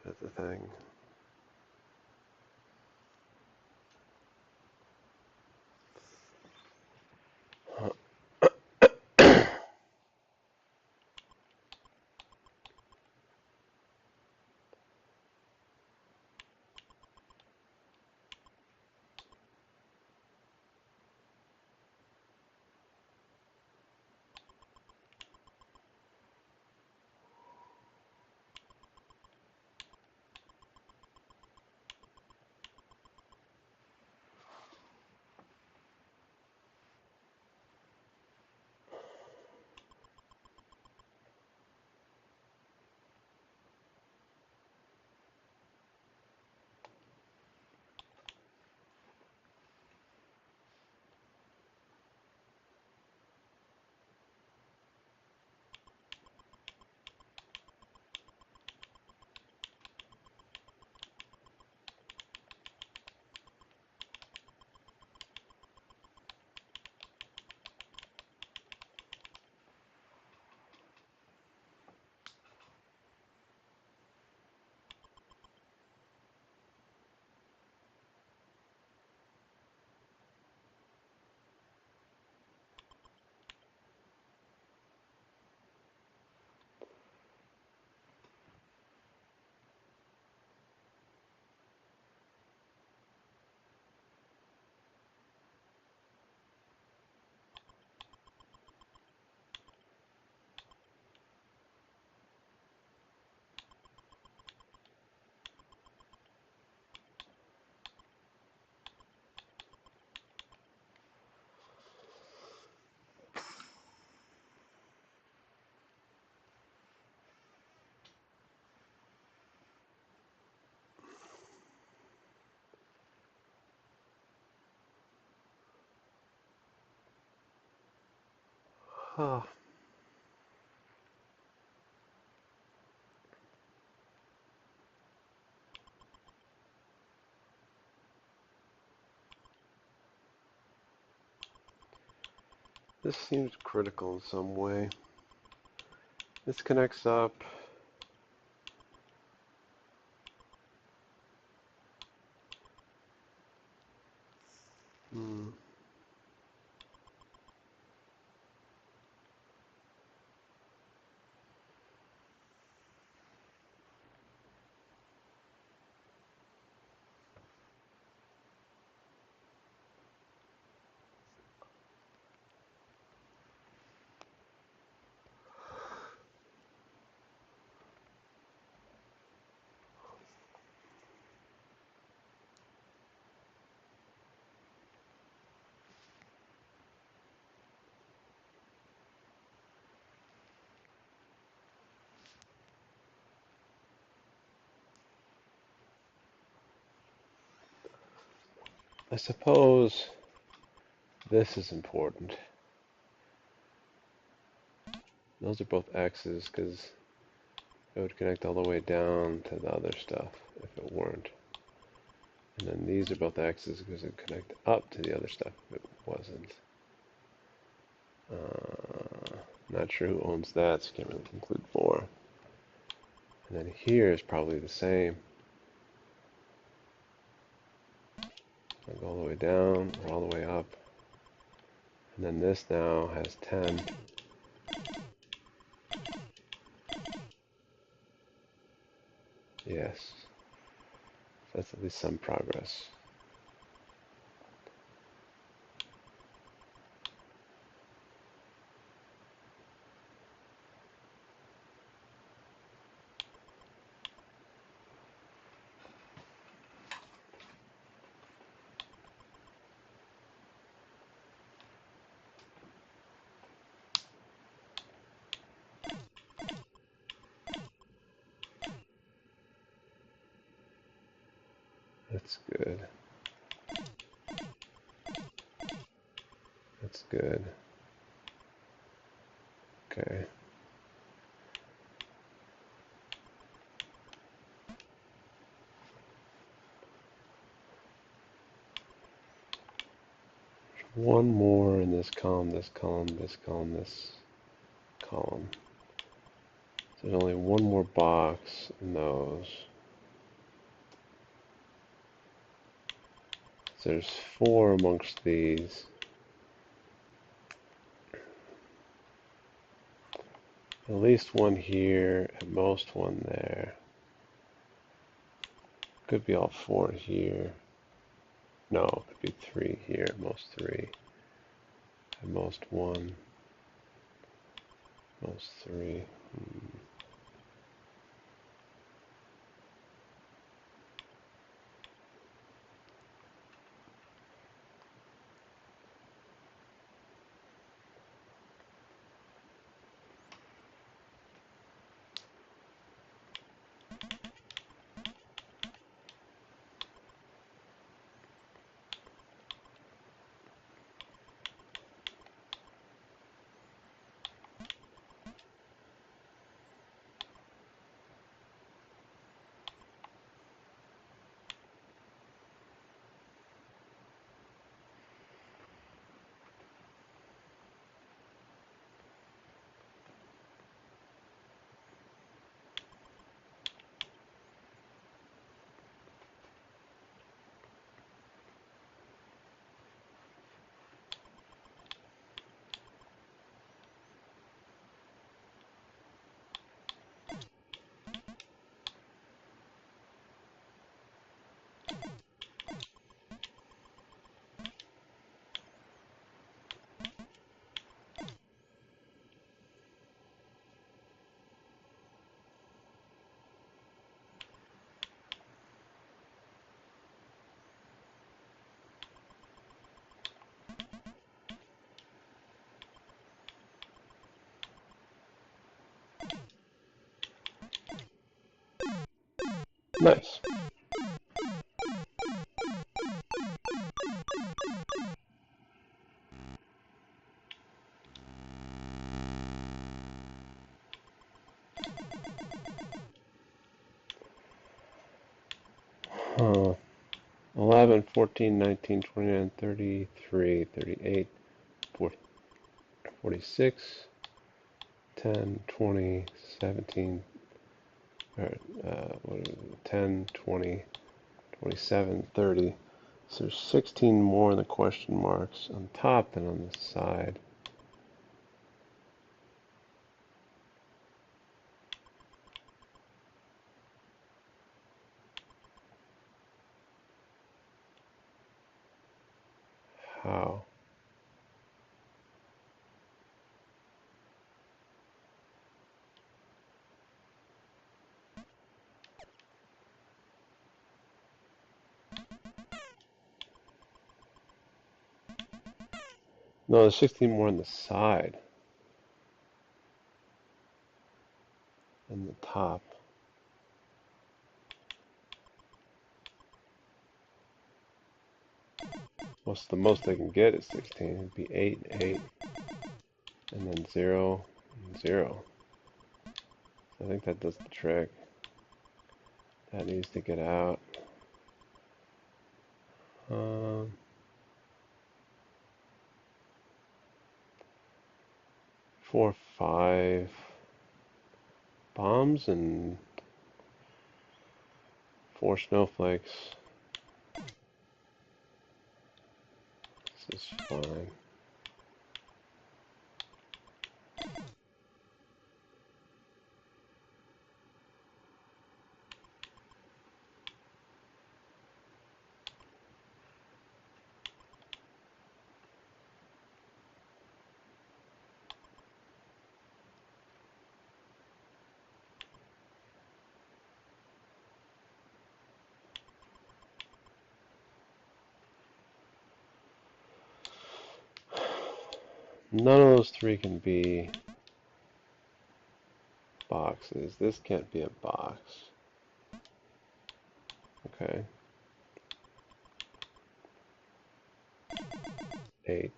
That's the thing. Oh, this seems critical in some way. This connects up. Hmm. I suppose this is important. Those are both X's because it would connect all the way down to the other stuff if it weren't. And then these are both X's because it would connect up to the other stuff if it wasn't. Not sure who owns that, so can't really conclude more. And then here is probably the same. I'll go all the way down or all the way up. And then this now has 10. Yes. That's at least some progress. That's good. That's good. Okay. One more in this column, this column, this column, this column. There's only one more box in those. So there's 4 amongst these. At least one here, at most one there. Could be all 4 here. No, it could be 3 here, at most 3. At most 1. Most 3. Nice. Huh. 11, 14, 19, 29, 33, 38, 40, 46, 10, 20, 17, what is it, 10, 20, 27, 30. So there's 16 more in the question marks on top than on the side. How? No, there's 16 more on the side than the top. What's the most they can get is 16. It'd be 8, 8, and then 0, and 0. So I think that does the trick. That needs to get out. 4, 5 bombs and 4 snowflakes. This is fine. None of those 3 can be boxes. This can't be a box. Okay. 8.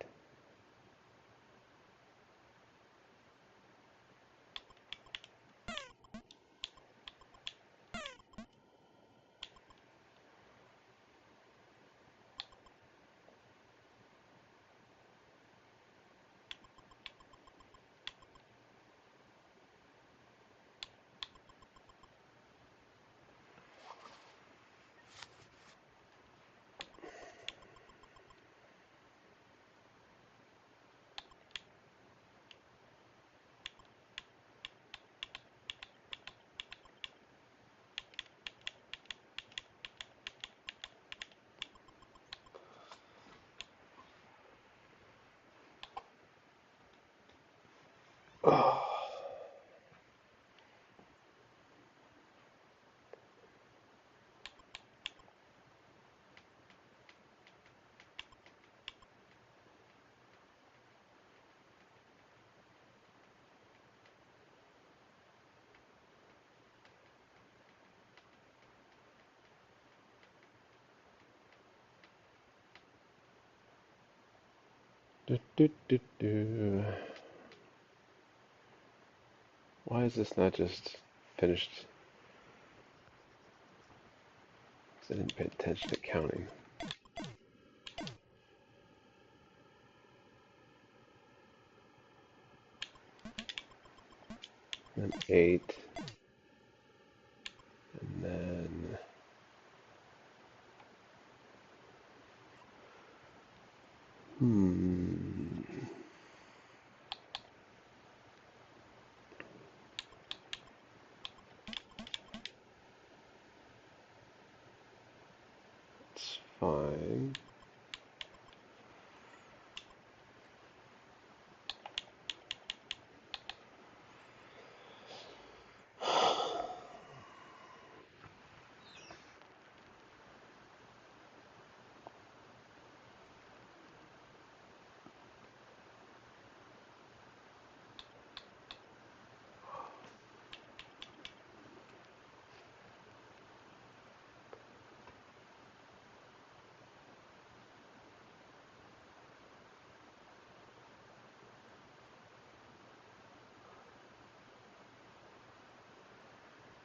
Do, do, do, do. Why is this not just finished? 'Cause I didn't pay attention to counting. And then 8. And then... It's fine.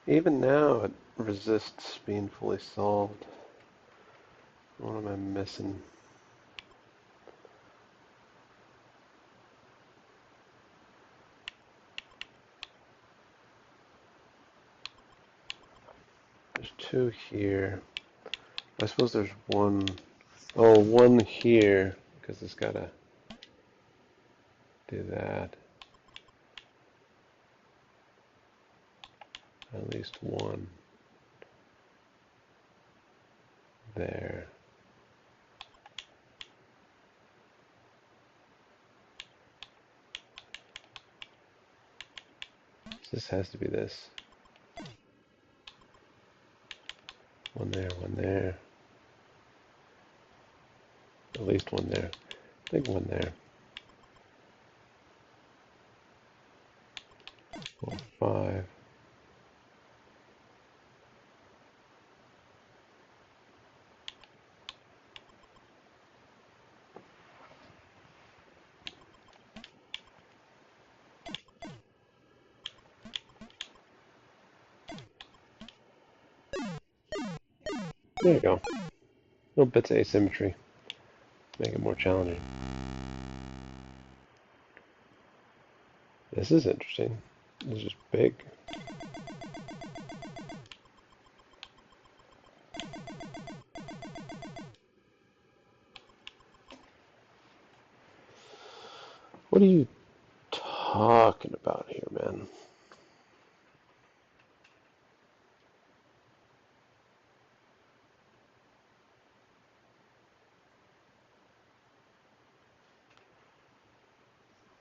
Even now, it resists being fully solved. What am I missing? There's 2 here. I suppose there's 1. Oh, 1 here, because it's gotta do that. At least 1 there. So this has to be this. 1 there, 1 there. At least 1 there. I think 1 there. 4, 5. There you go. Little bits of asymmetry. Make it more challenging. This is interesting. This is big. What are you talking about here, man?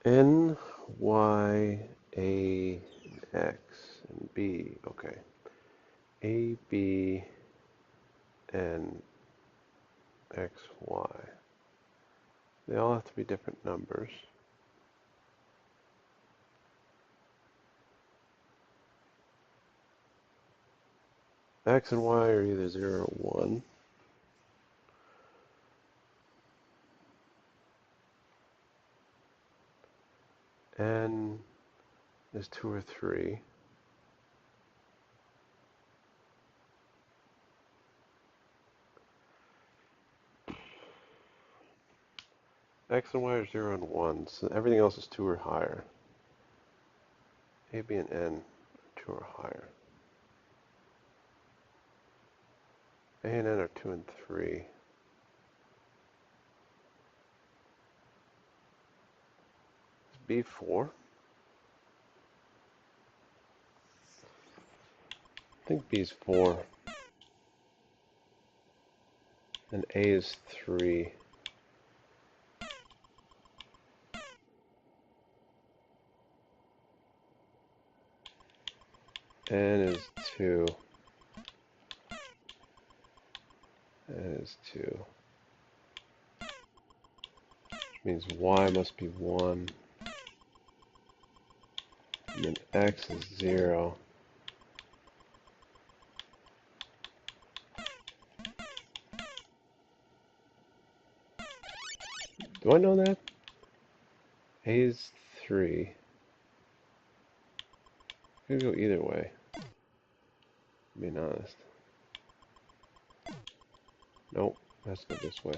N, Y, A, X, and B. Okay. A, B, and X, Y. They all have to be different numbers. X and Y are either 0 or 1. N is 2 or 3. X and Y are 0 and 1, so everything else is 2 or higher. A, B, and N are 2 or higher. A and N are 2 and 3. Is B 4? I think B is 4. And A is 3. N is 2. N is 2. Which means Y must be 1. And then X is 0. Do I know that? A is 3. Could go either way, being honest. Nope, let's go this way.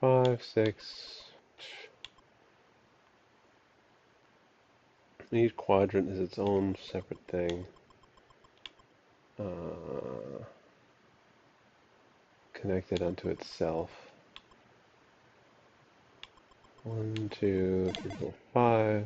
Five, six. Each quadrant is its own separate thing. Connected unto itself. 1, 2, 3, 4, 5.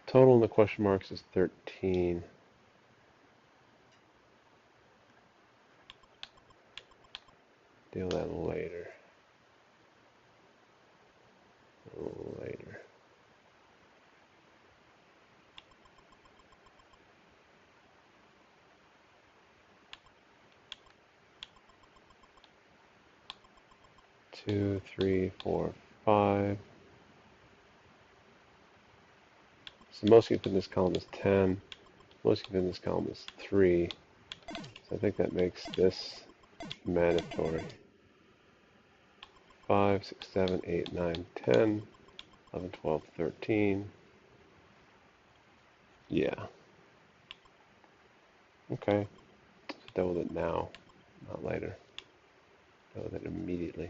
Total in the question marks is 13. Deal that later. Later. Two, three, four, 5. So most you can fit in this column is 10. Most you can fit in this column is 3. So I think that makes this mandatory. 5, 6, 7, 8, 9, 10, 11, 12, 13. Yeah. Okay. So deal with it now, not later. Deal with it immediately.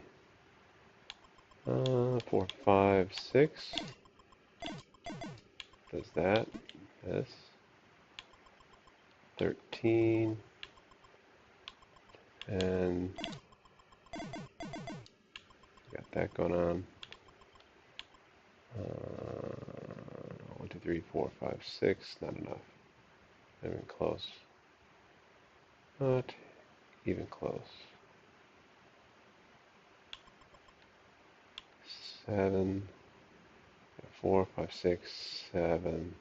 4, 5, 6. Does that. This. 13. And got that going on. 1, 2, 3, 4, 5, 6. Not enough. Not even close. Not even close. 7. 4, 5, 6, 7.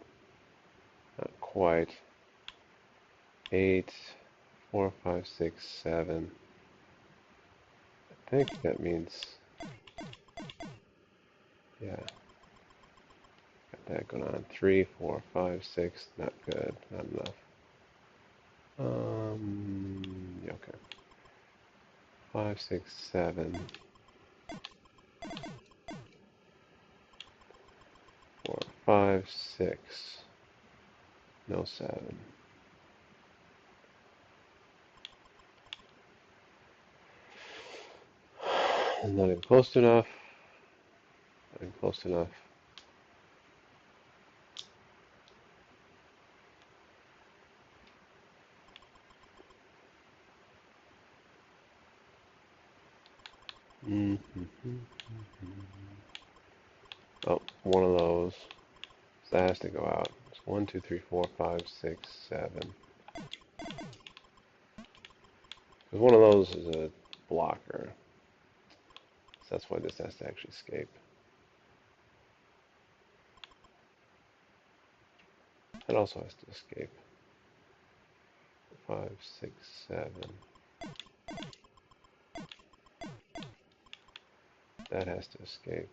Not quite. 8. 4, 5, 6, 7. I think that means, yeah, got that going on. 3, 4, 5, 6, not good, not enough. Yeah, okay. 5, 6, 7. 4, 5, 6. No 7. Not even close enough. Not even close enough. Oh, one of those. So that has to go out. It's 1, 2, 3, 4, 5, 6, 7. Because one of those is a blocker. So that's why this has to actually escape. That also has to escape. 5, 6, 7. That has to escape.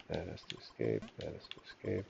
That has to escape. That has to escape.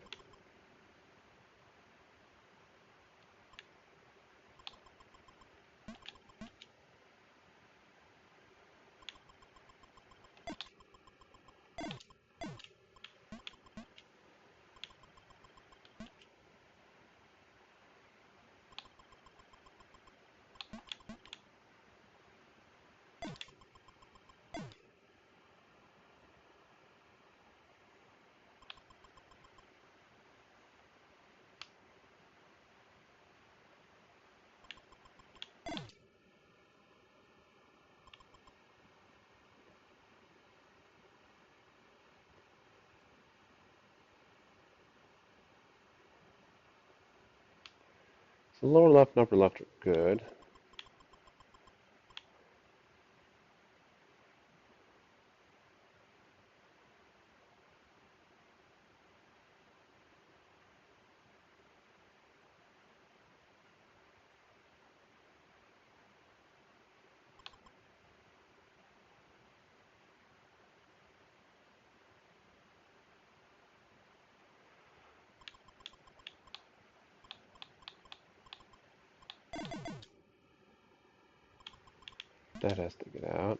The lower left and upper left are good. That has to get out.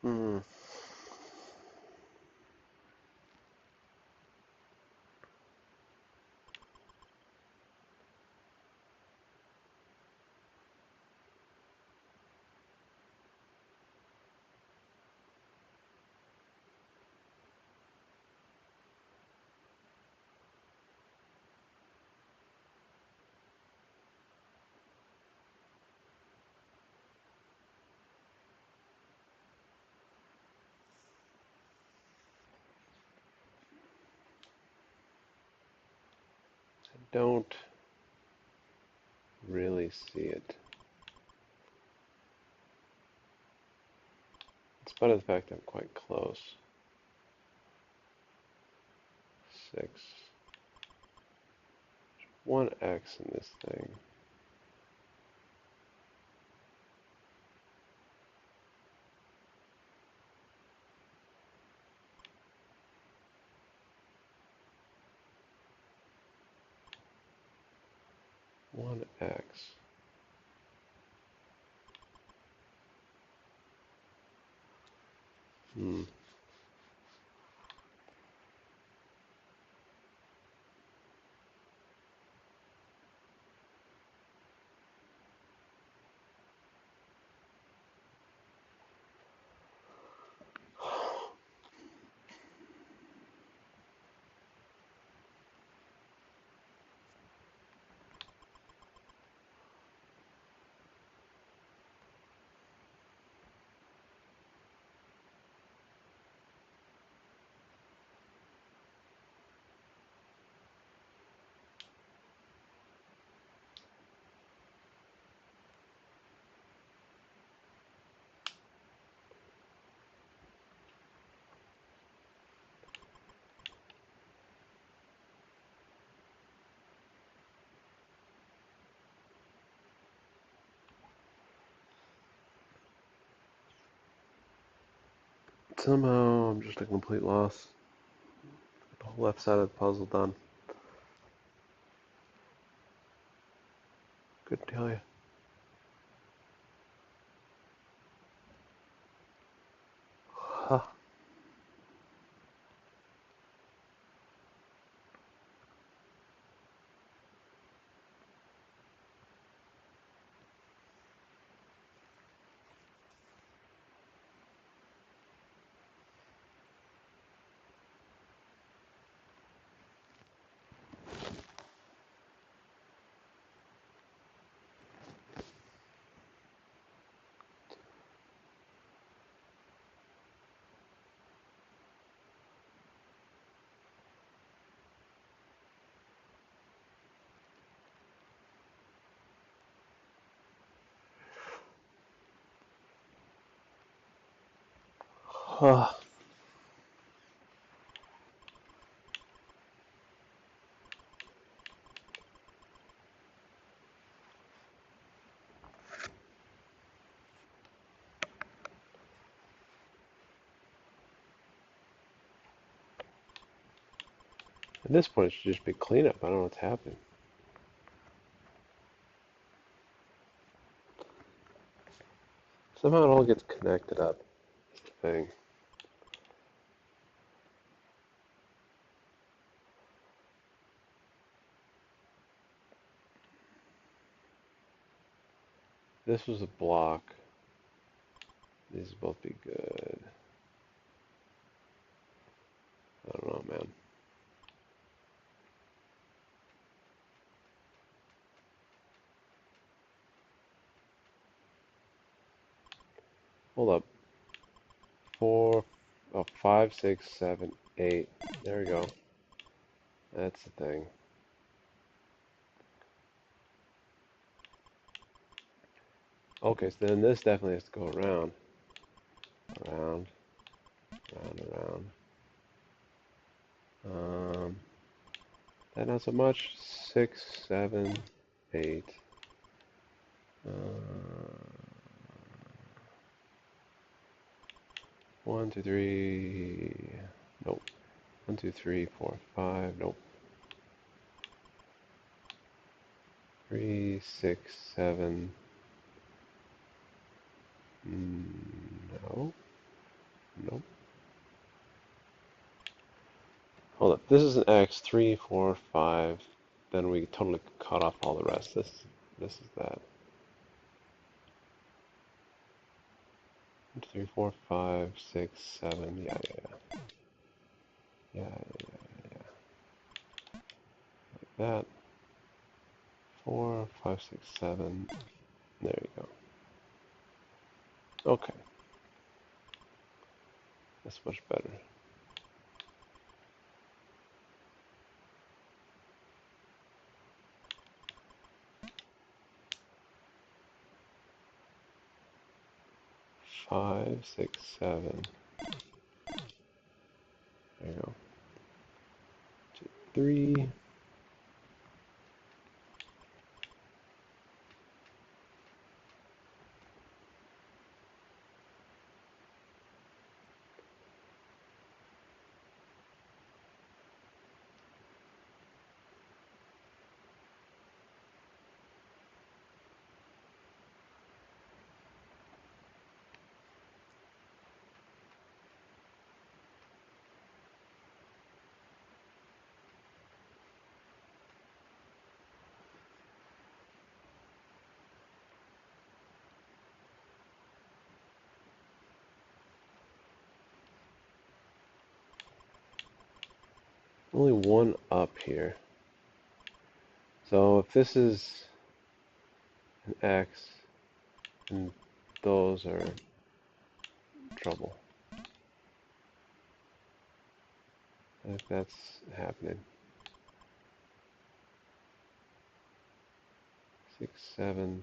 Hmm. I don't really see it. In spite of the fact I'm quite close. 6. One X in this thing. One X. Hmm. Somehow I'm just a complete loss. The whole left side of the puzzle done. Couldn't tell you. Huh. Huh. At this point, it should just be cleanup. I don't know what's happening. Somehow it all gets connected up. That's the thing. This was a block. These would both be good. I don't know, man. Hold up. Oh, 5, 6, 7, 8. There we go. That's the thing. Okay, so then this definitely has to go around. Around, around. That not so much. 6, 7, 8. Uh, 1, 2, 3. Nope. 1, 2, 3, 4, 5. Nope. 3, 6, 7. No. Nope. Hold up. This is an X. 3, 4, 5. Then we totally cut off all the rest. This is that. 1, 2, 3, 4, 5, 6, 7. Yeah, yeah, yeah. Yeah, yeah, yeah. Like that. 4, 5, 6, 7. There you go. Okay. That's much better. 5, 6, 7. There you go. 2, 3. Only one up here. So if this is an X, and those are trouble. I think that's happening. 6, 7.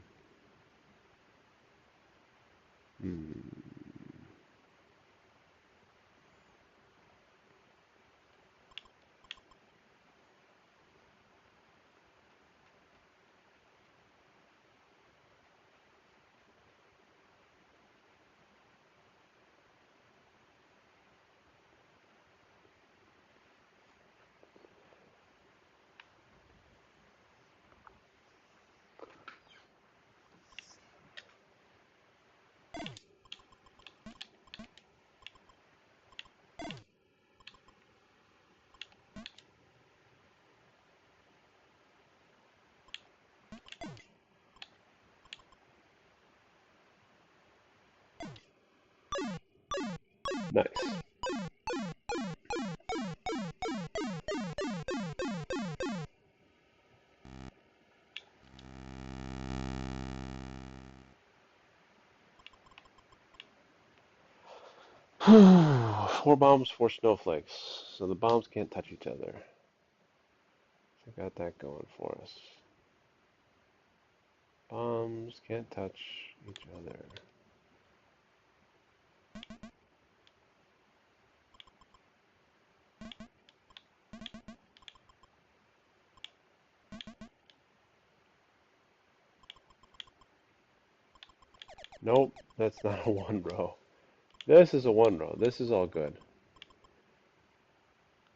Nice. Four bombs, four snowflakes. So the bombs can't touch each other. So got that going for us. Bombs can't touch each other. Nope, that's not a one row. This is a one row. This is all good.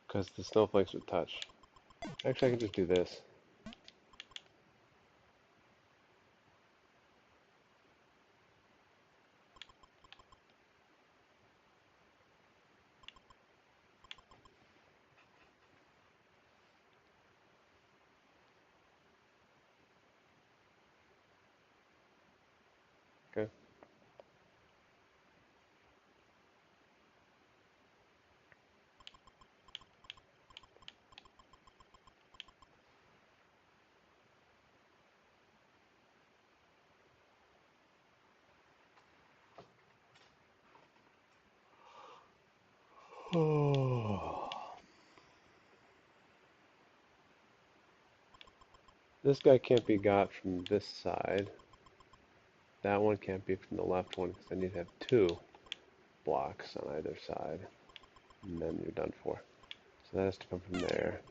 Because the snowflakes would touch. Actually, I can just do this. Okay. This guy can't be got from this side. That one can't be from the left one because I need to have two blocks on either side. And then you're done for. So that has to come from there.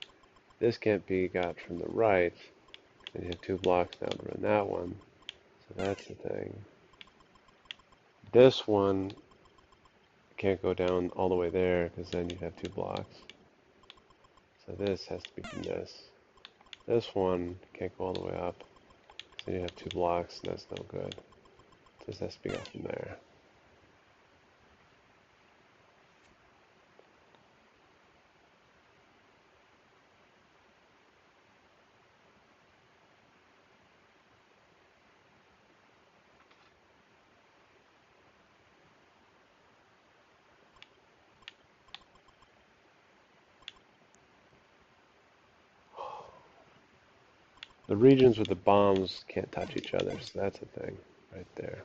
This can't be got from the right. And you have two blocks now to run that one. So that's the thing. This one can't go down all the way there because then you have two blocks. So this has to be from this. This one can't go all the way up. So you have two blocks and that's no good. So this has to be up from there. The regions with the bombs can't touch each other, so that's a thing right there.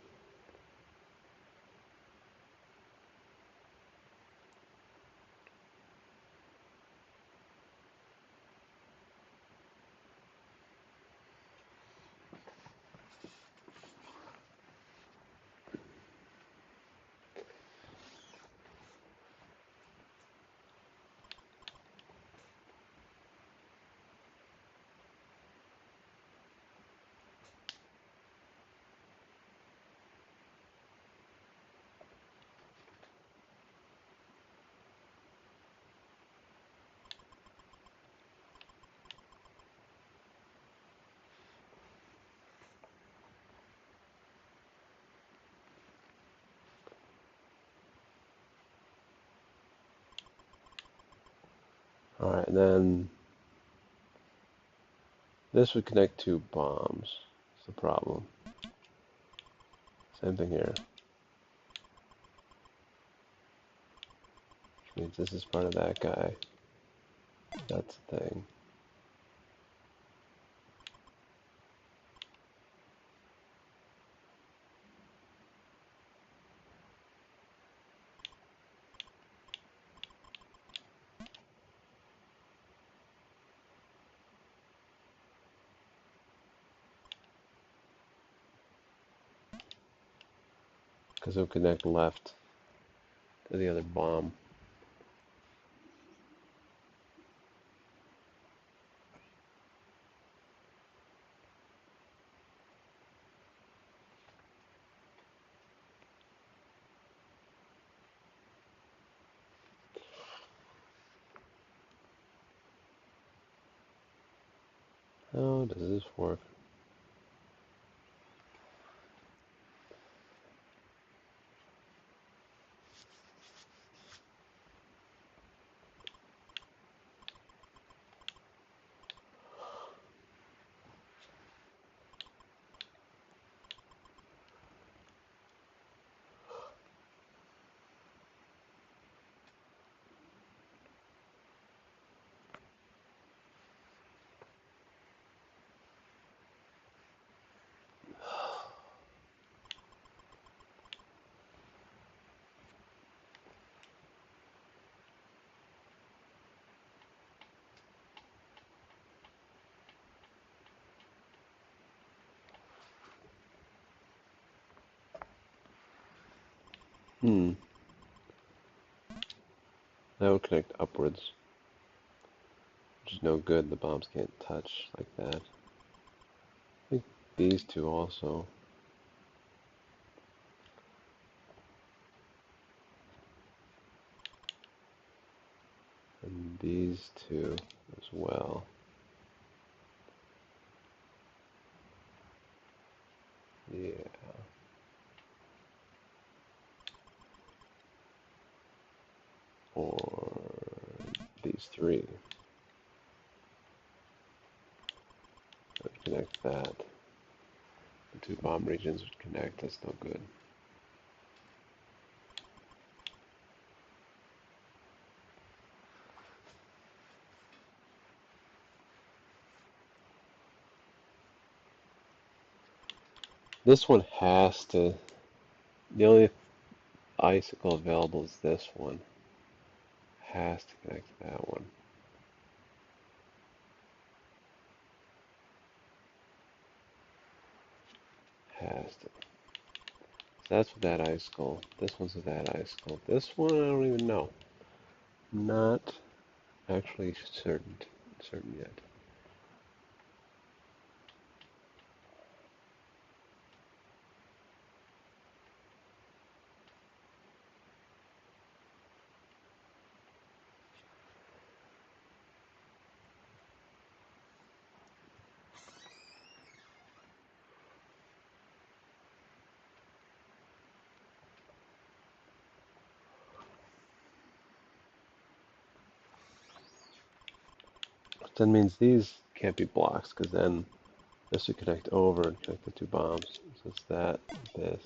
Alright, and then this would connect to bombs. That's the problem. Same thing here. Which means this is part of that guy. That's the thing. Because it'll connect left to the other bomb. How does this work? Hmm. That would connect upwards. Which is no good. The bombs can't touch like that. I think these two also. And these two as well. Yeah. Or these three. Would connect that. The two bomb regions would connect. That's no good. This one has to. The only icicle available is this one. has to connect to that one. Has to. So that's with that icicle. This one's with that icicle. This one I don't even know. Not actually certain yet. That means these can't be blocks because then this would connect over and connect the two bombs. So it's that, this.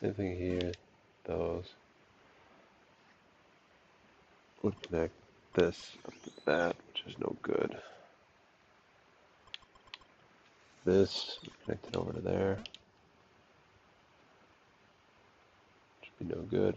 Same thing here. Those would connect this up to that, which is no good. This would connect it over to there, which would be no good.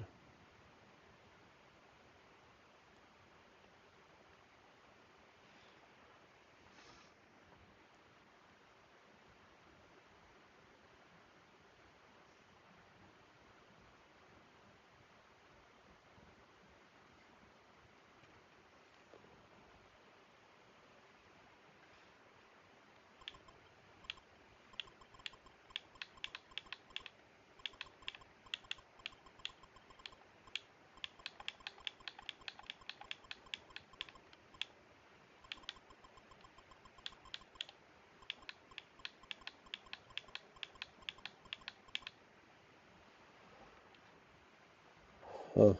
Huh.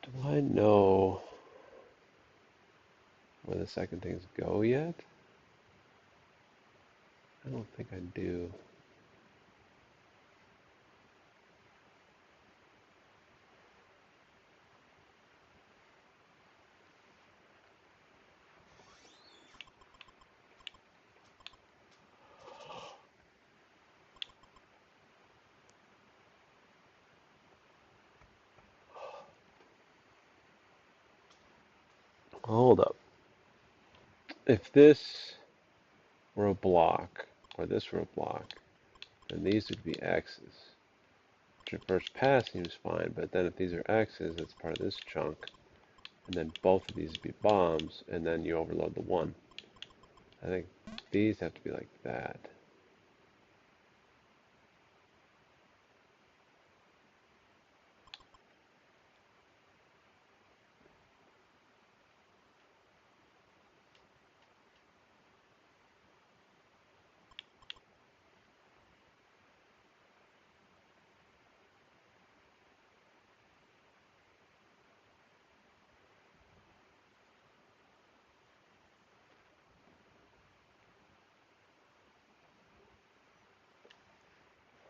Do I know where the second things go yet? I don't think I do. Hold up. If this were a block, or this were a block, then these would be X's. Traverse pass seems fine, but then if these are X's, that's part of this chunk. And then both of these would be bombs, and then you overload the one. I think these have to be like that.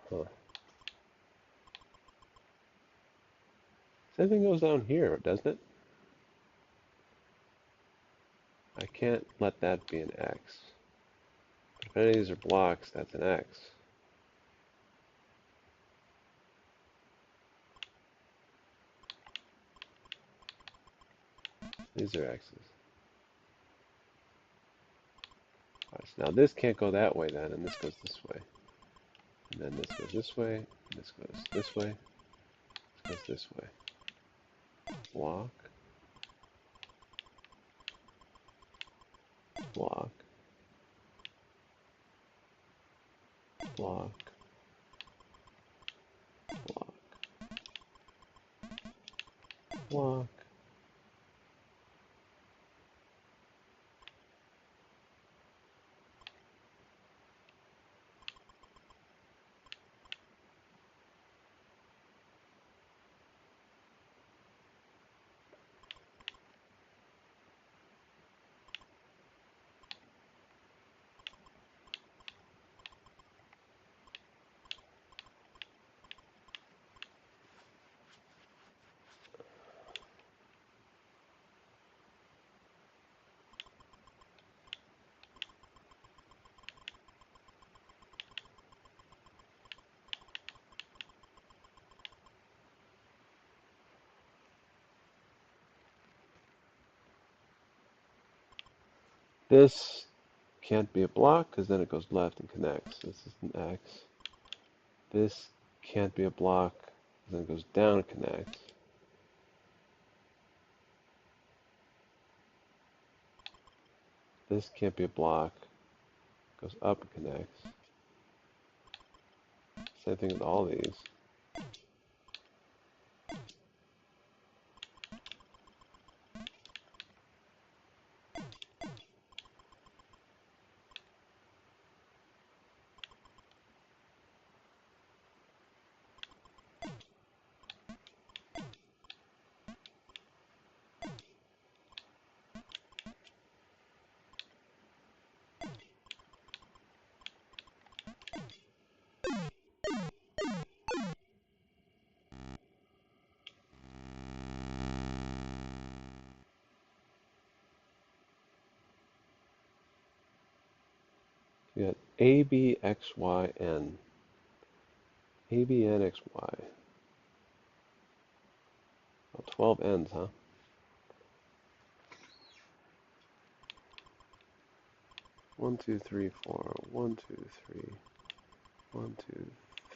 Huh. Same thing goes down here, doesn't it? I can't let that be an X. If any of these are blocks, that's an X. These are X's. Right, so now this can't go that way then, and this goes this way. And then this goes this way, and this goes this way, this goes this way. Block, block, block, block. This can't be a block because then it goes left and connects. This is an X. This can't be a block because then it goes down and connects. This can't be a block. Goes up and connects. Same thing with all these. You got A, B, X, Y, N. A, B, N, X, Y. Oh, 12 N's, huh? One, two, three, four. 1, 2, 3. 1, 2,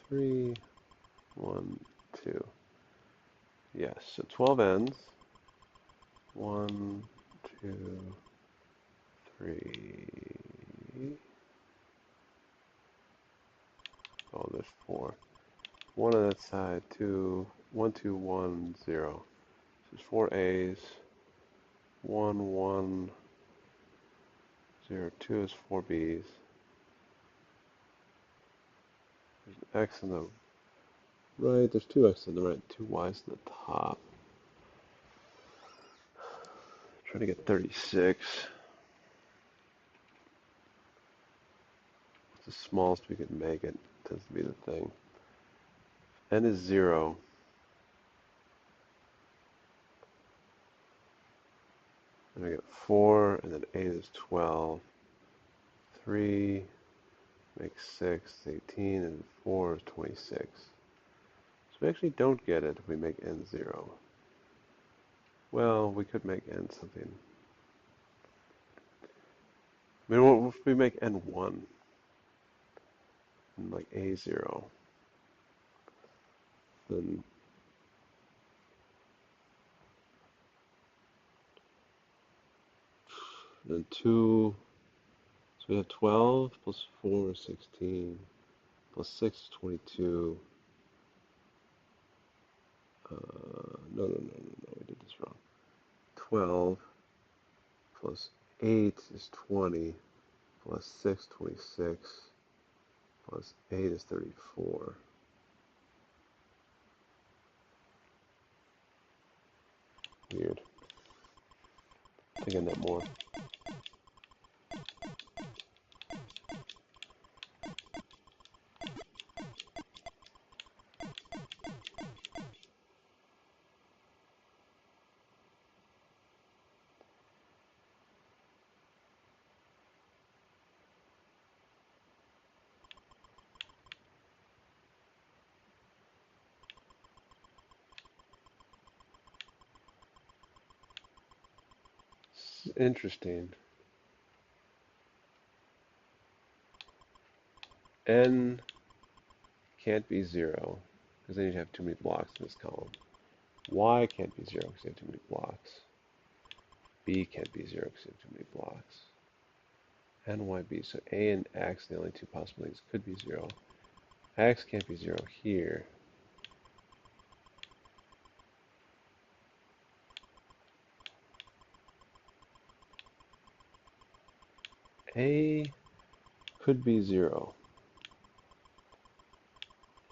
3. 1, 2. Yes, so 12 N's. 1, 2, 3. Oh, there's 4. 1 on that side. 2. 1, 2, 1, 0. So there's 4 A's. 1, 1, 0, 2 is 4 B's. There's an X in the right. There's 2 X's in the right, 2 Y's in the top. Trying to get 36. It's the smallest we could make it. Tends to be the thing. N is 0. And I get 4, and then 8 is 12. 3 makes 6, 18, and 4 is 26. So we actually don't get it if we make N 0. Well, we could make N something. I mean, what if we make N 1? And like A 0? Then 2, so we have 12 plus 4 is 16, plus 6 is 22. No, we did this wrong. 12 plus 8 is 20, plus 6, 26, plus 8 is 34. Weird. Thinking that more. It's interesting. N can't be 0, because then you'd have too many blocks in this column. Y can't be 0, because you have too many blocks. B can't be 0, because you have too many blocks. N, Y, B. So A and X, the only two possibilities, could be 0. X can't be 0 here. A could be 0.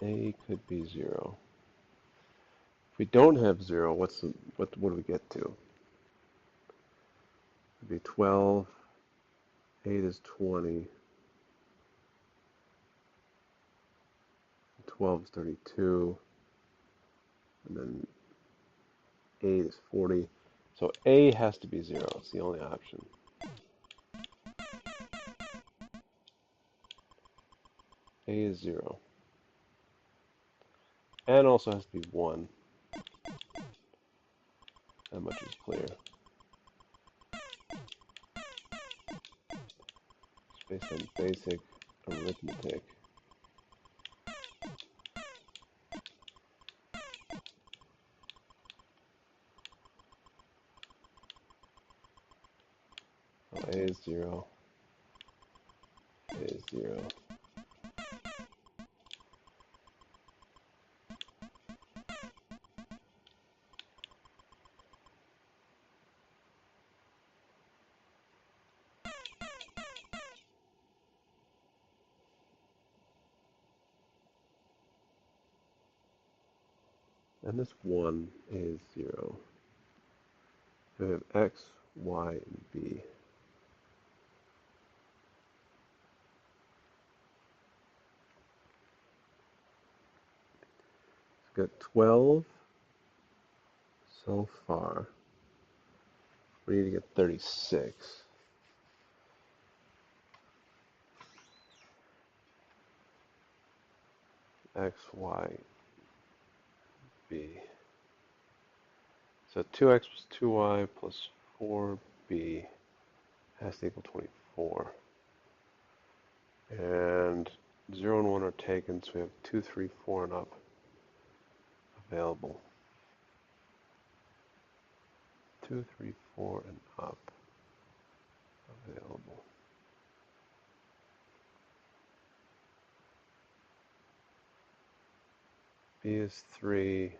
A could be 0. If we don't have 0, what do we get to? It'd be 12. 8 is 20. 12 is 32. And then 8 is 40. So A has to be 0. It's the only option. A is 0. And also has to be 1. That much is clear. It's based on basic arithmetic. So A is 0. A is 0. And this 1 is 0. We have X, Y, and B. We've got 12 so far. We need to get 36. X, Y, B. So 2x plus 2y plus 4b has to equal 24. And 0 and 1 are taken, so we have 2, 3, 4, and up available. 2, 3, 4, and up available. B is 3.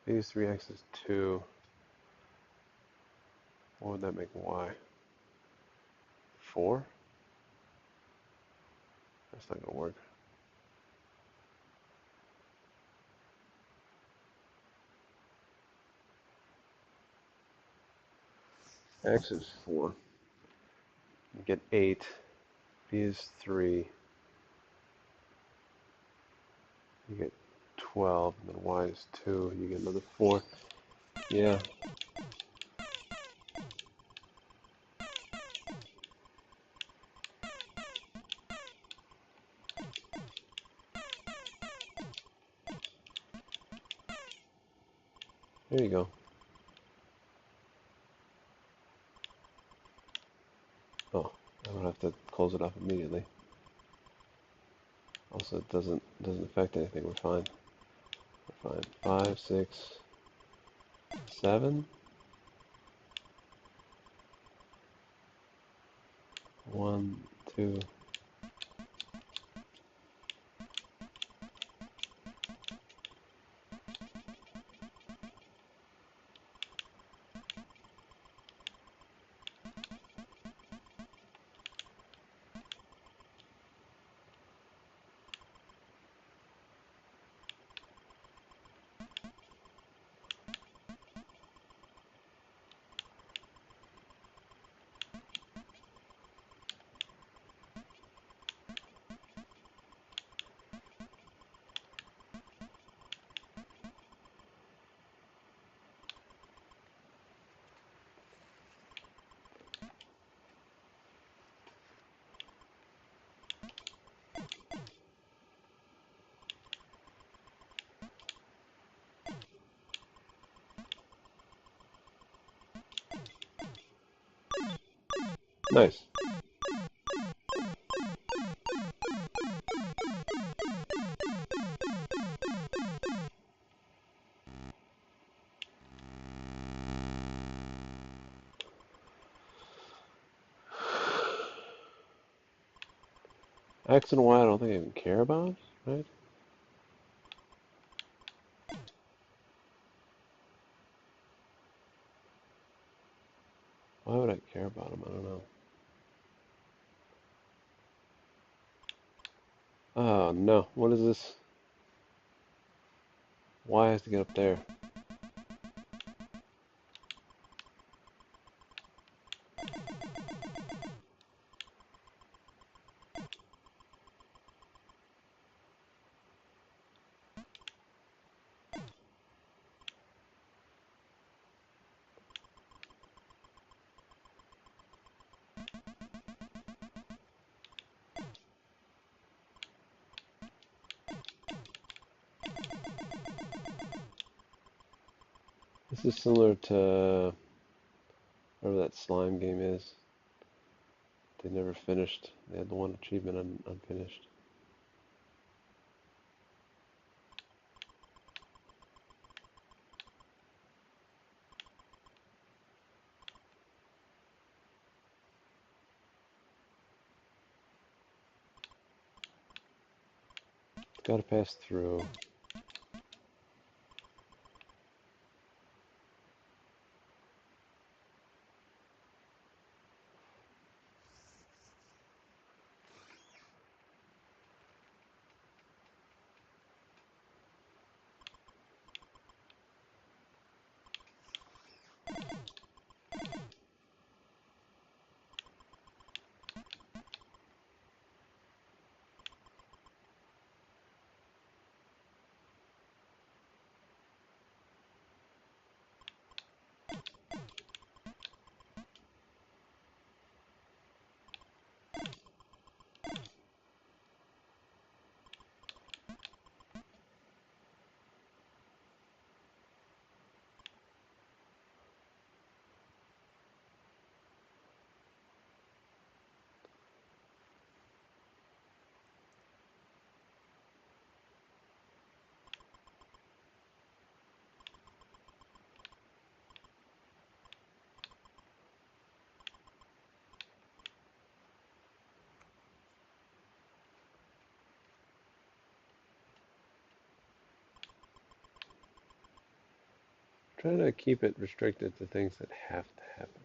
B is 3, X is 2. What would that make Y? 4? That's not going to work. X is 4. You get 8. B is 3. You get 12. And then Y is 2. You get another 4. Yeah. There you go. Oh, I don't have to close it off immediately. Also, it doesn't affect anything. We're fine. We're fine. 5, 6, 7. 1, 2. Nice. X and Y I don't think I even care about, right? Why would I care about them? I don't know. Oh no, what is this? Y has to get up there. This is similar to whatever that slime game is. They never finished. They had the one achievement unfinished. It's gotta pass through. Try to keep it restricted to things that have to happen.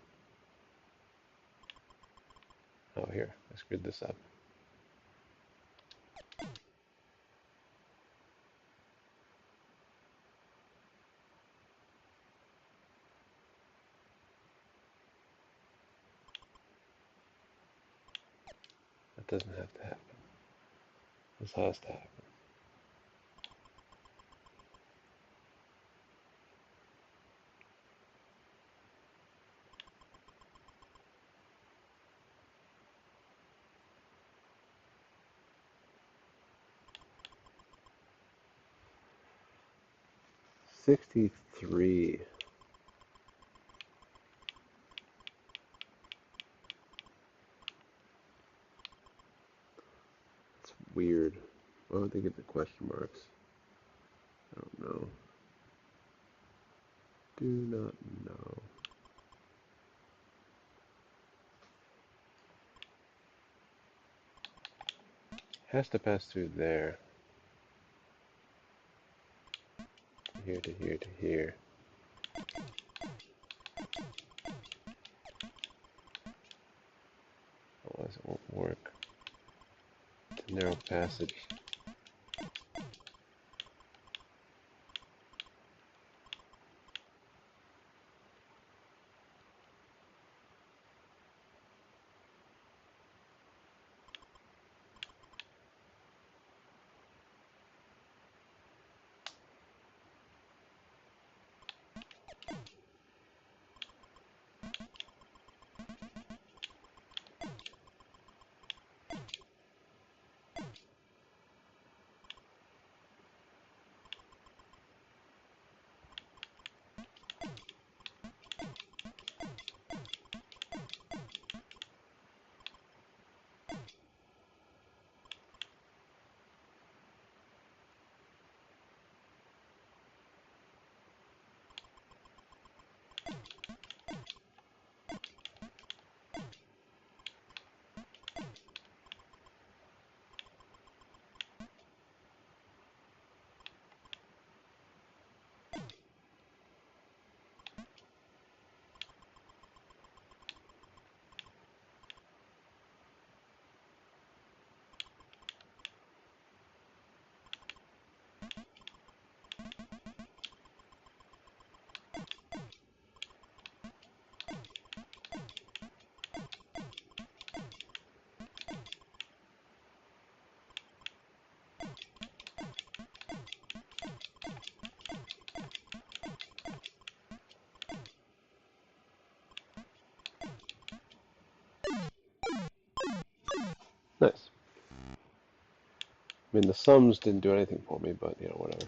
Oh, here, I screwed this up. That doesn't have to happen. This has to happen. 63. It's weird. Why would they get the question marks? I don't know. Do not know. Has to pass through there. Here to here to here. Otherwise it won't work. It's a narrow passage. Nice. I mean, the sums didn't do anything for me, but, you know, whatever.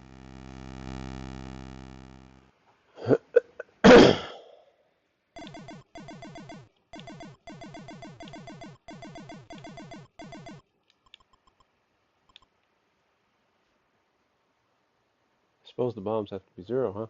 Suppose the bombs have to be 0, huh?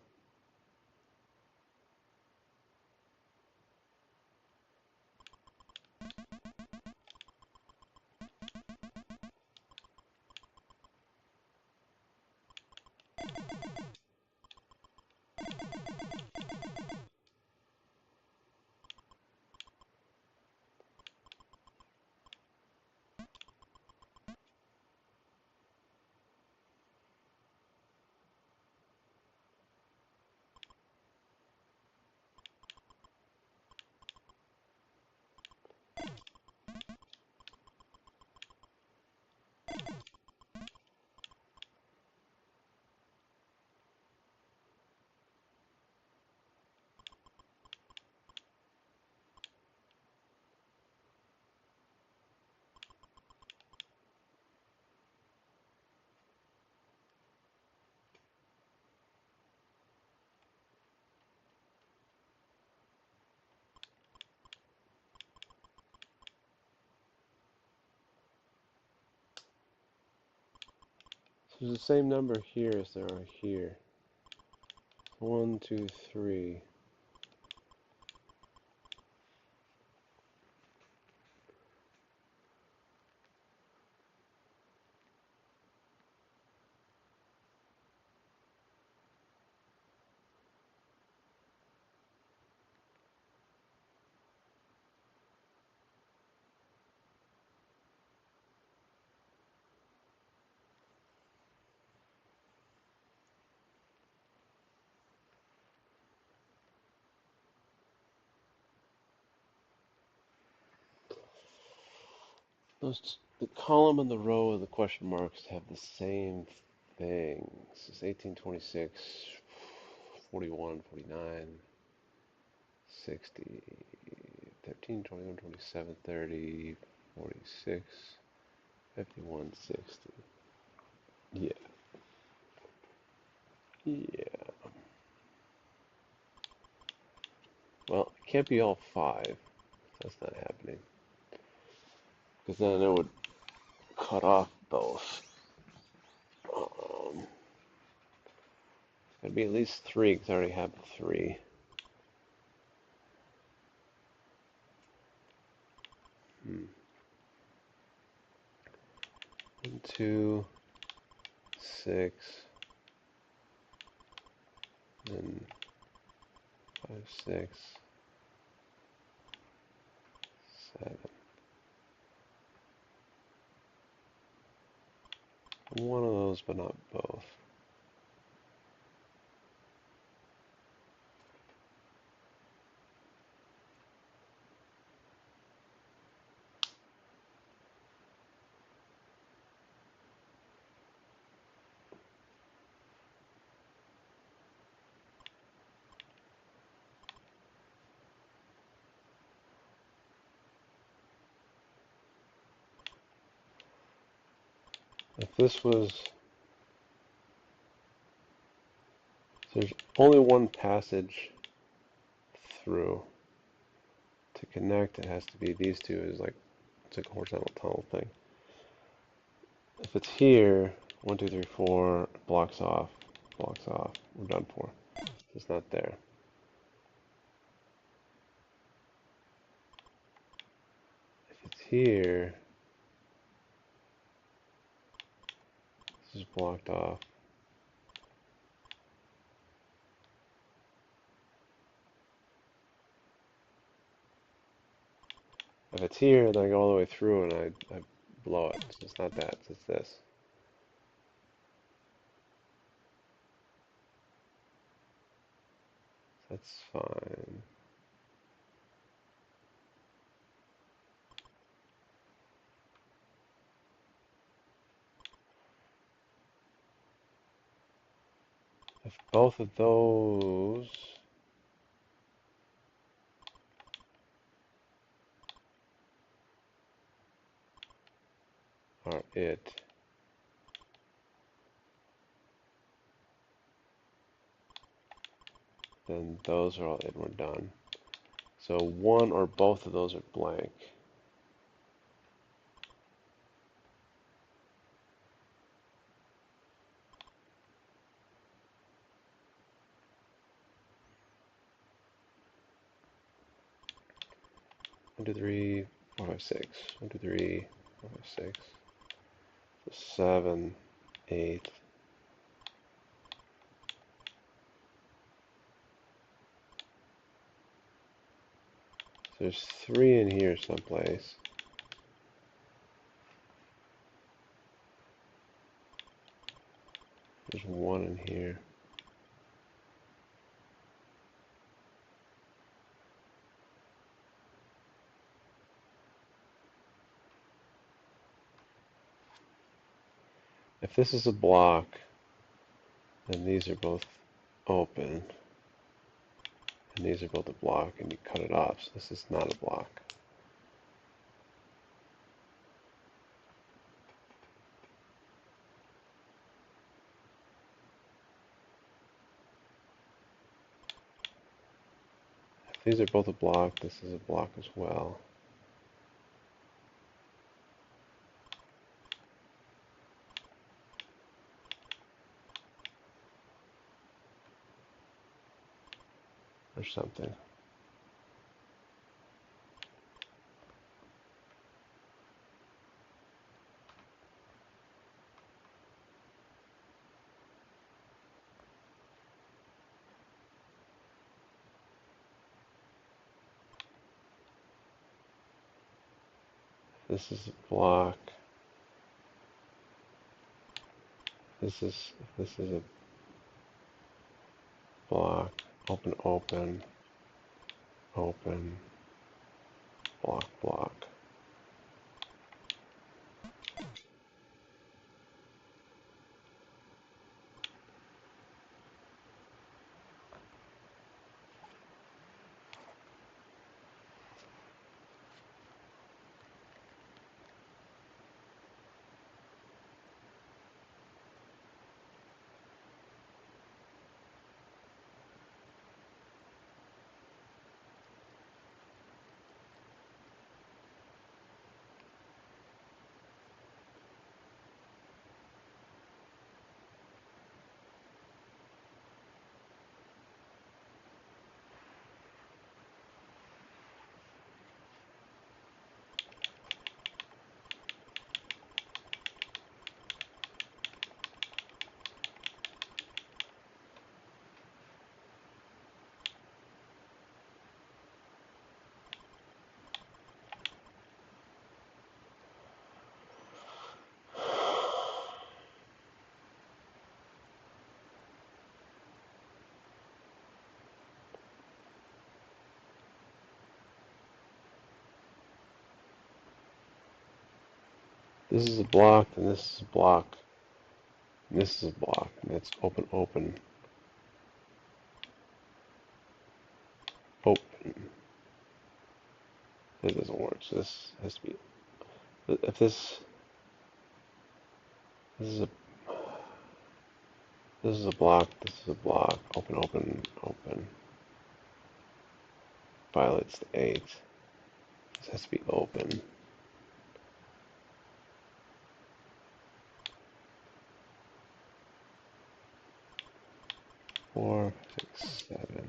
So there's the same number here as there are here. 1, 2, 3. The column and the row and the question marks have the same thing. This is 18, 26, 41, 49, 60, 13, 21, 27, 30, 46, 51, 60. Yeah. Yeah. Well, it can't be all 5. That's not happening. Because then it would cut off both. It'd be at least 3, because I already have 3. Hmm. 1, 2, 6, then 5, 6, 7. One of those, but not both. If this was, there's only one passage through. To connect, it has to be these two. Is like it's like a horizontal tunnel thing. If it's here, 1, 2, 3, 4 blocks off, we're done for. It's not there. If it's here, this is blocked off. If it's here, then I go all the way through and I blow it. So it's not that, it's this. That's fine. If both of those, are it. Then those are all it, we're done. So one or both of those are blank. One, two, three, four, five, six. 1, 2, 3, 4, 5, 6. So 7, 8. So there's 3 in here someplace. There's 1 in here. If this is a block, then these are both open. And these are both a block, and you cut it off. So this is not a block. If these are both a block, this is a block as well. Or something. This is a block. This is a block. Open, open, open, block, block. This is a block, and this is a block, and this is a block, and it's open, open, open. This doesn't work, so this has to be, if this is a, this is a block, this is a block, open, open, open, violates the 8. This has to be open. 4, 6, 7.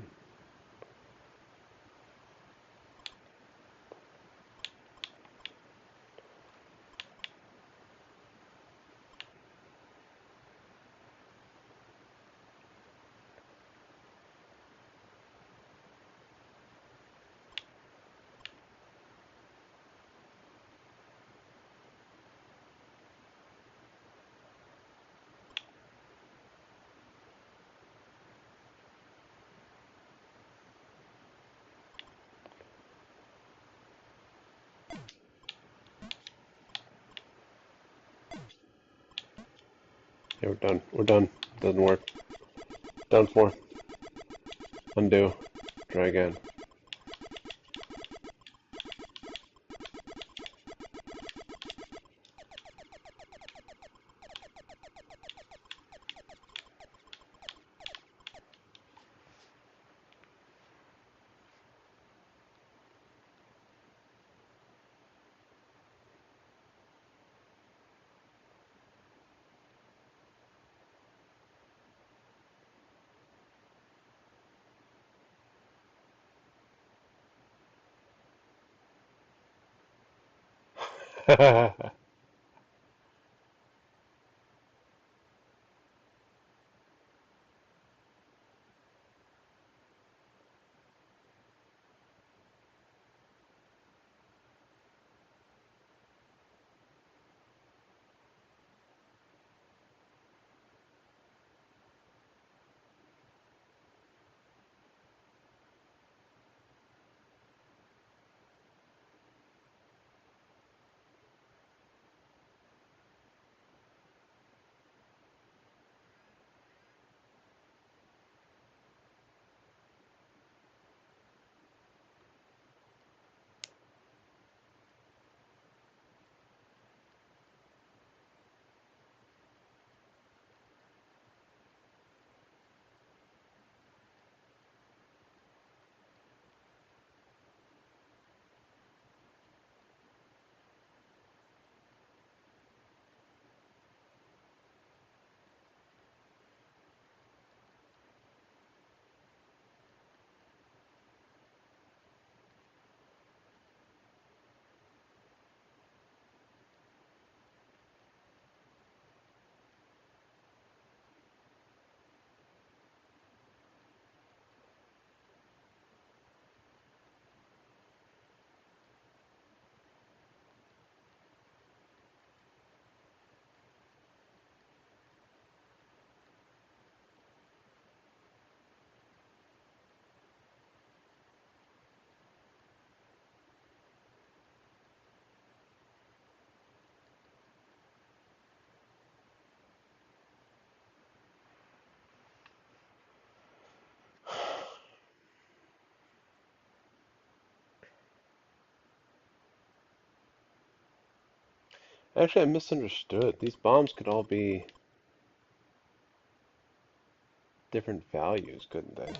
Okay, we're done. We're done. Doesn't work. Done for. Undo. Try again. Actually, I misunderstood. These bombs could all be different values, couldn't they?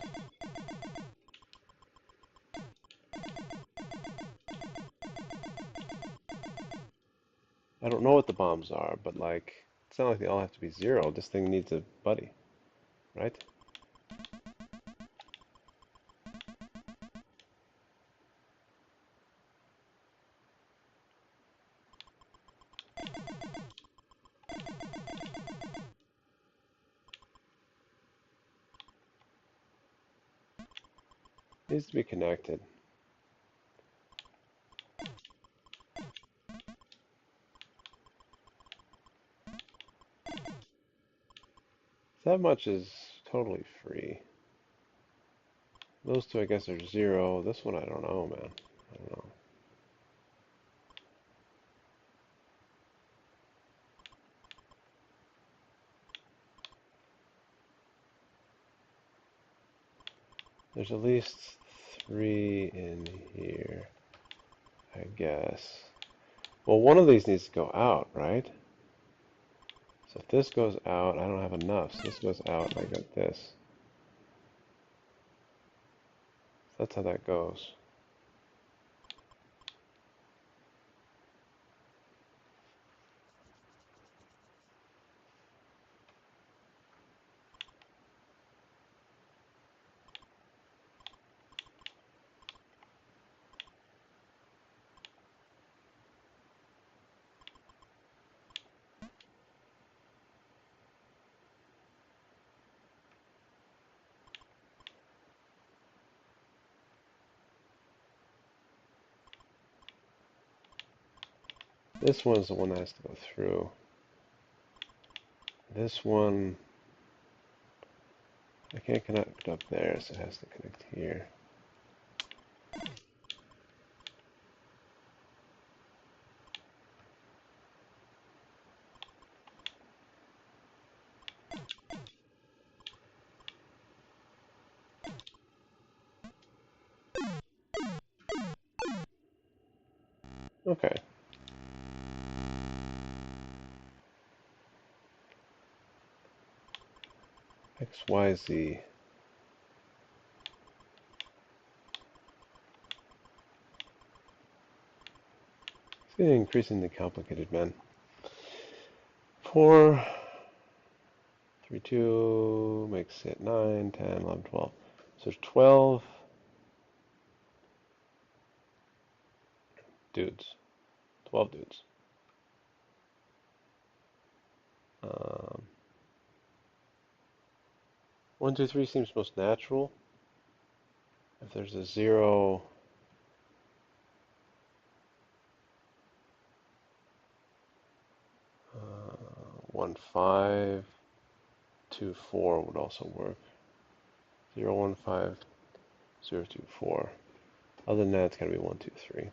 I don't know what the bombs are, but like, it's not like they all have to be zero. This thing needs a buddy, right? It needs to be connected. That much is totally free. Those two, I guess, are zero. This one, I don't know, man. I don't know. There's at least three in here, I guess. Well, one of these needs to go out, right? So if this goes out, I don't have enough. So this goes out, and I got this. That's how that goes. This one's the one that has to go through. This one, I can't connect up there, so it has to connect here. Okay. X, Y, Z. It's getting increasingly complicated, man. 4, 3, 2 makes it 9, 10, 11, 12. So there's 12 dudes. 12 dudes. 1, 2, 3 seems most natural. If there's a 0, 1, 5, 2, 4 would also work. 0, 1, 5, 0, 2, 4. Other than that, it's gotta be 1, 2, 3.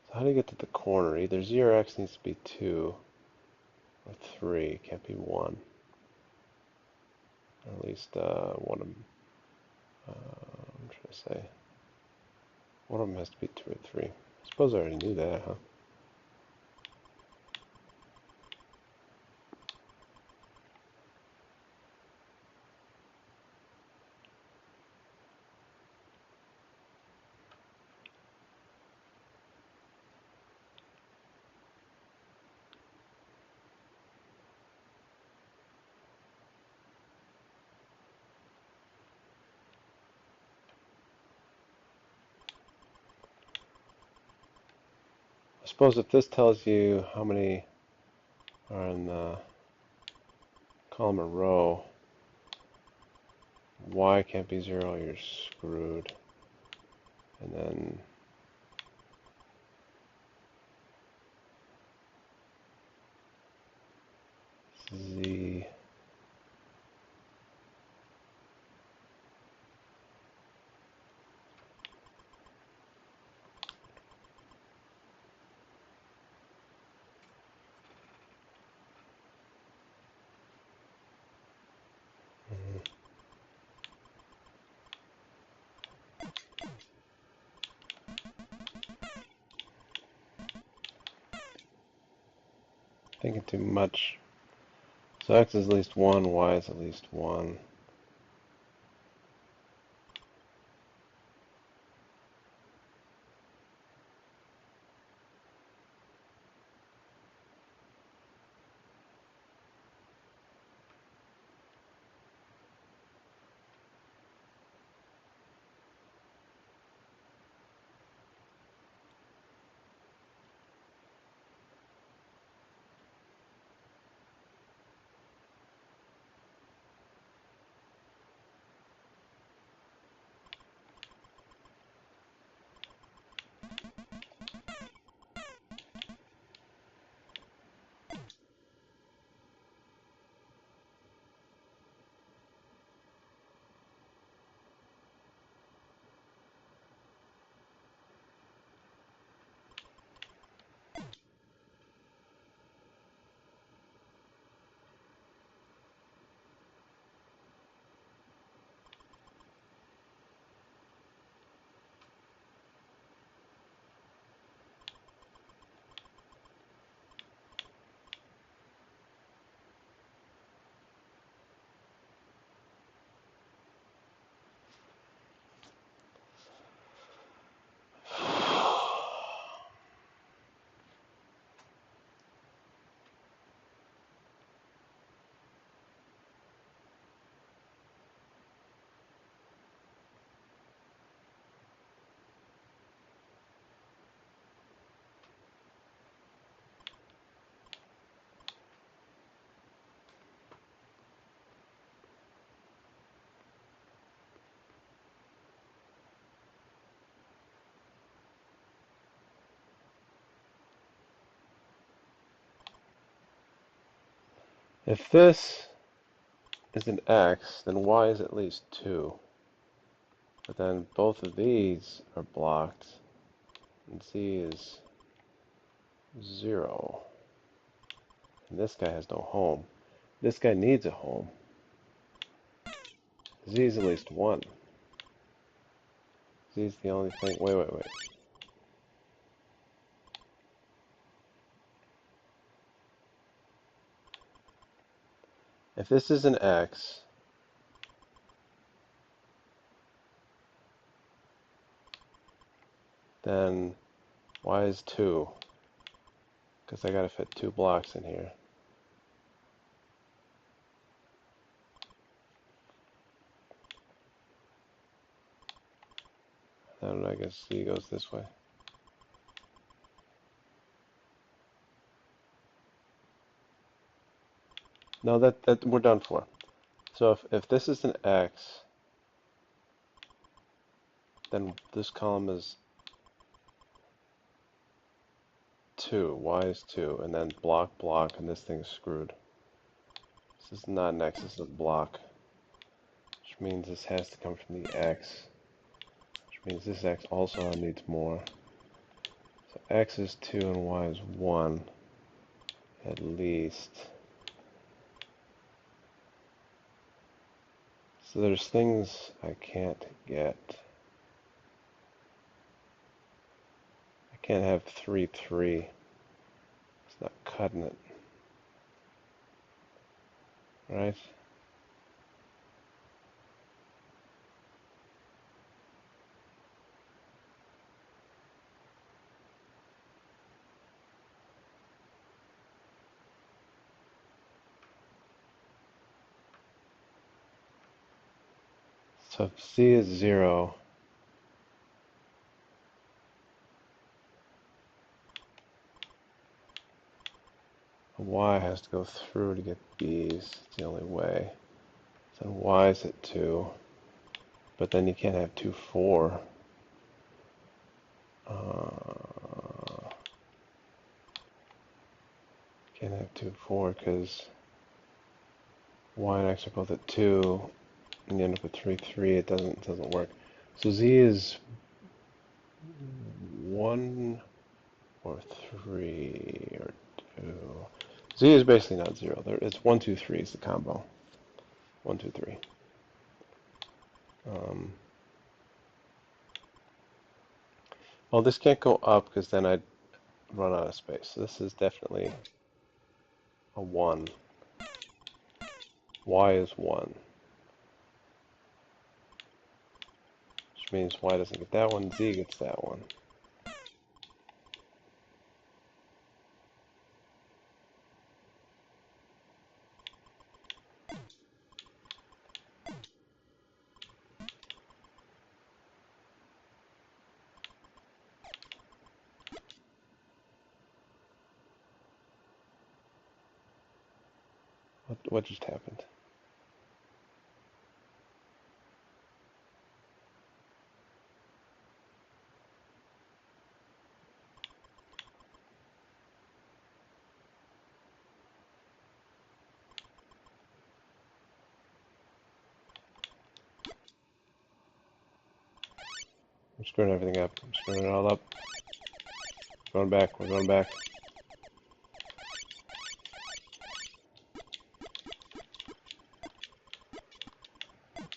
So how do you get to the corner? Either 0x needs to be 2 or 3. It can't be 1. Or at least one of them. I'm trying to say. One of them has to be 2 or 3. I suppose I already knew that, huh? I suppose if this tells you how many are in the column or row, y can't be 0, you're screwed. And then z, thinking too much. So x is at least 1, y is at least 1. If this is an x, then y is at least 2. But then both of these are blocked, and z is 0. And this guy has no home. This guy needs a home. Z is at least 1. Z is the only thing. Wait. If this is an x, then y is 2. Because I gotta fit 2 blocks in here. Then I guess z goes this way. No, that we're done for. So if this is an X, then this column is 2, Y is 2, and then block, block, and this thing's screwed. This is not an X, this is a block. Which means this has to come from the X. Which means this X also needs more. So X is 2 and Y is 1. At least. So there's things I can't get. I can't have 3, 3. It's not cutting it. Right? So if Z is 0, Y has to go through to get B's. It's the only way. So Y is at 2. But then you can't have 2, 4. Can't have 2, 4 because Y and X are both at 2. And you end up with 3, 3. It doesn't work. So Z is 1 or 3 or 2. Z is basically not 0. It's 1, 2, 3 is the combo. 1, 2, 3. Well, this can't go up because then I'd run out of space. So this is definitely a 1. Y is 1. Which means Y doesn't get that one, Z gets that one. What just happened? I'm screwing everything up. I'm screwing it all up. Going back. We're going back.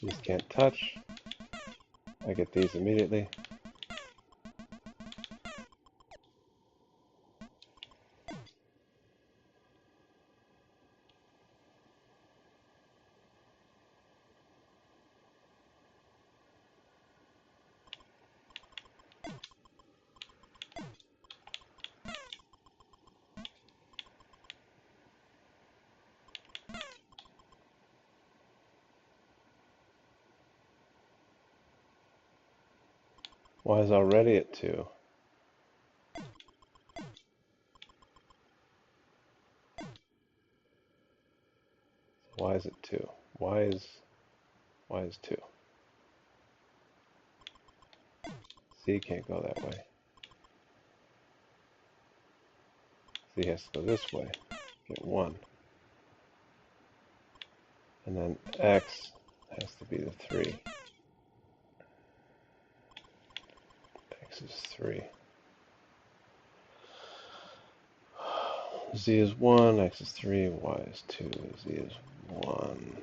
These can't touch. I get these immediately. Y is already at 2. Y is at 2. Y is 2. Z can't go that way. Z has to go this way. Get 1. And then X has to be the 3. X is 3. Z is 1, X is 3, Y is 2, Z is 1.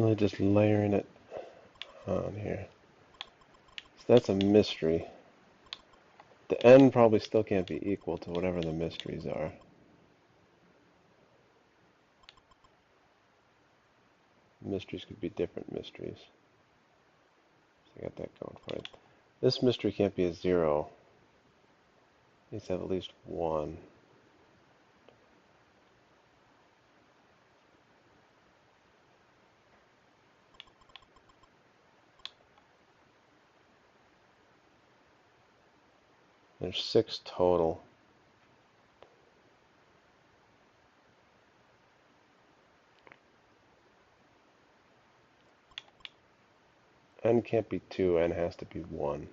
really just layering it on here. So that's a mystery. The n probably still can't be equal to whatever the mysteries are. Mysteries could be different mysteries. So I got that going for it. This mystery can't be a 0. It needs to have at least 1. There's 6 total. N can't be 2, n has to be 1.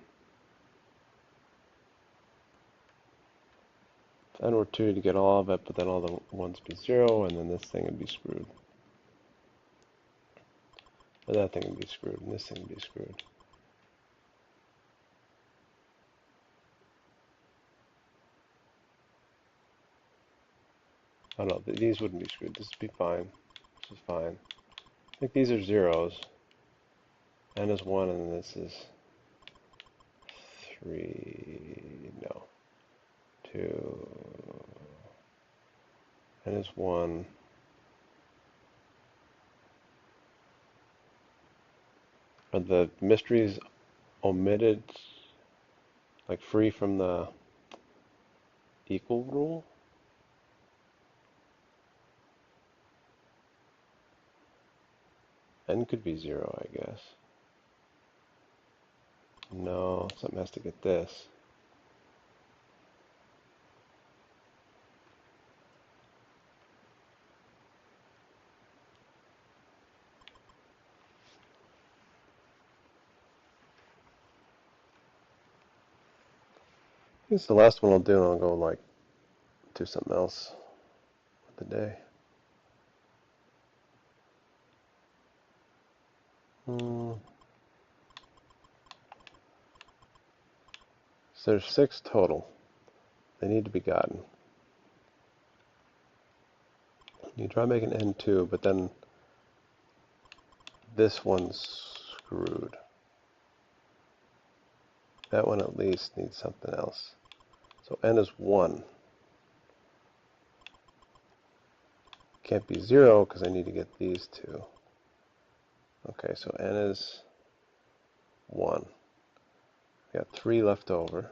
If n were 2 to get all of it, but then all the ones be 0, and then this thing would be screwed. Or that thing would be screwed, and this thing would be screwed. Oh no, these wouldn't be screwed. This would be fine. This is fine. I think these are 0s. N is 1, and this is 3. No. 2. N is 1. Are the mysteries omitted, like free from the equal rule? N could be 0, I guess. No, something has to get this. I guess the last one I'll do, and I'll go like do something else with the day. So there's 6 total. They need to be gotten. You try making n2, but then this one's screwed. That one at least needs something else. So n is 1. Can't be 0 because I need to get these two. Okay, so n is 1. We got 3 left over.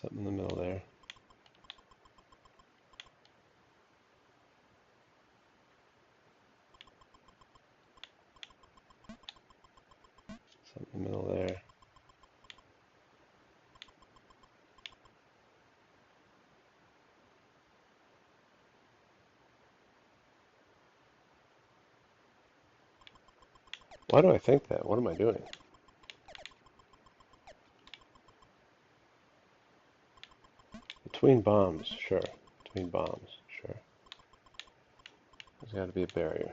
Something in the middle there. Something in the middle there. Why do I think that? What am I doing? Between bombs, sure. Between bombs, sure. There's got to be a barrier.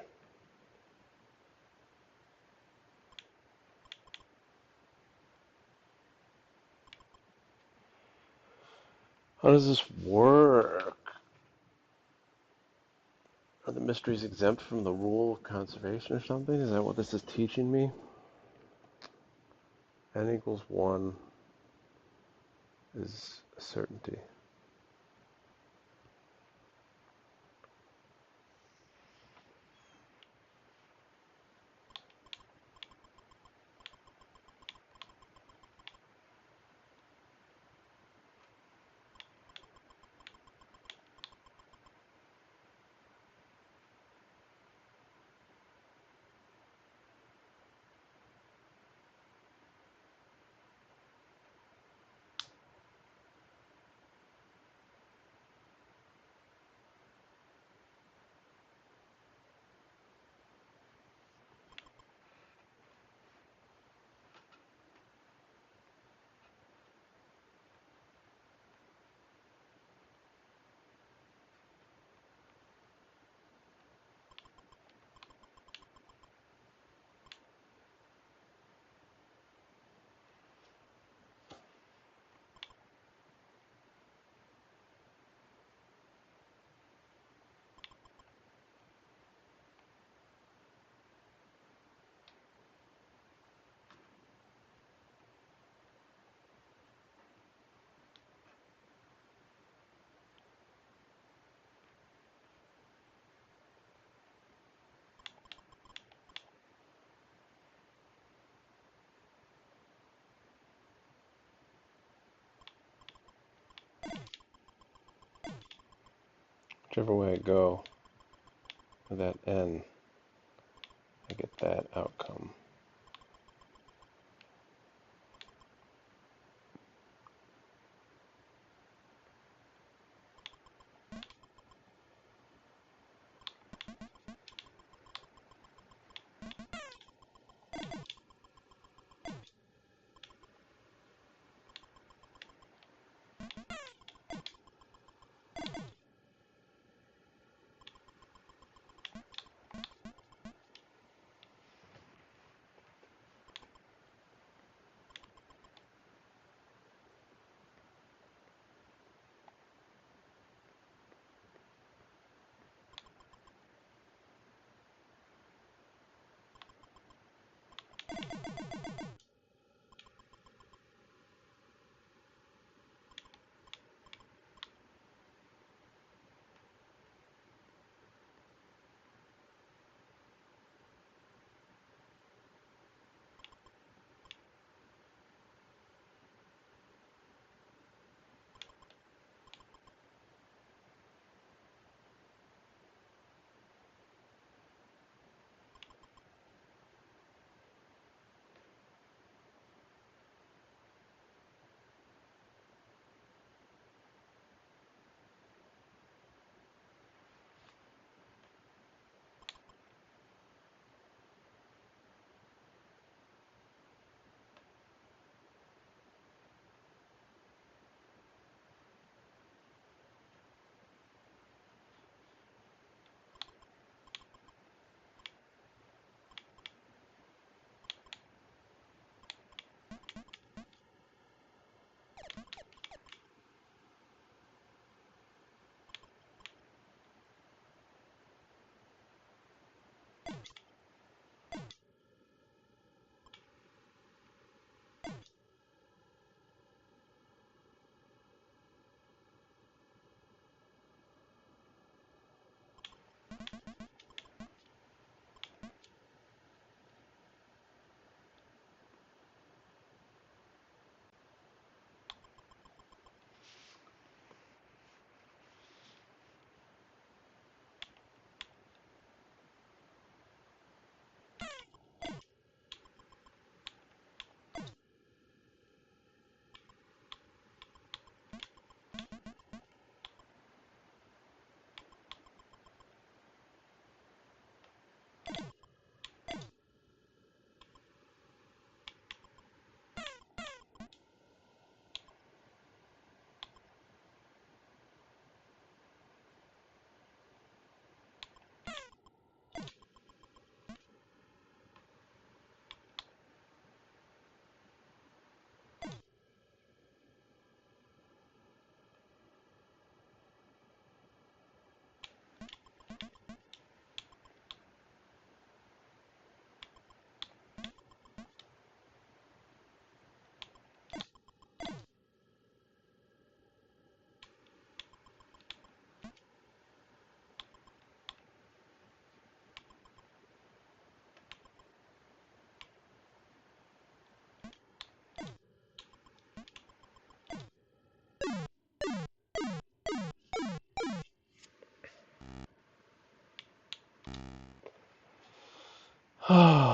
How does this work? Are the mysteries exempt from the rule of conservation or something? Is that what this is teaching me? N equals 1 is a certainty. whichever way I go with that n, I get that outcome.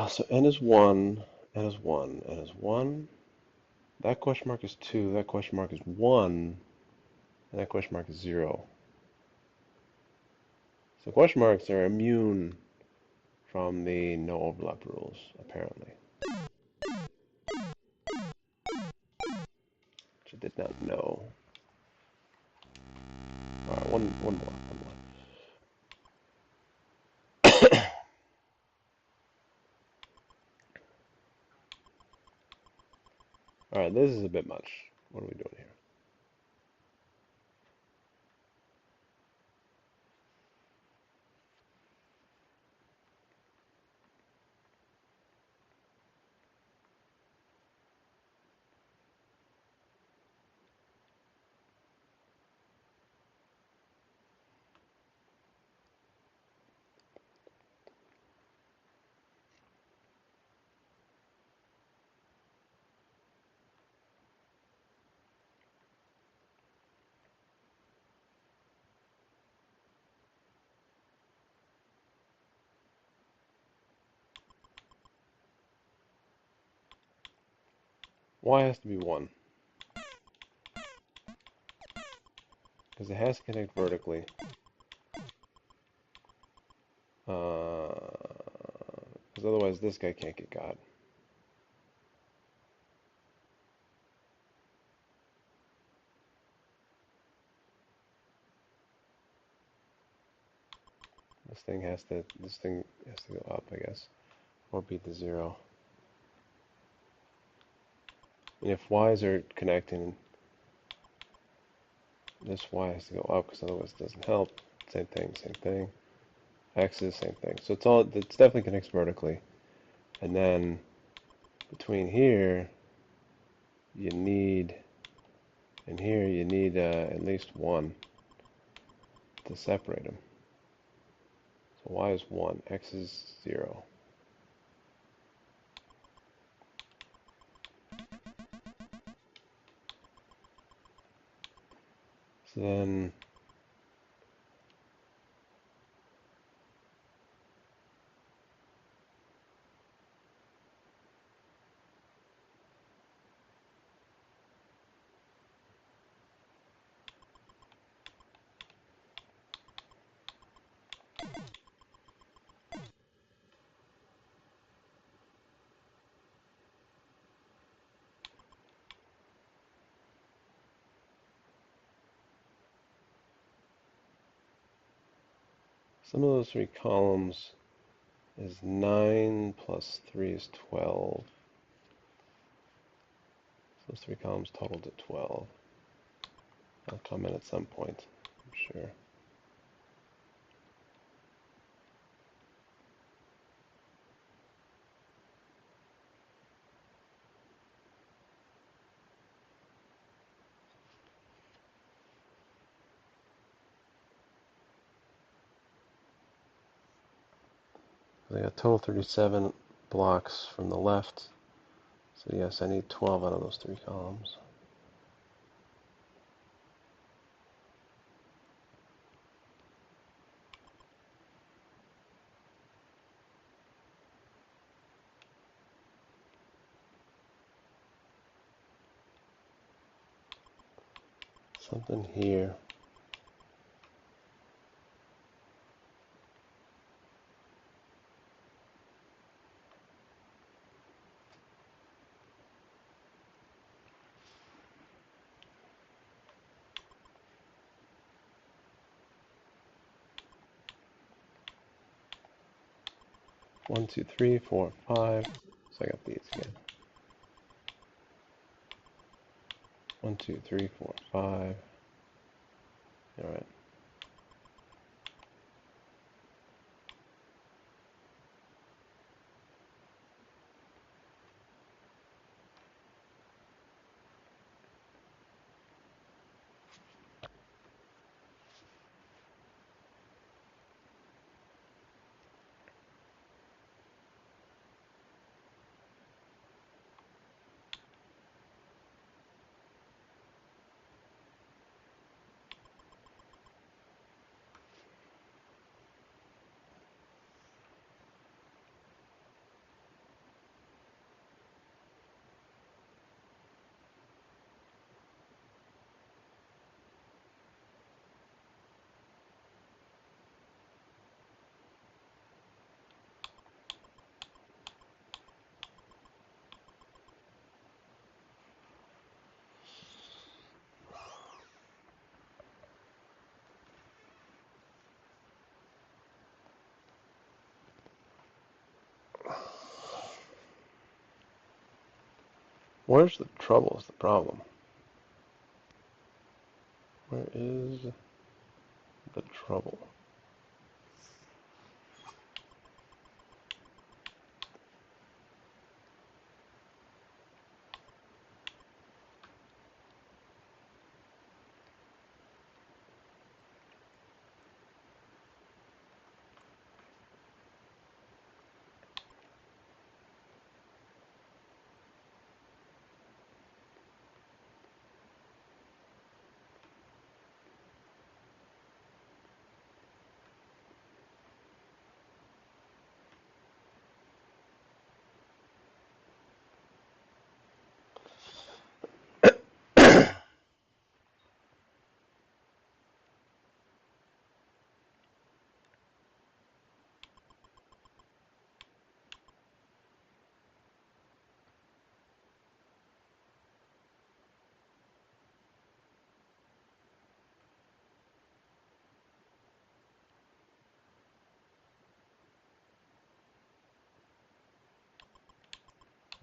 So n is 1, n is 1, n is 1. That question mark is 2, that question mark is 1, and that question mark is 0. So question marks are immune from the no overlap rules, apparently. Which I did not know. Alright, one more. Alright, this is a bit much. What are we doing here? Y has to be 1. Because it has to connect vertically. Because otherwise this guy can't get God. This thing has to go up, I guess. Or be the 0. And if Y's are connecting, this Y has to go up because otherwise it doesn't help. Same thing, same thing. X is same thing. So it's definitely connects vertically. And then between here, you need, and here you need at least 1 to separate them. So Y is 1, X is 0. So then some of those 3 columns is 9 plus 3 is 12. So those 3 columns total to 12. I'll come in at some point, I'm sure. I got total 37 blocks from the left. So yes, I need 12 out of those 3 columns. Something here. One, two, three, four, 5. So I got these again. 1, 2, 3, 4, 5. All right. Where's the trouble is the problem. Where is the trouble?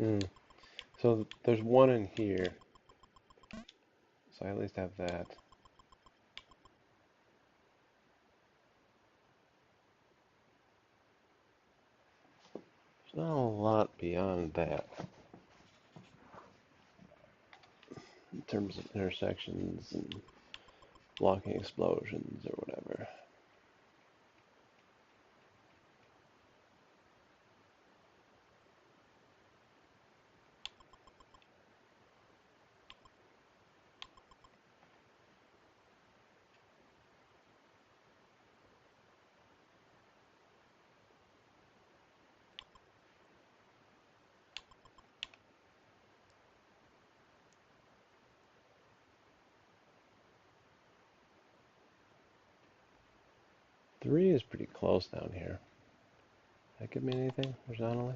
Hmm. So there's one in here, so I at least have that. There's not a lot beyond that in terms of intersections and blocking explosions or whatever. Three is pretty close down here. That give me anything horizontally?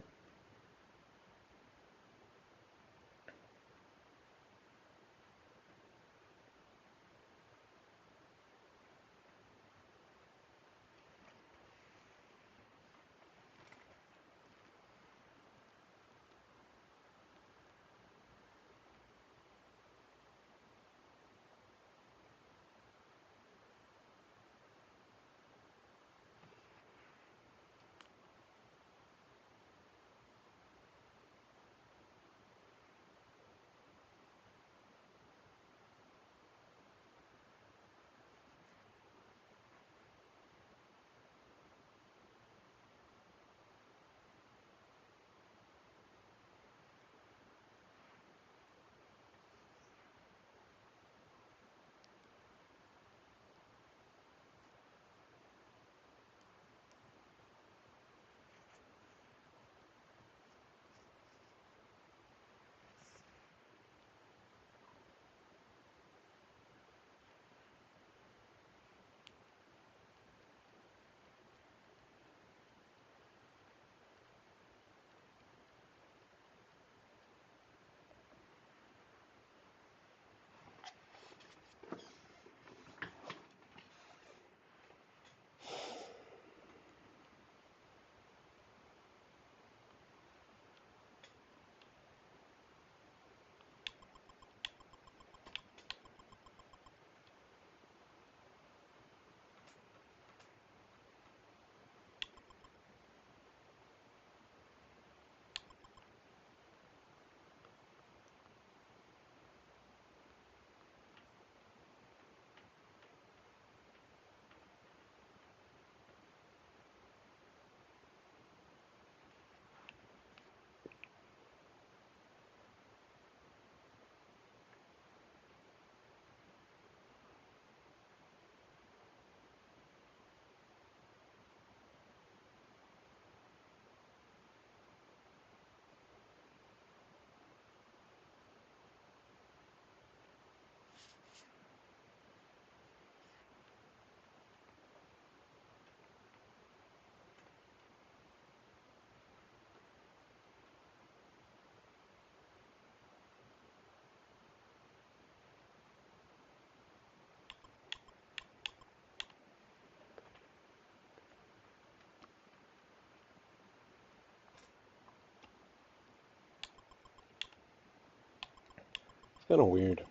It's kind of weird.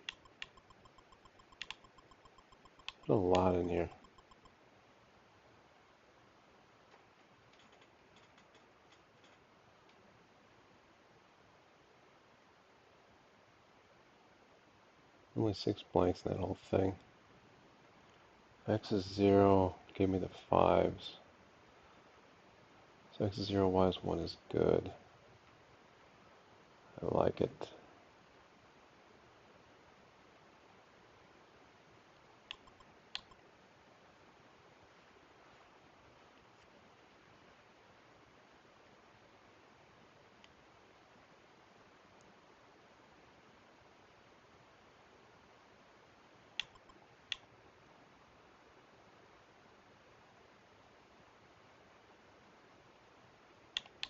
There's a lot in here. Only 6 blanks in that whole thing. X is 0, gave me the 5s. So X is 0, Y is 1 is good. I like it.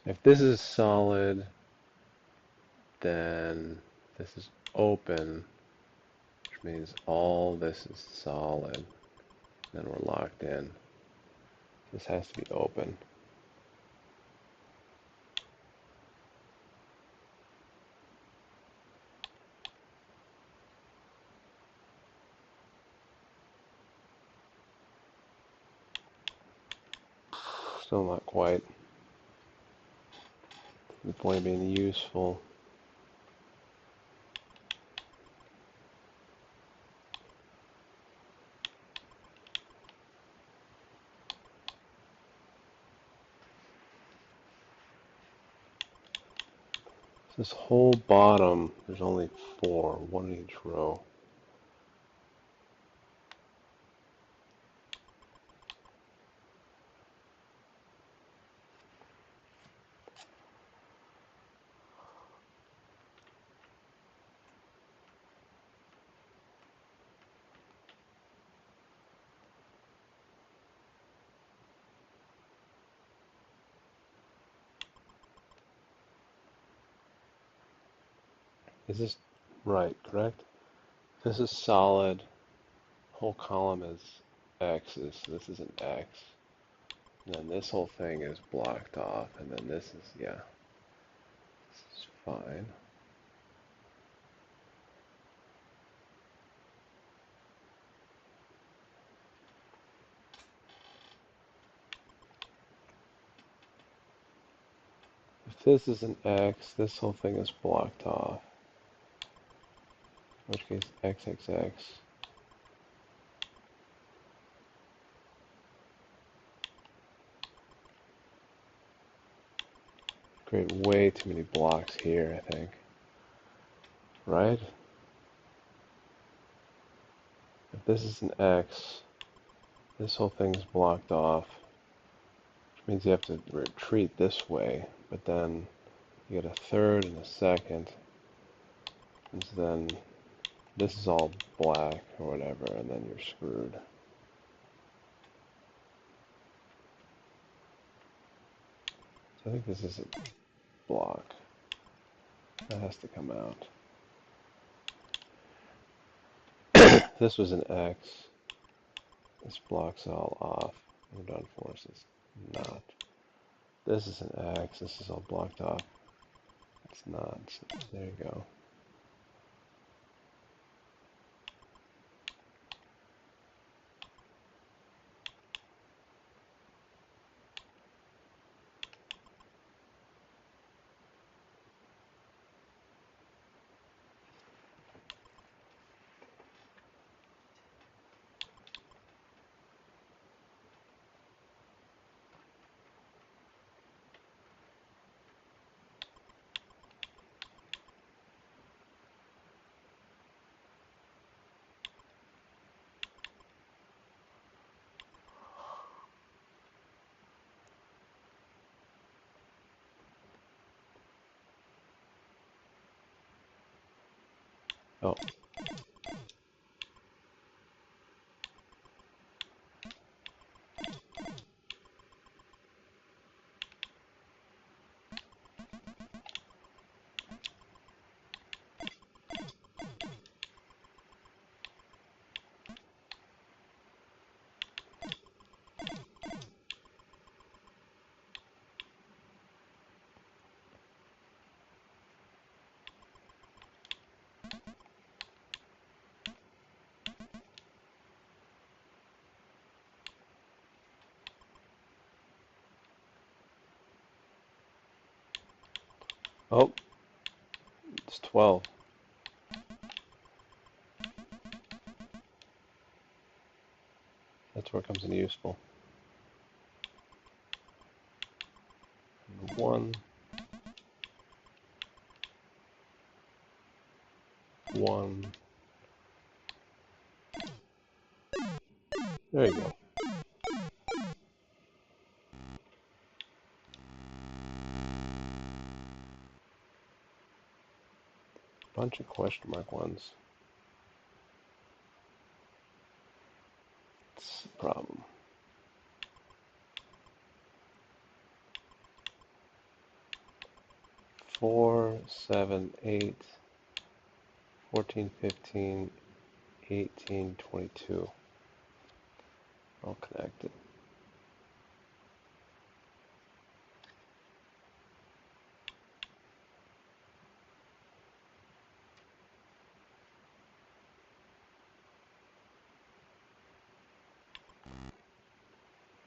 If this is solid, then this is open, which means all this is solid. Then we're locked in. This has to be open. Still not quite to the point of being useful. This whole bottom, there's only 4, one in each row. Is this right, correct? This is solid. Whole column is X's. This is an X. And then this whole thing is blocked off. And then this is, yeah, this is fine. If this is an X, this whole thing is blocked off. In which case, XXX. Create way too many blocks here, I think. Right? If this is an X, this whole thing is blocked off. Which means you have to retreat this way, but then you get a third and a second. And so then this is all black or whatever, and then you're screwed. So I think this is a block. That has to come out. This was an X. This block's all off. We're done for. This is not. This is an X. This is all blocked off. It's not. So there you go. Oh, oh, it's 12. That's where it comes in useful. One, one. There you go. Bunch of question mark ones. It's a problem. 4, 7, 8, 14, 15, 18, 22. All connected.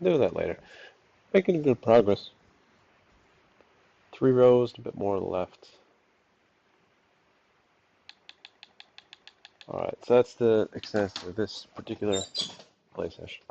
Do that later. Making good progress. 3 rows, a bit more on the left. Alright, so that's the extent of this particular play session.